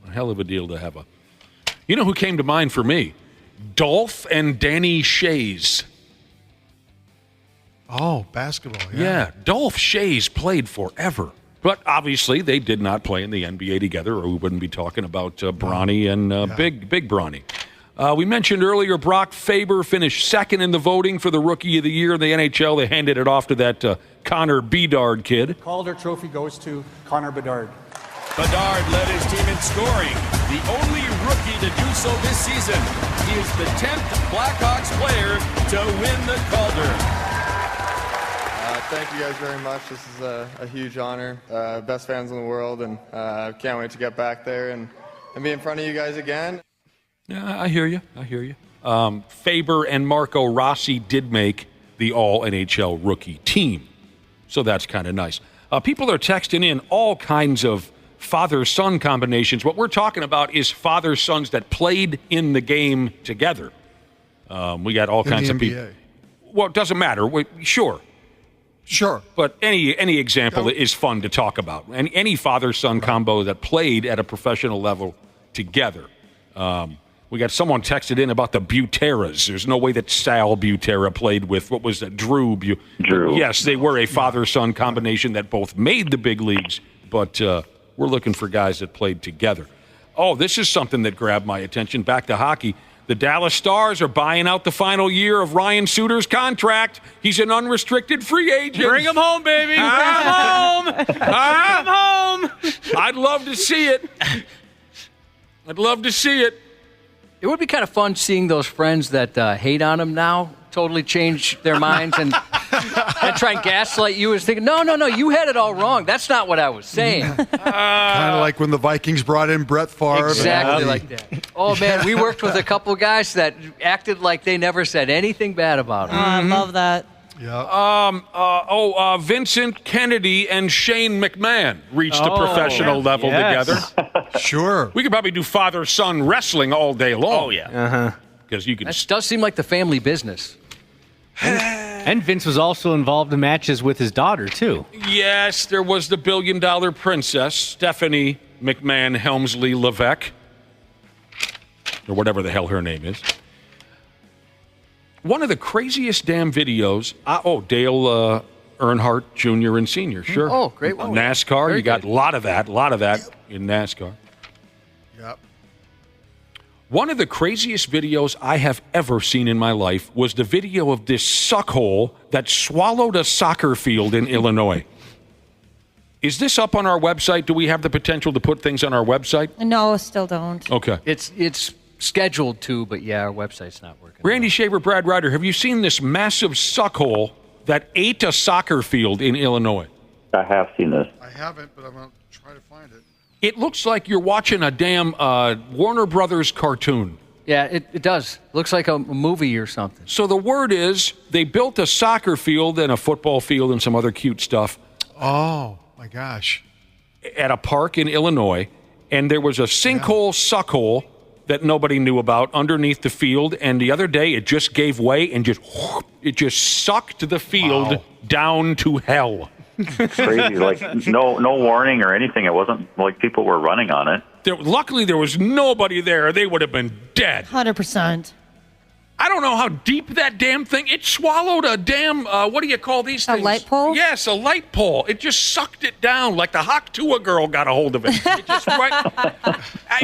A hell of a deal to have a... You know who came to mind for me? Dolph and Danny Shays. Oh, basketball, Yeah, Dolph Shays played forever. But obviously, they did not play in the NBA together, or we wouldn't be talking about Bronny and Big Bronny. We mentioned earlier Brock Faber finished second in the voting for the Rookie of the Year in the NHL. They handed it off to that Connor Bedard kid. Calder Trophy goes to Connor Bedard. Bedard led his team in scoring, the only rookie to do so this season. He is the 10th Blackhawks player to win the Calder. Thank you guys very much. This is a huge honor. Best fans in the world, and can't wait to get back there and be in front of you guys again. Yeah, I hear you. Faber and Marco Rossi did make the All-NHL rookie team, so that's kind of nice. People are texting in all kinds of father-son combinations. What we're talking about is father-sons that played in the game together. We got all kinds of people. Well, it doesn't matter. Sure. But any example is fun to talk about. And any father-son combo that played at a professional level together. We got someone texted in about the Buteras. There's no way that Sal Butera played with, what was that, Drew. Yes, they were a father-son combination that both made the big leagues, but we're looking for guys that played together. Oh, this is something that grabbed my attention. Back to hockey. The Dallas Stars are buying out the final year of Ryan Suter's contract. He's an unrestricted free agent. Bring him home, baby. Bring him home. Bring him home. I'd love to see it. It would be kind of fun seeing those friends that hate on him now totally change their minds and try and gaslight you as thinking, no, you had it all wrong. That's not what I was saying. Kind of like when the Vikings brought in Brett Favre. Exactly like that. Oh, man, we worked with a couple guys that acted like they never said anything bad about him. Oh, I love that. Yeah. Vincent Kennedy and Shane McMahon reached the professional level together. Sure. We could probably do father-son wrestling all day long. Oh, yeah. Because you can. That does seem like the family business. And Vince was also involved in matches with his daughter, too. Yes, there was the billion-dollar princess, Stephanie McMahon Helmsley Levesque, or whatever the hell her name is. One of the craziest damn videos. Dale Earnhardt Jr. and Sr. Sure. Oh, great one. NASCAR. Very you got good. a lot of that in NASCAR. Yep. One of the craziest videos I have ever seen in my life was the video of this suckhole that swallowed a soccer field in Illinois. Is this up on our website? Do we have the potential to put things on our website? No, still don't. Okay. It's scheduled to, but yeah, our website's not working. Randy Shaver, Brad Ryder, have you seen this massive suckhole that ate a soccer field in Illinois? I have seen this. I haven't, but I'm going to try to find it. It looks like you're watching a damn Warner Brothers cartoon. Yeah, it does. Looks like a movie or something. So the word is they built a soccer field and a football field and some other cute stuff. Oh, my gosh. At a park in Illinois, and there was a sinkhole suckhole that nobody knew about underneath the field, and the other day it just gave way and just sucked the field down to hell. Crazy, like no warning or anything. It wasn't like people were running on it. Luckily, there was nobody there. They would have been dead. 100%. I don't know how deep that damn thing. It swallowed a damn. What do you call these things? A light pole? Yes, a light pole. It just sucked it down like the Haktua girl got a hold of it. It just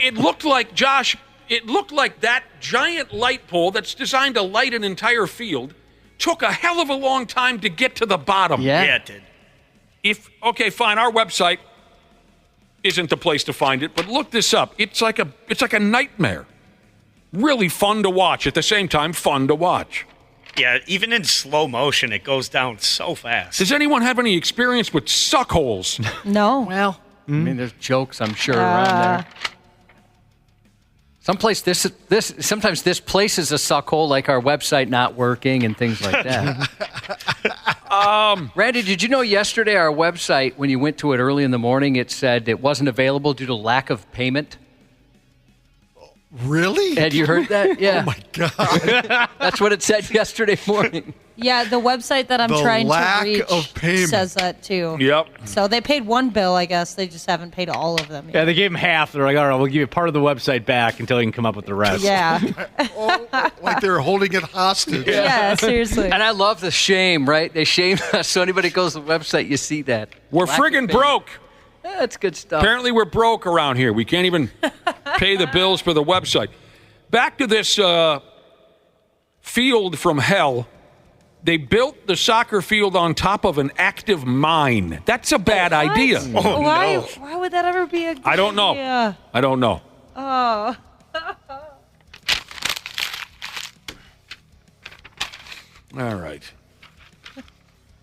It looked like Josh. It looked like that giant light pole that's designed to light an entire field took a hell of a long time to get to the bottom. Yeah, it did. Okay, fine. Our website isn't the place to find it, but look this up. It's like a nightmare. Really fun to watch. At the same time, fun to watch. Yeah, even in slow motion, it goes down so fast. Does anyone have any experience with suckholes? No. Well, I mean, there's jokes, I'm sure, around there. Sometimes this place is a suckhole, like our website not working and things like that. Randy, did you know yesterday our website, when you went to it early in the morning, it said it wasn't available due to lack of payment? Really? Had you heard that? Yeah. Oh, my God. That's what it said yesterday morning. Yeah, the website that I'm trying to reach of payment says that too. Yep. So they paid one bill, I guess. They just haven't paid all of them yet. Yeah, they gave him half. They're like, all right, we'll give you part of the website back until you can come up with the rest. Yeah. Like they were holding it hostage. Yeah, seriously. And I love the shame, right? They shamed us. So anybody goes to the website, you see that. We're friggin' broke. That's good stuff. Apparently we're broke around here. We can't even pay the bills for the website. Back to this field from hell. They built the soccer field on top of an active mine. That's a bad idea. Oh, no. Why would that ever be a good I don't know. idea? I don't know. Oh. All right.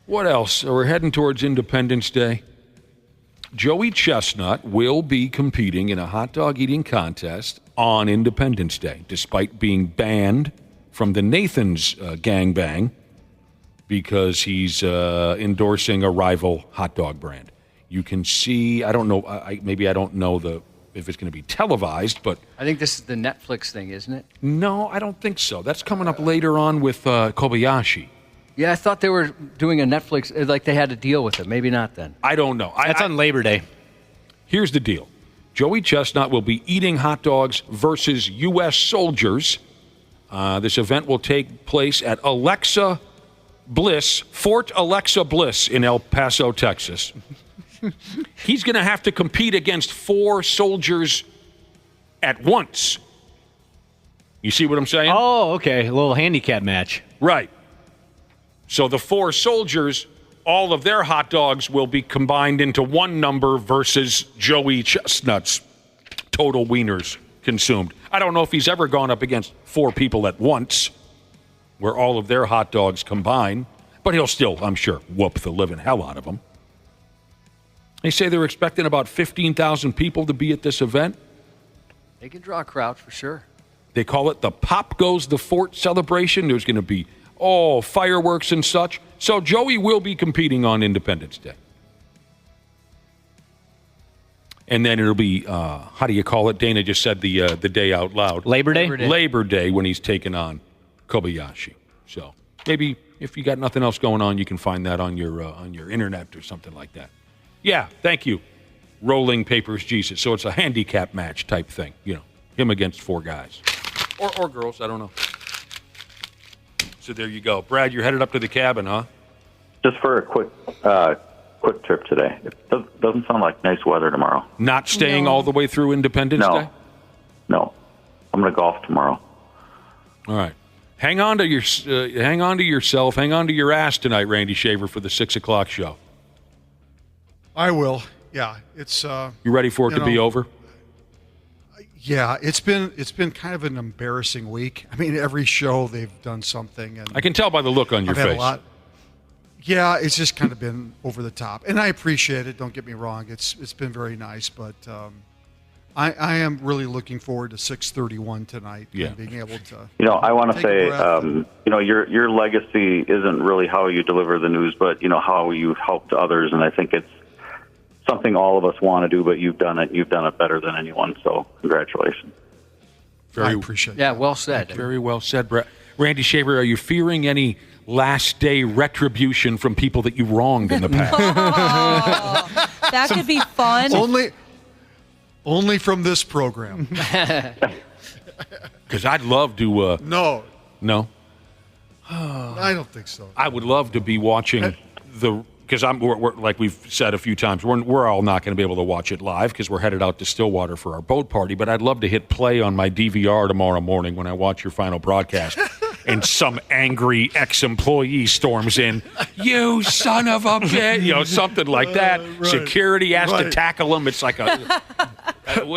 What else? We're heading towards Independence Day. Joey Chestnut will be competing in a hot dog eating contest on Independence Day, despite being banned from the Nathan's gangbang because he's endorsing a rival hot dog brand. You can see, I don't know, maybe I don't know if it's going to be televised, but... I think this is the Netflix thing, isn't it? No, I don't think so. That's coming up later on with Kobayashi. Yeah, I thought they were doing a Netflix, like they had to deal with it. Maybe not then. I don't know. That's on Labor Day. Here's the deal. Joey Chestnut will be eating hot dogs versus U.S. soldiers. This event will take place at Fort Alexa Bliss in El Paso, Texas. He's going to have to compete against 4 soldiers at once. You see what I'm saying? Oh, okay. A little handicap match. Right. So the 4 soldiers, all of their hot dogs will be combined into one number versus Joey Chestnut's total wieners consumed. I don't know if he's ever gone up against 4 people at once where all of their hot dogs combine, but he'll still, I'm sure, whoop the living hell out of them. They say they're expecting about 15,000 people to be at this event. They can draw a crowd for sure. They call it the Pop Goes the Fort celebration. There's going to be, fireworks and such. So Joey will be competing on Independence Day. And then it'll be, how do you call it? Dana just said the day out loud. Labor Day? Labor Day when he's taking on Kobayashi. So maybe if you got nothing else going on, you can find that on your internet or something like that. Yeah, thank you. Rolling Papers, Jesus. So it's a handicap match type thing. Him against 4 guys. Or girls, I don't know. So there you go. Brad, you're headed up to the cabin, huh? Just for a quick trip today. It doesn't sound like nice weather tomorrow. Not staying all the way through Independence Day? No. I'm going to golf tomorrow. All right. Hang on to yourself. Hang on to your ass tonight, Randy Shaver, for the 6 o'clock show. I will. Yeah, it's. You ready for it to be over? Yeah, it's been kind of an embarrassing week. I mean, every show they've done something, and I can tell by the look on your face. Yeah, it's just kind of been over the top, and I appreciate it. Don't get me wrong; it's been very nice, but I am really looking forward to 6:31 tonight and being able to. I want to say, your legacy isn't really how you deliver the news, but how you helped others, and I think it's something all of us want to do, but you've done it. You've done it better than anyone. So, congratulations. I appreciate. Yeah, well said. Very well said, Brett. Randy Shaver, are you fearing any last day retribution from people that you wronged in the past? That could be fun. Only from this program. Because I'd love to. No. I don't think so. I would love to be watching because we're, like we've said a few times, we're all not going to be able to watch it live because we're headed out to Stillwater for our boat party. But I'd love to hit play on my DVR tomorrow morning when I watch your final broadcast, and some angry ex-employee storms in, "You son of a bitch!" Something like that. Right. Security has to tackle him. It's like a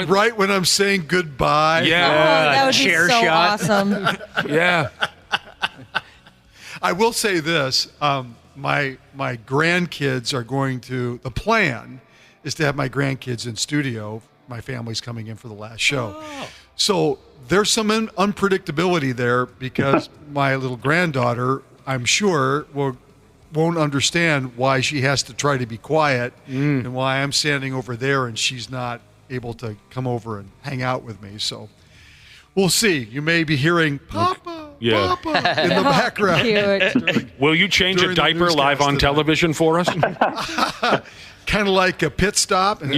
right when I'm saying goodbye. Yeah, that would chair be so shot. Awesome. Yeah. I will say this. My grandkids are going to, the plan is to have my grandkids in studio. My family's coming in for the last show. Oh. So there's some unpredictability there because my little granddaughter, I'm sure, won't understand why she has to try to be quiet and why I'm standing over there and she's not able to come over and hang out with me. So we'll see. You may be hearing Papa. Yeah. Papa in the background. Will you change a diaper live on television for us? Kind of like a pit stop. And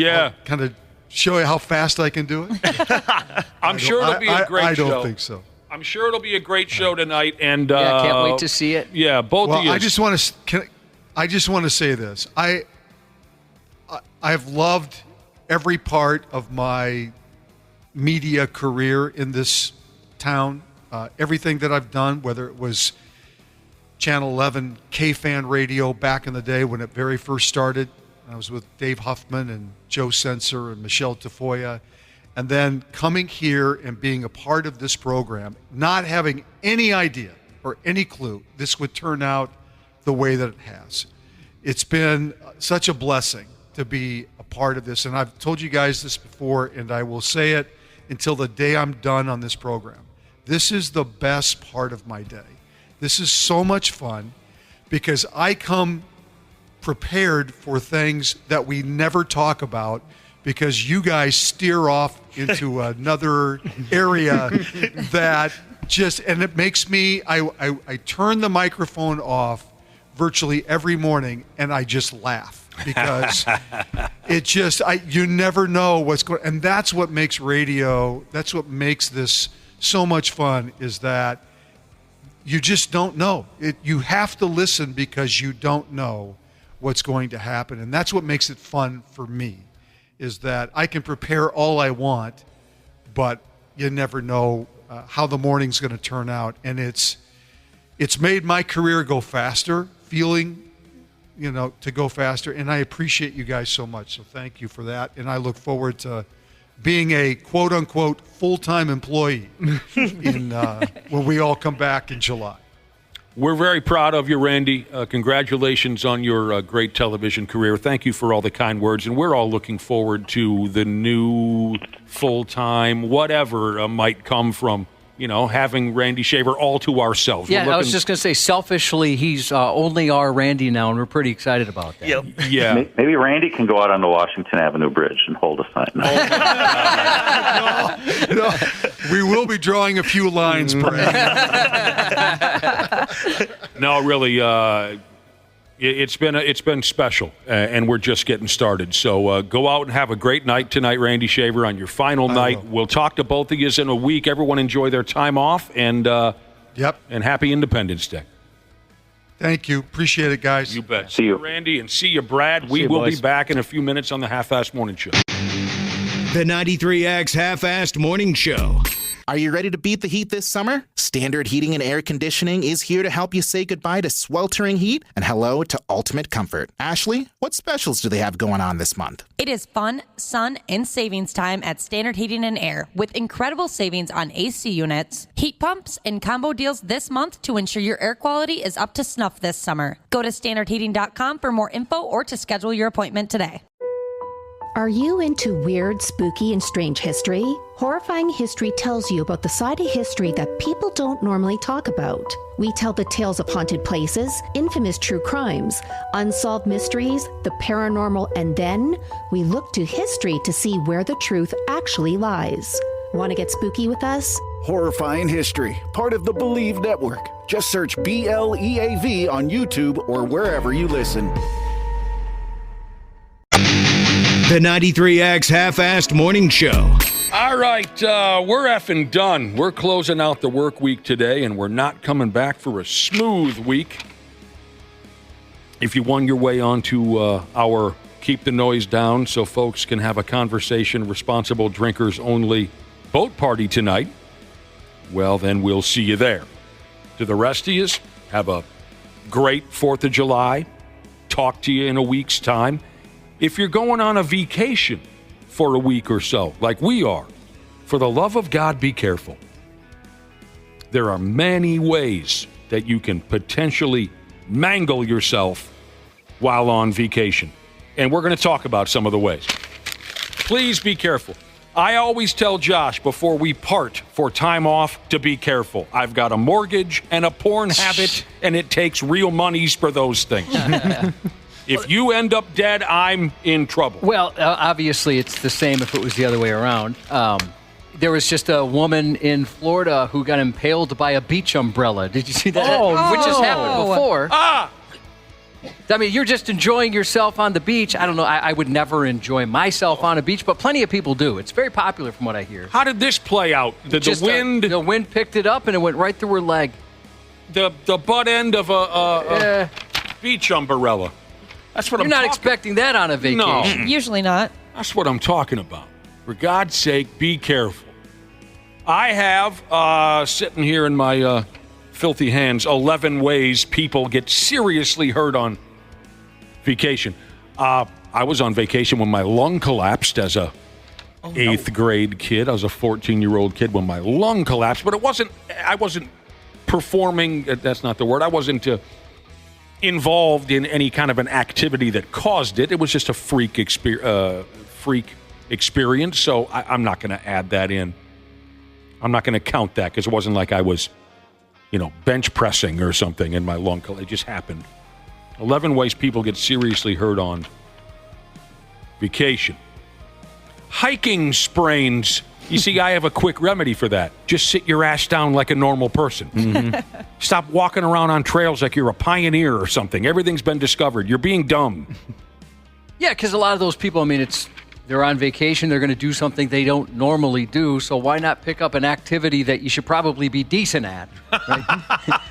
kind of show you how fast I can do it. I'm sure it'll be a great show. I don't think so. I'm sure it'll be a great show tonight. And can't wait to see it. Yeah, both of you. I just want to say this. I've loved every part of my media career in this town. Everything that I've done, whether it was Channel 11 K-Fan Radio back in the day when it very first started. I was with Dave Huffman and Joe Sensor and Michelle Tafoya. And then coming here and being a part of this program, not having any idea or any clue this would turn out the way that it has. It's been such a blessing to be a part of this. And I've told you guys this before, and I will say it until the day I'm done on this program. This is the best part of my day. This is so much fun because I come prepared for things that we never talk about because you guys steer off into another area that just, and it makes me, I turn the microphone off virtually every morning and I just laugh because it just, you never know what's going, and that's what makes radio, that's what makes this so much fun, is that you just don't know. You have to listen because you don't know what's going to happen. And that's what makes it fun for me, is that I can prepare all I want, but you never know how the morning's going to turn out. And it's made my career go faster, feeling, to go faster. And I appreciate you guys so much. So thank you for that. And I look forward to being a quote unquote full-time employee when we all come back in July. We're very proud of you, Randy. Congratulations on your great television career. Thank you for all the kind words. And we're all looking forward to the new full-time whatever might come from, having Randy Shaver all to ourselves. Yeah, I was just going to say, selfishly, he's only our Randy now, and we're pretty excited about that. Yep. Yeah. Maybe Randy can go out on the Washington Avenue Bridge and hold a sign. No, we will be drawing a few lines, Brad. No, really, it's been special, and we're just getting started. So go out and have a great night tonight, Randy Shaver, on your final night. We'll talk to both of you in a week. Everyone enjoy their time off, and and happy Independence Day. Thank you. Appreciate it, guys. You bet. See you, Randy, and see you, Brad. We will be back in a few minutes on the Half-Assed Morning Show. The 93X Half-Assed Morning Show. Are you ready to beat the heat this summer? Standard Heating and Air Conditioning is here to help you say goodbye to sweltering heat and hello to ultimate comfort. Ashley, what specials do they have going on this month? It is fun, sun, and savings time at Standard Heating and Air with incredible savings on AC units, heat pumps, and combo deals this month to ensure your air quality is up to snuff this summer. Go to standardheating.com for more info or to schedule your appointment today. Are you into weird, spooky, and strange history? Horrifying History tells you about the side of history that people don't normally talk about. We tell the tales of haunted places, infamous true crimes, unsolved mysteries, the paranormal, and then we look to history to see where the truth actually lies. Want to get spooky with us? Horrifying History, part of the Believe Network. Just search BLEAV on YouTube or wherever you listen. The 93X Half-Assed Morning Show. All right, we're effing done. We're closing out the work week today, and we're not coming back for a smooth week. If you won your way onto our Keep the Noise Down so folks can have a conversation, responsible drinkers only boat party tonight, well, then we'll see you there. To the rest of you, have a great 4th of July. Talk to you in a week's time. If you're going on a vacation for a week or so, like we are, for the love of God, be careful. There are many ways that you can potentially mangle yourself while on vacation. And we're going to talk about some of the ways. Please be careful. I always tell Josh before we part for time off to be careful. I've got a mortgage and a porn habit, and it takes real monies for those things. If you end up dead, I'm in trouble. Well, obviously, it's the same if it was the other way around. There was just a woman in Florida who got impaled by a beach umbrella. Did you see that? Which has happened before. I mean, you're just enjoying yourself on the beach. I don't know. I would never enjoy myself on a beach, but plenty of people do. It's very popular from what I hear. How did this play out? Did the wind... the wind picked it up, and it went right through her leg. The butt end of a beach umbrella. That's what You're not expecting that on a vacation. No. Usually not. That's what I'm talking about. For God's sake, be careful. I have, sitting here in my filthy hands, 11 ways people get seriously hurt on vacation. I was on vacation when my lung collapsed as a 8th grade kid. I was a 14-year-old kid when my lung collapsed, but I wasn't performing, that's not the word, I wasn't... involved in any kind of an activity that caused it. It was just a freak experience, so I'm not going to add that in. I'm not going to count that because it wasn't like I was, bench pressing or something in my long coat. It just happened. 11 ways people get seriously hurt on vacation. Hiking sprains. You see, I have a quick remedy for that. Just sit your ass down like a normal person. Mm-hmm. Stop walking around on trails like you're a pioneer or something. Everything's been discovered. You're being dumb. Yeah, because a lot of those people, they're on vacation. They're going to do something they don't normally do. So why not pick up an activity that you should probably be decent at? Right?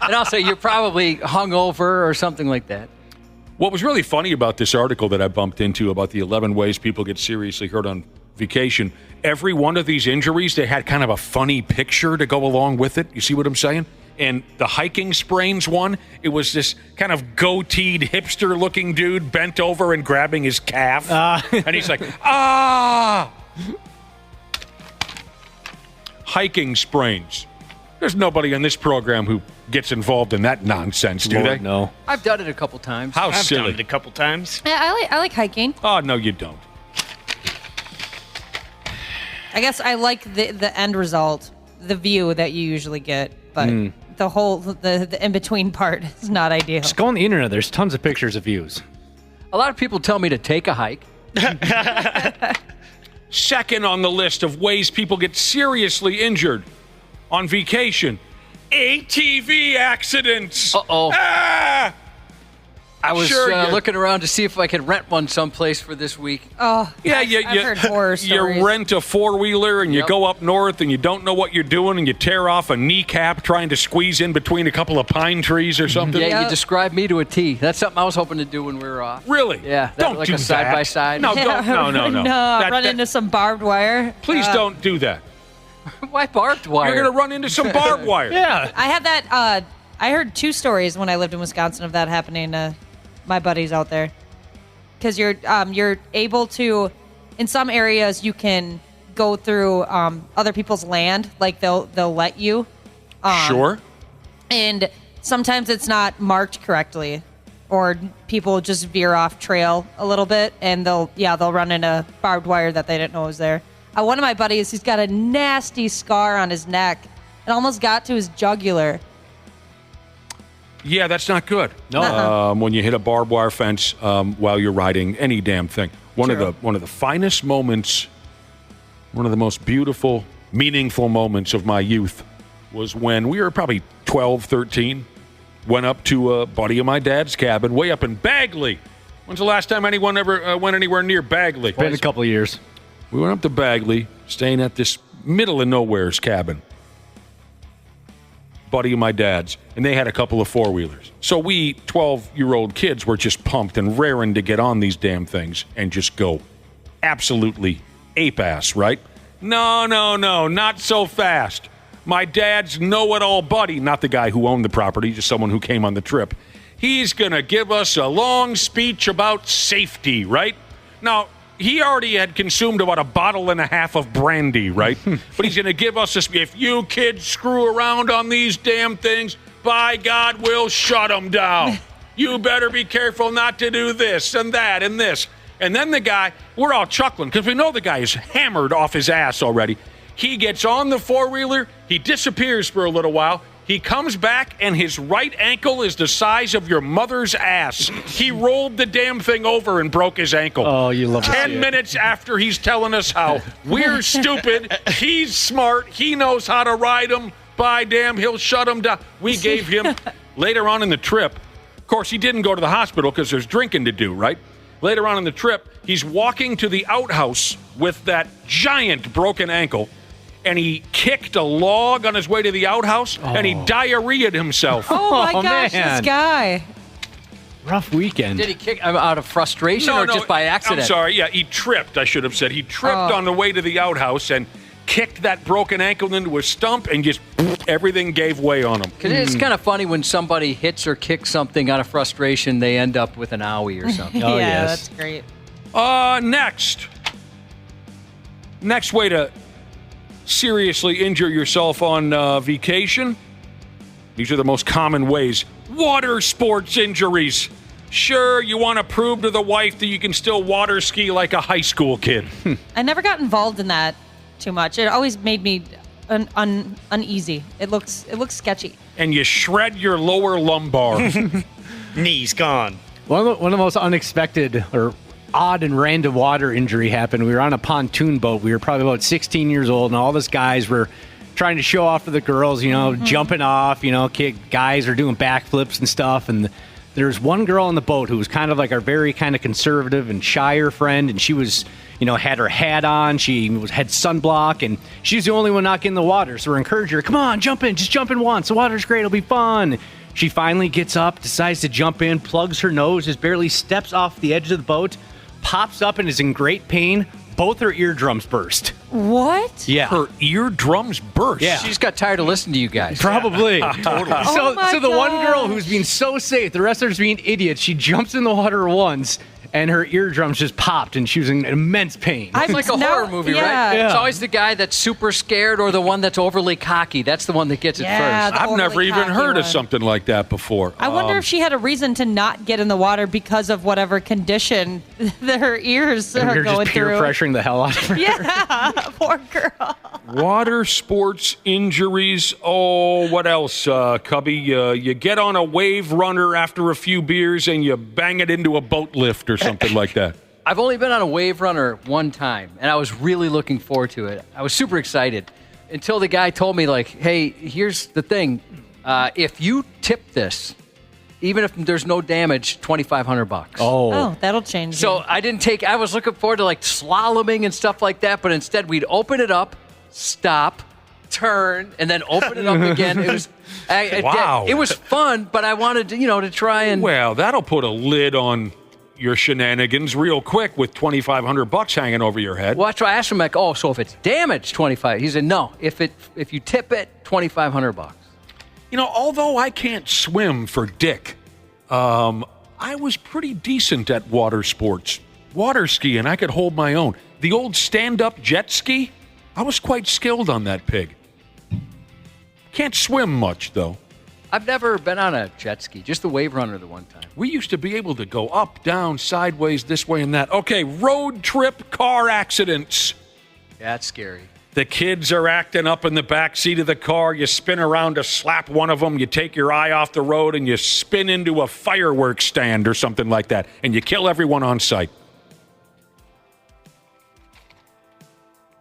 And also, you're probably hungover or something like that. What was really funny about this article that I bumped into about the 11 ways people get seriously hurt on vacation, every one of these injuries, they had kind of a funny picture to go along with it. You see what I'm saying? And the hiking sprains one, it was this kind of goateed, hipster-looking dude bent over and grabbing his calf. And he's like, ah! Hiking sprains. There's nobody on this program who gets involved in that nonsense, do they? No. I've done it a couple times. How I've silly. done it a couple times. Yeah, I like hiking. Oh, no, you don't. I guess I like the end result, the view that you usually get, but the whole the in between part is not ideal. Just go on the internet. There's tons of pictures of views. A lot of people tell me to take a hike. Second on the list of ways people get seriously injured on vacation, ATV accidents. Uh-oh. Ah! I was Sure, looking around to see if I could rent one someplace for this week. Oh, Yeah, I've heard horror stories. You rent a four-wheeler and you go up north and you don't know what you're doing and you tear off a kneecap trying to squeeze in between a couple of pine trees or something. Yeah, you described me to a T. That's something I was hoping to do when we were off. Really? Yeah. Don't like do a side-by-side. No, don't. No. Run into some barbed wire. Please don't do that. Why barbed wire? You're going to run into some barbed wire. Yeah. I had that. I heard 2 stories when I lived in Wisconsin of that happening to my buddies out there. Because you're able to, in some areas, you can go through other people's land. Like they'll let you. Sure. And sometimes it's not marked correctly, or people just veer off trail a little bit, and they'll run into barbed wire that they didn't know was there. One of my buddies, he's got a nasty scar on his neck. It almost got to his jugular. Yeah, that's not good. No. When you hit a barbed wire fence while you're riding any damn thing. One of the finest moments, one of the most beautiful, meaningful moments of my youth was when we were probably 12, 13. Went up to a buddy of my dad's cabin way up in Bagley. When's the last time anyone ever went anywhere near Bagley? Been a couple of years. We went up to Bagley, staying at this middle of nowhere's cabin. Buddy of my dad's, and they had a couple of four-wheelers. So we 12-year-old kids were just pumped and raring to get on these damn things and just go absolutely ape-ass, right? No, not so fast. My dad's know-it-all buddy, not the guy who owned the property, just someone who came on the trip, he's going to give us a long speech about safety, right? Now, he already had consumed about 1.5 bottles of brandy, right? But he's going to give us this. If you kids screw around on these damn things, by God, we'll shut them down. You better be careful not to do this and that and this. And then the guy, we're all chuckling because we know the guy is hammered off his ass already. He gets on the four-wheeler. He disappears for a little while. He comes back, and his right ankle is the size of your mother's ass. He rolled the damn thing over and broke his ankle. Oh, you love to see 10 it. minutes after he's telling us how we're stupid, he's smart, he knows how to ride him. By damn, he'll shut him down. We gave him, later on in the trip, of course, he didn't go to the hospital because there's drinking to do, right? Later on in the trip, he's walking to the outhouse with that giant broken ankle, and he kicked a log on his way to the outhouse, and he diarrhea'd himself. Oh, my gosh, man. this guy. Rough weekend. Did he kick out of frustration or just by accident? I'm sorry. Yeah, he tripped, I should have said. He tripped on the way to the outhouse and kicked that broken ankle into a stump, and just everything gave way on him. 'Cause it's kind of funny when somebody hits or kicks something out of frustration, they end up with an owie or something. Oh, yeah, yes. that's great. Next way to seriously injure yourself on vacation. These are the most common ways. Water sports injuries. Sure, you want to prove to the wife that you can still water ski like a high school kid. I never got involved in that too much. It always made me uneasy. It looks sketchy. And you shred your lower lumbar. Knees gone. One of the most unexpected or odd and random water injury happened. We were on a pontoon boat. We were probably about 16 years old, and all those guys were trying to show off to the girls, jumping off, guys are doing backflips and stuff. And there's one girl on the boat who was kind of like our very kind of conservative and shyer friend, and she was, had her hat on. She had sunblock, and she's the only one not getting in the water. So we're encouraging her, come on, jump in, just jump in once. The water's great, it'll be fun. She finally gets up, decides to jump in, plugs her nose, just barely steps off the edge of the boat, pops up and is in great pain. Both her eardrums burst. What? Yeah. Her eardrums burst? Yeah. She just got tired of listening to you guys. Probably. Totally. So the one girl who's being so safe, the rest of us being idiots, she jumps in the water once, and her eardrums just popped, and she was in immense pain. It's like a horror movie, right? Yeah. It's always the guy that's super scared or the one that's overly cocky. That's the one that gets it first. I've never even heard of something like that before. I wonder if she had a reason to not get in the water because of whatever condition her ears And are we're going just peer through. pressuring the hell out of her. Yeah, poor girl. Water sports injuries. Oh, what else, Cubby? You get on a wave runner after a few beers and you bang it into a boat lift or something like that. I've only been on a wave runner one time, and I was really looking forward to it. I was super excited until the guy told me, like, hey, here's the thing. If you tip this, even if there's no damage, $2,500. Oh, that'll change. So I didn't take. I was looking forward to like slaloming and stuff like that, but instead we'd open it up, stop, turn, and then open it up again. It was Wow. It was fun, but I wanted to, to try and. Well, that'll put a lid on your shenanigans real quick with $2,500 hanging over your head. Well, that's why I asked him, like, oh, so if it's damaged, $25. He said, no. If you tip it, $2,500. Although I can't swim for dick, I was pretty decent at water sports. Water skiing, I could hold my own. The old stand-up jet ski, I was quite skilled on that pig. Can't swim much, though. I've never been on a jet ski, just the wave runner the one time. We used to be able to go up, down, sideways, this way and that. Okay, road trip car accidents. Yeah, that's scary. The kids are acting up in the back seat of the car. You spin around to slap one of them. You take your eye off the road and you spin into a fireworks stand or something like that. And you kill everyone on sight.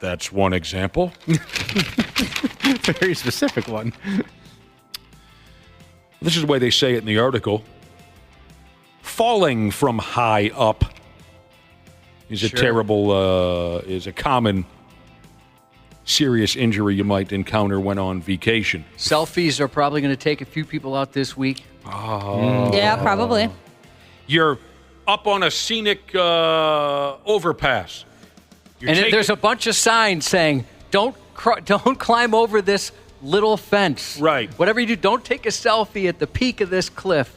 That's one example. Very specific one. This is the way they say it in the article. Falling from high up is is a common serious injury you might encounter when on vacation. Selfies are probably going to take a few people out this week. Oh. Yeah, probably. You're up on a scenic overpass. There's a bunch of signs saying, don't climb over this little fence. Right. Whatever you do, don't take a selfie at the peak of this cliff.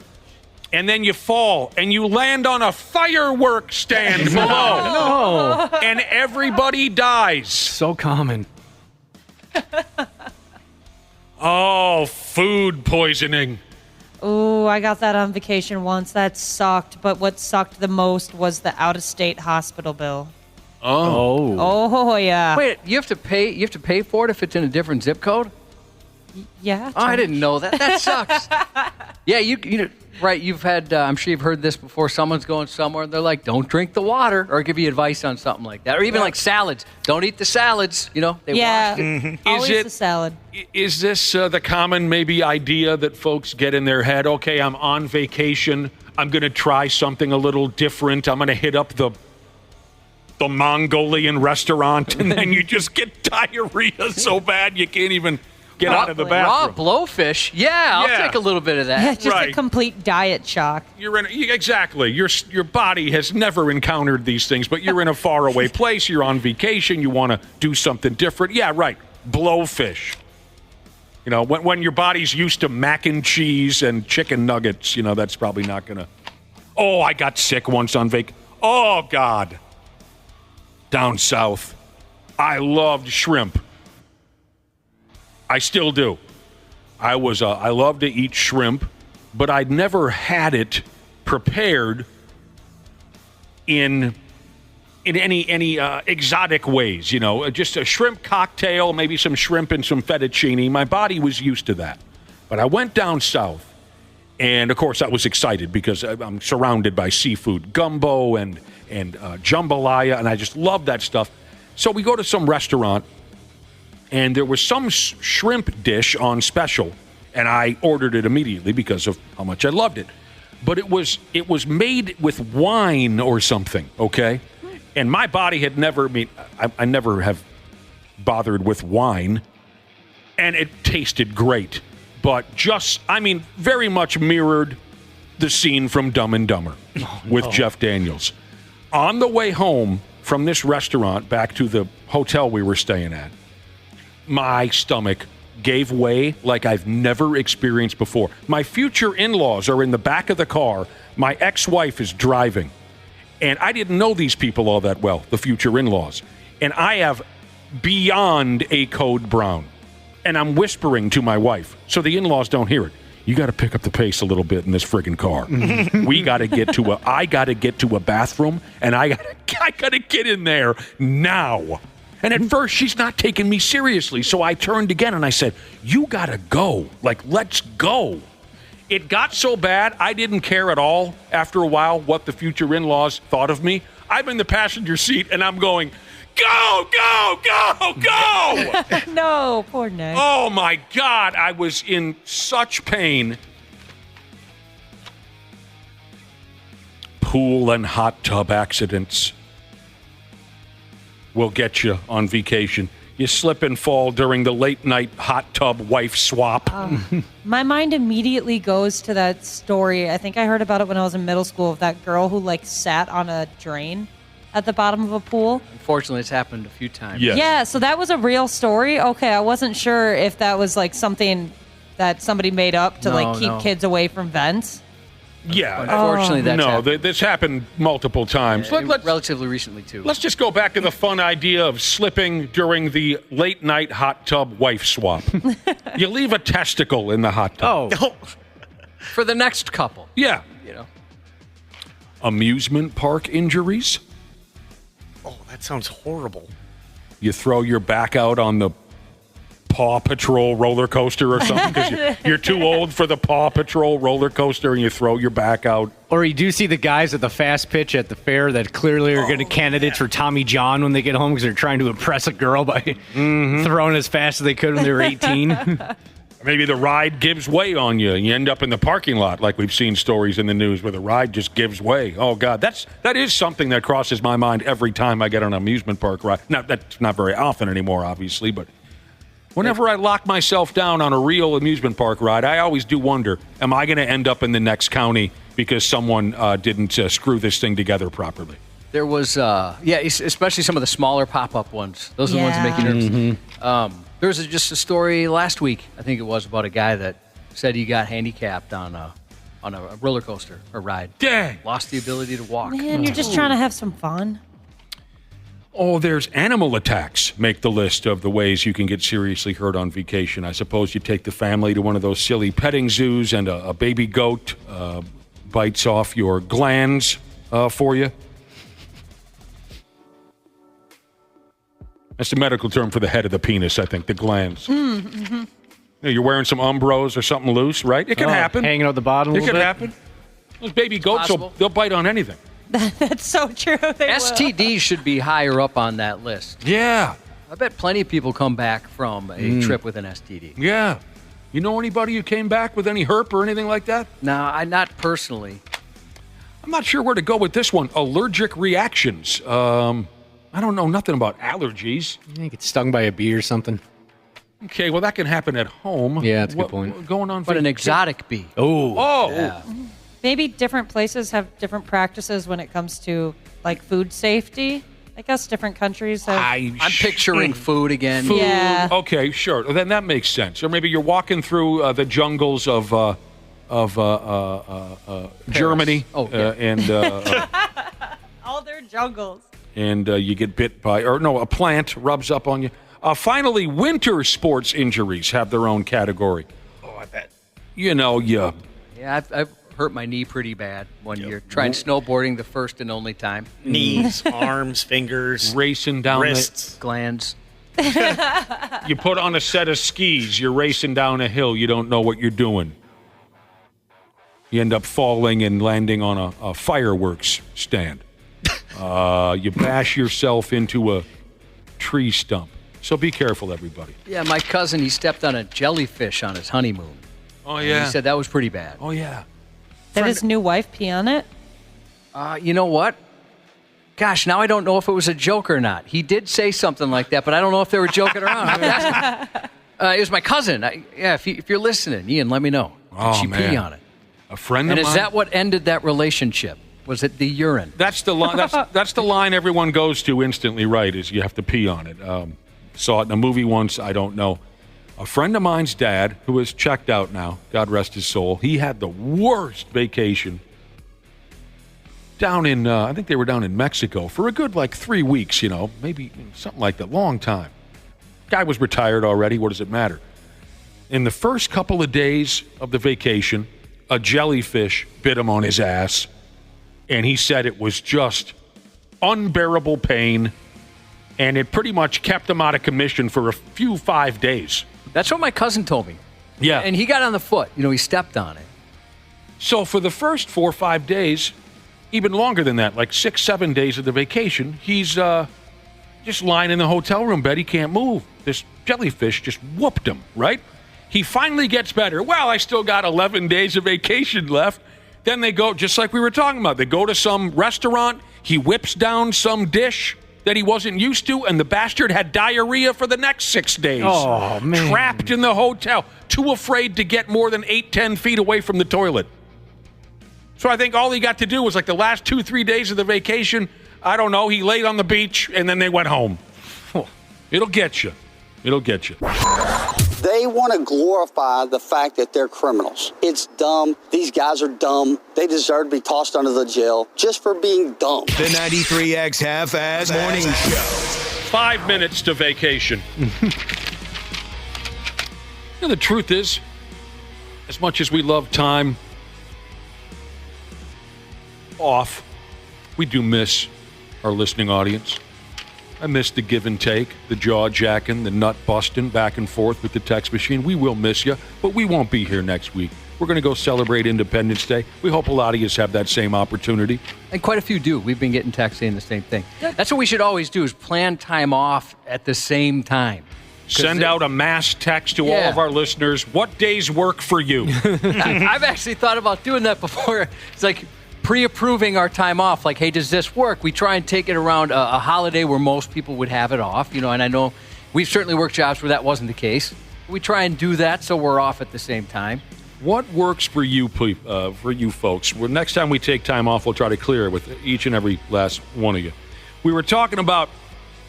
And then you fall, and you land on a fireworks stand below. No. And everybody dies. So common. Oh, food poisoning. Oh, I got that on vacation once. That sucked. But what sucked the most was the out-of-state hospital bill. Oh. Oh, yeah. Wait, you have to pay for it if it's in a different zip code? Yeah. Oh, I didn't know that. That sucks. Yeah, you know, right, you've had, I'm sure you've heard this before. Someone's going somewhere, and they're like, don't drink the water, or give you advice on something like that. Or even like salads. Don't eat the salads, they wash it. Mm-hmm. Always the salad. Is this the common maybe idea that folks get in their head, okay, I'm on vacation, I'm going to try something a little different, I'm going to hit up the Mongolian restaurant, and then you just get diarrhea so bad you can't even get out of the bathroom. Raw blowfish? Yeah, I'll take a little bit of that. Yeah, just a complete diet shock. Exactly. Your body has never encountered these things, but you're in a faraway place, you're on vacation, you want to do something different. Yeah, right. Blowfish. When your body's used to mac and cheese and chicken nuggets, that's probably not going to... Oh, I got sick once on vacation. Oh, God. Down south. I loved shrimp. I still do. I love to eat shrimp, but I'd never had it prepared in in any exotic ways, just a shrimp cocktail, maybe some shrimp and some fettuccine. My body was used to that. But I went down south, and, of course, I was excited because I'm surrounded by seafood, gumbo and jambalaya, and I just love that stuff. So we go to some restaurant, and there was some shrimp dish on special, and I ordered it immediately because of how much I loved it. But it was made with wine or something, okay? And my body had never, I never have bothered with wine, and it tasted great. But very much mirrored the scene from Dumb and Dumber with Jeff Daniels. On the way home from this restaurant back to the hotel we were staying at, my stomach gave way like I've never experienced before. My future in-laws are in the back of the car. My ex-wife is driving. And I didn't know these people all that well, the future in-laws. And I have beyond a code brown. And I'm whispering to my wife so the in-laws don't hear it. You got to pick up the pace a little bit in this friggin' car. I got to get to a bathroom, and I got to get in there now. And at first, she's not taking me seriously. So I turned again and I said, you got to go. Let's go. It got so bad, I didn't care at all after a while what the future in-laws thought of me. I'm in the passenger seat and I'm going, go, go, go, go. No, poor Nick. Oh, my God. I was in such pain. Pool and hot tub accidents will get you on vacation. You slip and fall during the late-night hot tub wife swap. My mind immediately goes to that story. I think I heard about it when I was in middle school of that girl who sat on a drain at the bottom of a pool. Unfortunately, it's happened a few times. Yes. Yeah, so that was a real story. Okay, I wasn't sure if that was something that somebody made up to keep kids away from vents. Yeah. Unfortunately, that's happened. This happened multiple times. Relatively recently, too. Let's just go back to the fun idea of slipping during the late-night hot tub wife swap. You leave a testicle in the hot tub. Oh. For the next couple. Yeah. Amusement park injuries. Oh, that sounds horrible. You throw your back out on the Paw Patrol roller coaster or something because you're too old for the Paw Patrol roller coaster and you throw your back out. Or you do see the guys at the fast pitch at the fair that clearly are going to candidates for Tommy John when they get home because they're trying to impress a girl by throwing as fast as they could when they were 18. Maybe the ride gives way on you and you end up in the parking lot like we've seen stories in the news where the ride just gives way. Oh, God, that is something that crosses my mind every time I get on an amusement park ride. Now, that's not very often anymore, obviously, but whenever I lock myself down on a real amusement park ride, I always do wonder, am I going to end up in the next county because someone didn't screw this thing together properly? There was, especially some of the smaller pop-up ones. Those are the ones that make you nervous. There was just a story last week, I think it was, about a guy that said he got handicapped on a roller coaster or ride. Dang! Lost the ability to walk. Man, you're just trying to have some fun. Oh, there's animal attacks make the list of the ways you can get seriously hurt on vacation. I suppose you take the family to one of those silly petting zoos and a baby goat bites off your glands for you. That's the medical term for the head of the penis, I think, the glands. Mm-hmm. You're wearing some Umbros or something loose, right? It can happen. Hanging out the bottom a little bit. bit. It can happen. Those baby goats, they'll bite on anything. That's so true. STDs should be higher up on that list. Yeah. I bet plenty of people come back from a trip with an STD. Yeah. You know anybody who came back with any herp or anything like that? No, not personally. I'm not sure where to go with this one. Allergic reactions. I don't know nothing about allergies. You get stung by a bee or something. Okay, well, that can happen at home. Yeah, that's a good point. What's going on? But an exotic bee. Oh. Yeah. Maybe different places have different practices when it comes to food safety. I guess different countries have. I'm picturing food again. Food. Yeah. Okay, sure. Then that makes sense. Or maybe you're walking through the jungles of Germany. Oh, yeah. And all their jungles. And you get bit by, a plant rubs up on you. Finally, winter sports injuries have their own category. Oh, I bet. Yeah, Yeah, I've hurt my knee pretty bad one year. Trying snowboarding the first and only time. Knees, arms, fingers, racing down wrists, glands. You put on a set of skis. You're racing down a hill. You don't know what you're doing. You end up falling and landing on a fireworks stand. You bash yourself into a tree stump. So be careful, everybody. Yeah, my cousin, he stepped on a jellyfish on his honeymoon. Oh, yeah. He said that was pretty bad. Oh, yeah. Did his new wife pee on it? You know what? Gosh, now I don't know if it was a joke or not. He did say something like that, but I don't know if they were joking around. It was my cousin. If you're listening, Ian, let me know. Did she pee on it? A friend of mine. And is that what ended that relationship? Was it the urine? That's the line. That's the line everyone goes to instantly. Right? Is you have to pee on it. Saw it in a movie once. I don't know. A friend of mine's dad, who is checked out now, God rest his soul, he had the worst vacation down in, I think they were down in Mexico for a good 3 weeks, maybe something like that, long time. Guy was retired already. What does it matter? In the first couple of days of the vacation, a jellyfish bit him on his ass, and he said it was just unbearable pain. And it pretty much kept him out of commission for a few 5 days. That's what my cousin told me. Yeah. And he got on the foot. He stepped on it. So for the first 4 or 5 days, even longer than that, 6, 7 days of the vacation, he's just lying in the hotel room bed. He can't move. This jellyfish just whooped him, right? He finally gets better. Well, I still got 11 days of vacation left. Then they go, just like we were talking about, they go to some restaurant. He whips down some dish that he wasn't used to, and the bastard had diarrhea for the next 6 days. Oh, man. Trapped in the hotel, too afraid to get more than 8-10 feet away from the toilet. So I think all he got to do was the last 2-3 days of the vacation, I don't know, he laid on the beach, and then they went home. It'll get you. It'll get you. They want to glorify the fact that they're criminals. It's dumb. These guys are dumb. They deserve to be tossed under the jail just for being dumb. The 93X Half-Ass Morning Show. 5 minutes to vacation. The truth is, as much as we love time off, we do miss our listening audience. I miss the give and take, the jaw jacking, the nut busting back and forth with the text machine. We will miss you, but we won't be here next week. We're going to go celebrate Independence Day. We hope a lot of you have that same opportunity. And quite a few do. We've been getting texts saying the same thing. That's what we should always do, is plan time off at the same time. Send out a mass text to all of our listeners. What days work for you? I've actually thought about doing that before. It's pre-approving our time off. Hey, does this work? We try and take it around a holiday where most people would have it off. And I know we've certainly worked jobs where that wasn't the case. We try and do that so we're off at the same time. What works for you folks? Well, next time we take time off, we'll try to clear it with each and every last one of you. We were talking about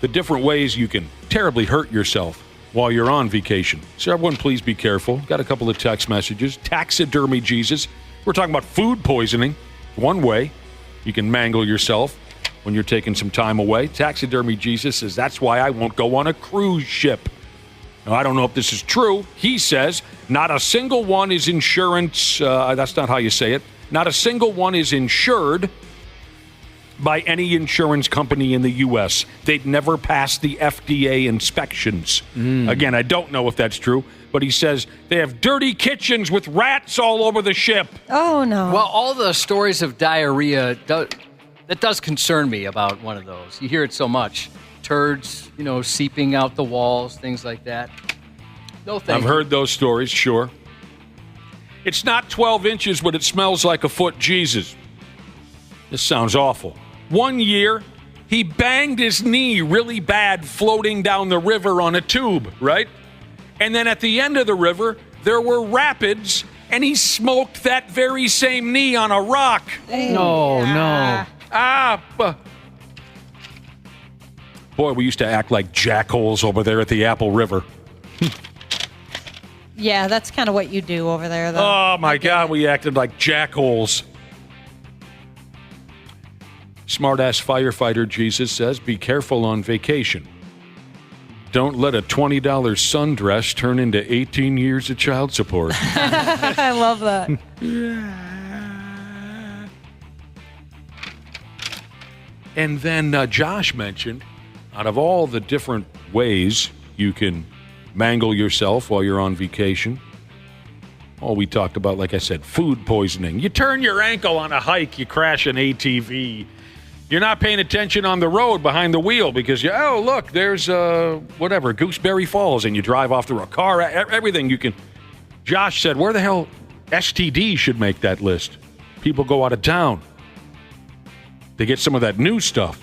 the different ways you can terribly hurt yourself while you're on vacation. So everyone, please be careful. Got a couple of text messages. Taxidermy Jesus. We're talking about food poisoning. One way you can mangle yourself when you're taking some time away. Taxidermy Jesus says, that's why I won't go on a cruise ship. Now, I don't know if this is true. He says, not a single one is insurance. That's not how you say it. Not a single one is insured by any insurance company in the U.S. They'd never pass the FDA inspections. Again, I don't know if that's true, but he says they have dirty kitchens with rats all over the ship. Oh, no. Well, all the stories of diarrhea, that does concern me about one of those. You hear it so much. Turds, seeping out the walls, things like that. No thank you. I've heard those stories, sure. It's not 12 inches, but it smells like a foot. Jesus. This sounds awful. 1 year, he banged his knee really bad floating down the river on a tube, right? And then at the end of the river, there were rapids, and he smoked that very same knee on a rock. Oh, no. Boy, we used to act like jackholes over there at the Apple River. Yeah, that's kind of what you do over there, though. Oh, my God, we acted like jackholes. Smart-ass firefighter Jesus says, be careful on vacation. Don't let a $20 sundress turn into 18 years of child support. I love that. And then Josh mentioned, out of all the different ways you can mangle yourself while you're on vacation, we talked about, like I said, food poisoning. You turn your ankle on a hike, you crash an ATV. You're not paying attention on the road behind the wheel because, look, there's, Gooseberry Falls, and you drive off through a car, everything you can. Josh said, where the hell STD should make that list? People go out of town. They get some of that new stuff.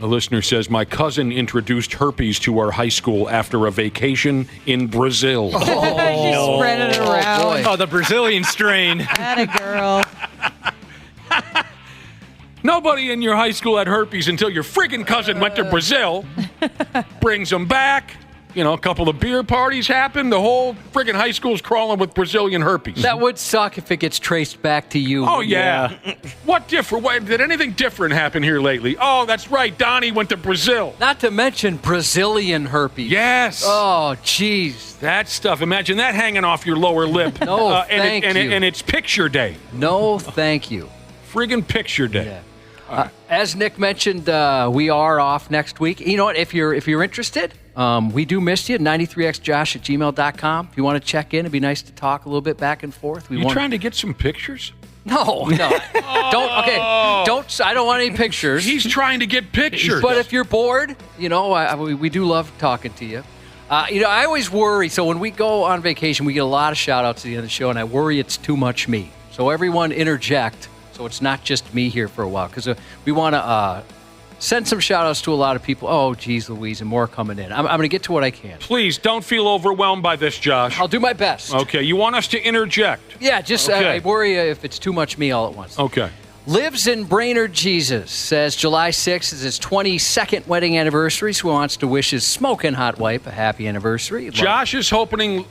A listener says, my cousin introduced herpes to our high school after a vacation in Brazil. You spread it around. Oh, the Brazilian strain. Atta girl. Nobody in your high school had herpes until your friggin' cousin went to Brazil, brings them back. A couple of beer parties happen. The whole friggin' high school's crawling with Brazilian herpes. That would suck if it gets traced back to you. Oh, yeah. What different? Did anything different happen here lately? Oh, that's right. Donnie went to Brazil. Not to mention Brazilian herpes. Yes. Oh, jeez. That stuff. Imagine that hanging off your lower lip. No, thank you. And it's picture day. No, thank you. Friggin' picture day. Yeah. As Nick mentioned, we are off next week. You know what? If you're interested, we do miss you. 93xjosh@gmail.com. If you want to check in, it'd be nice to talk a little bit back and forth. You trying to get some pictures? No. Don't. I don't want any pictures. He's trying to get pictures. But if you're bored, we do love talking to you. I always worry. So when we go on vacation, we get a lot of shout outs at the end of the show, and I worry it's too much me. So everyone interject. So it's not just me here for a while, because we want to send some shout-outs to a lot of people. Oh, geez, Louise, and more coming in. I'm going to get to what I can. Please, don't feel overwhelmed by this, Josh. I'll do my best. Okay, you want us to interject? Yeah, just I worry if it's too much me all at once. Okay. Lives in Brainerd, Jesus, says July 6th is his 22nd wedding anniversary, so he wants to wish his smoking hot wife a happy anniversary. Josh is hoping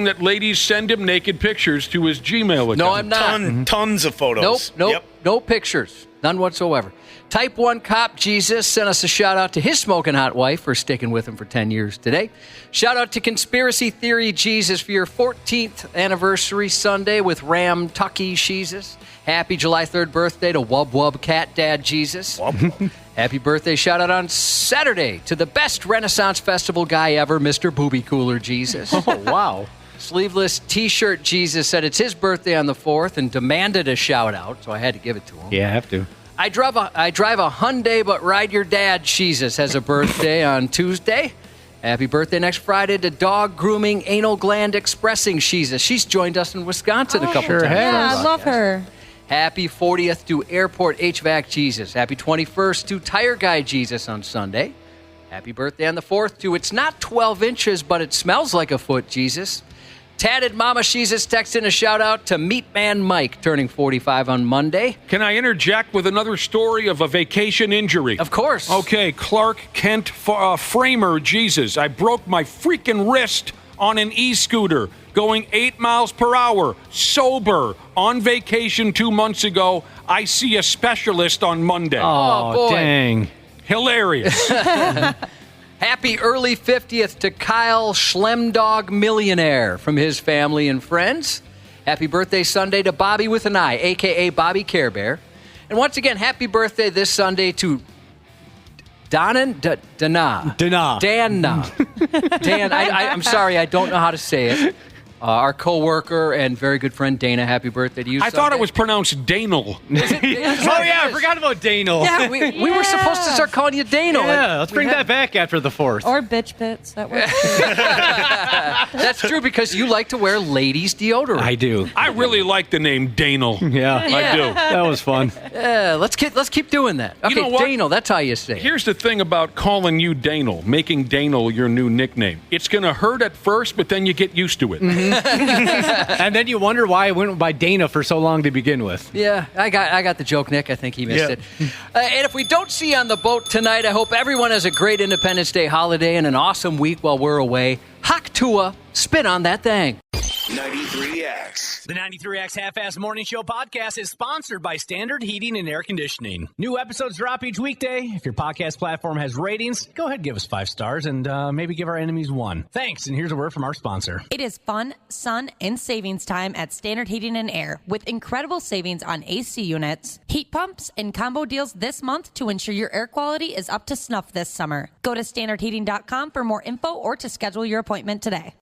that ladies send him naked pictures to his Gmail account. No, I'm not. Tons of photos. Nope. No pictures. None whatsoever. Type 1 Cop Jesus sent us a shout-out to his smoking hot wife for sticking with him for 10 years today. Shout-out to Conspiracy Theory Jesus for your 14th anniversary Sunday with Ram Tucky Jesus. Happy July 3rd birthday to Wub Wub Cat Dad Jesus. Happy birthday shout-out on Saturday to the best Renaissance Festival guy ever, Mr. Booby Cooler Jesus. Oh, wow. Sleeveless T-shirt Jesus said it's his birthday on the 4th and demanded a shout-out, so I had to give it to him. Yeah, I have to. I drive a Hyundai, but ride your dad Jesus has a birthday on Tuesday. Happy birthday next Friday to Dog Grooming Anal Gland Expressing Jesus. She's joined us in Wisconsin a couple times. Yeah, I love her. Happy 40th to Airport HVAC Jesus. Happy 21st to Tire Guy Jesus on Sunday. Happy birthday on the 4th to It's Not 12 inches, but it smells like a foot Jesus. Tatted Mama Jesus texts in a shout-out to Meat Man Mike, turning 45 on Monday. Can I interject with another story of a vacation injury? Of course. Okay, Clark Kent Framer Jesus. I broke my freaking wrist on an e-scooter going 8 miles per hour, sober, on vacation 2 months ago. I see a specialist on Monday. Oh boy. Dang. Hilarious. Happy early 50th to Kyle Schlemdog Millionaire from his family and friends. Happy birthday Sunday to Bobby with an I, a.k.a. Bobby Care Bear. And once again, happy birthday this Sunday to Dana. Dan, I'm sorry, I don't know how to say it. Our co-worker and very good friend Dana, happy birthday to you. I thought it was pronounced Danel. Oh, yeah, I forgot about Danel. Yeah, we were supposed to start calling you Danel. Yeah, let's bring that back after the 4th. Or bitch bits. That works too. That's true because you like to wear ladies' deodorant. I do. I really like the name Danel. Yeah, I do. That was fun. Let's keep doing that. Okay, You know what? Danel, that's how you say it. Here's the thing about calling you Danel, making Danel your new nickname. It's going to hurt at first, but then you get used to it. Mm-hmm. And then you wonder why I went by Dana for so long to begin with. Yeah, I got the joke, Nick. I think he missed it. And if we don't see you on the boat tonight, I hope everyone has a great Independence Day holiday and an awesome week while we're away. Hak Tua, spin on that thing. 93X. The 93X Half-Ass Morning Show podcast is sponsored by Standard Heating and Air Conditioning. New episodes drop each weekday. If your podcast platform has ratings, go ahead and give us 5 stars and maybe give our enemies 1. Thanks, and here's a word from our sponsor. It is fun, sun, and savings time at Standard Heating and Air with incredible savings on AC units, heat pumps, and combo deals this month to ensure your air quality is up to snuff this summer. Go to standardheating.com for more info or to schedule your appointment today.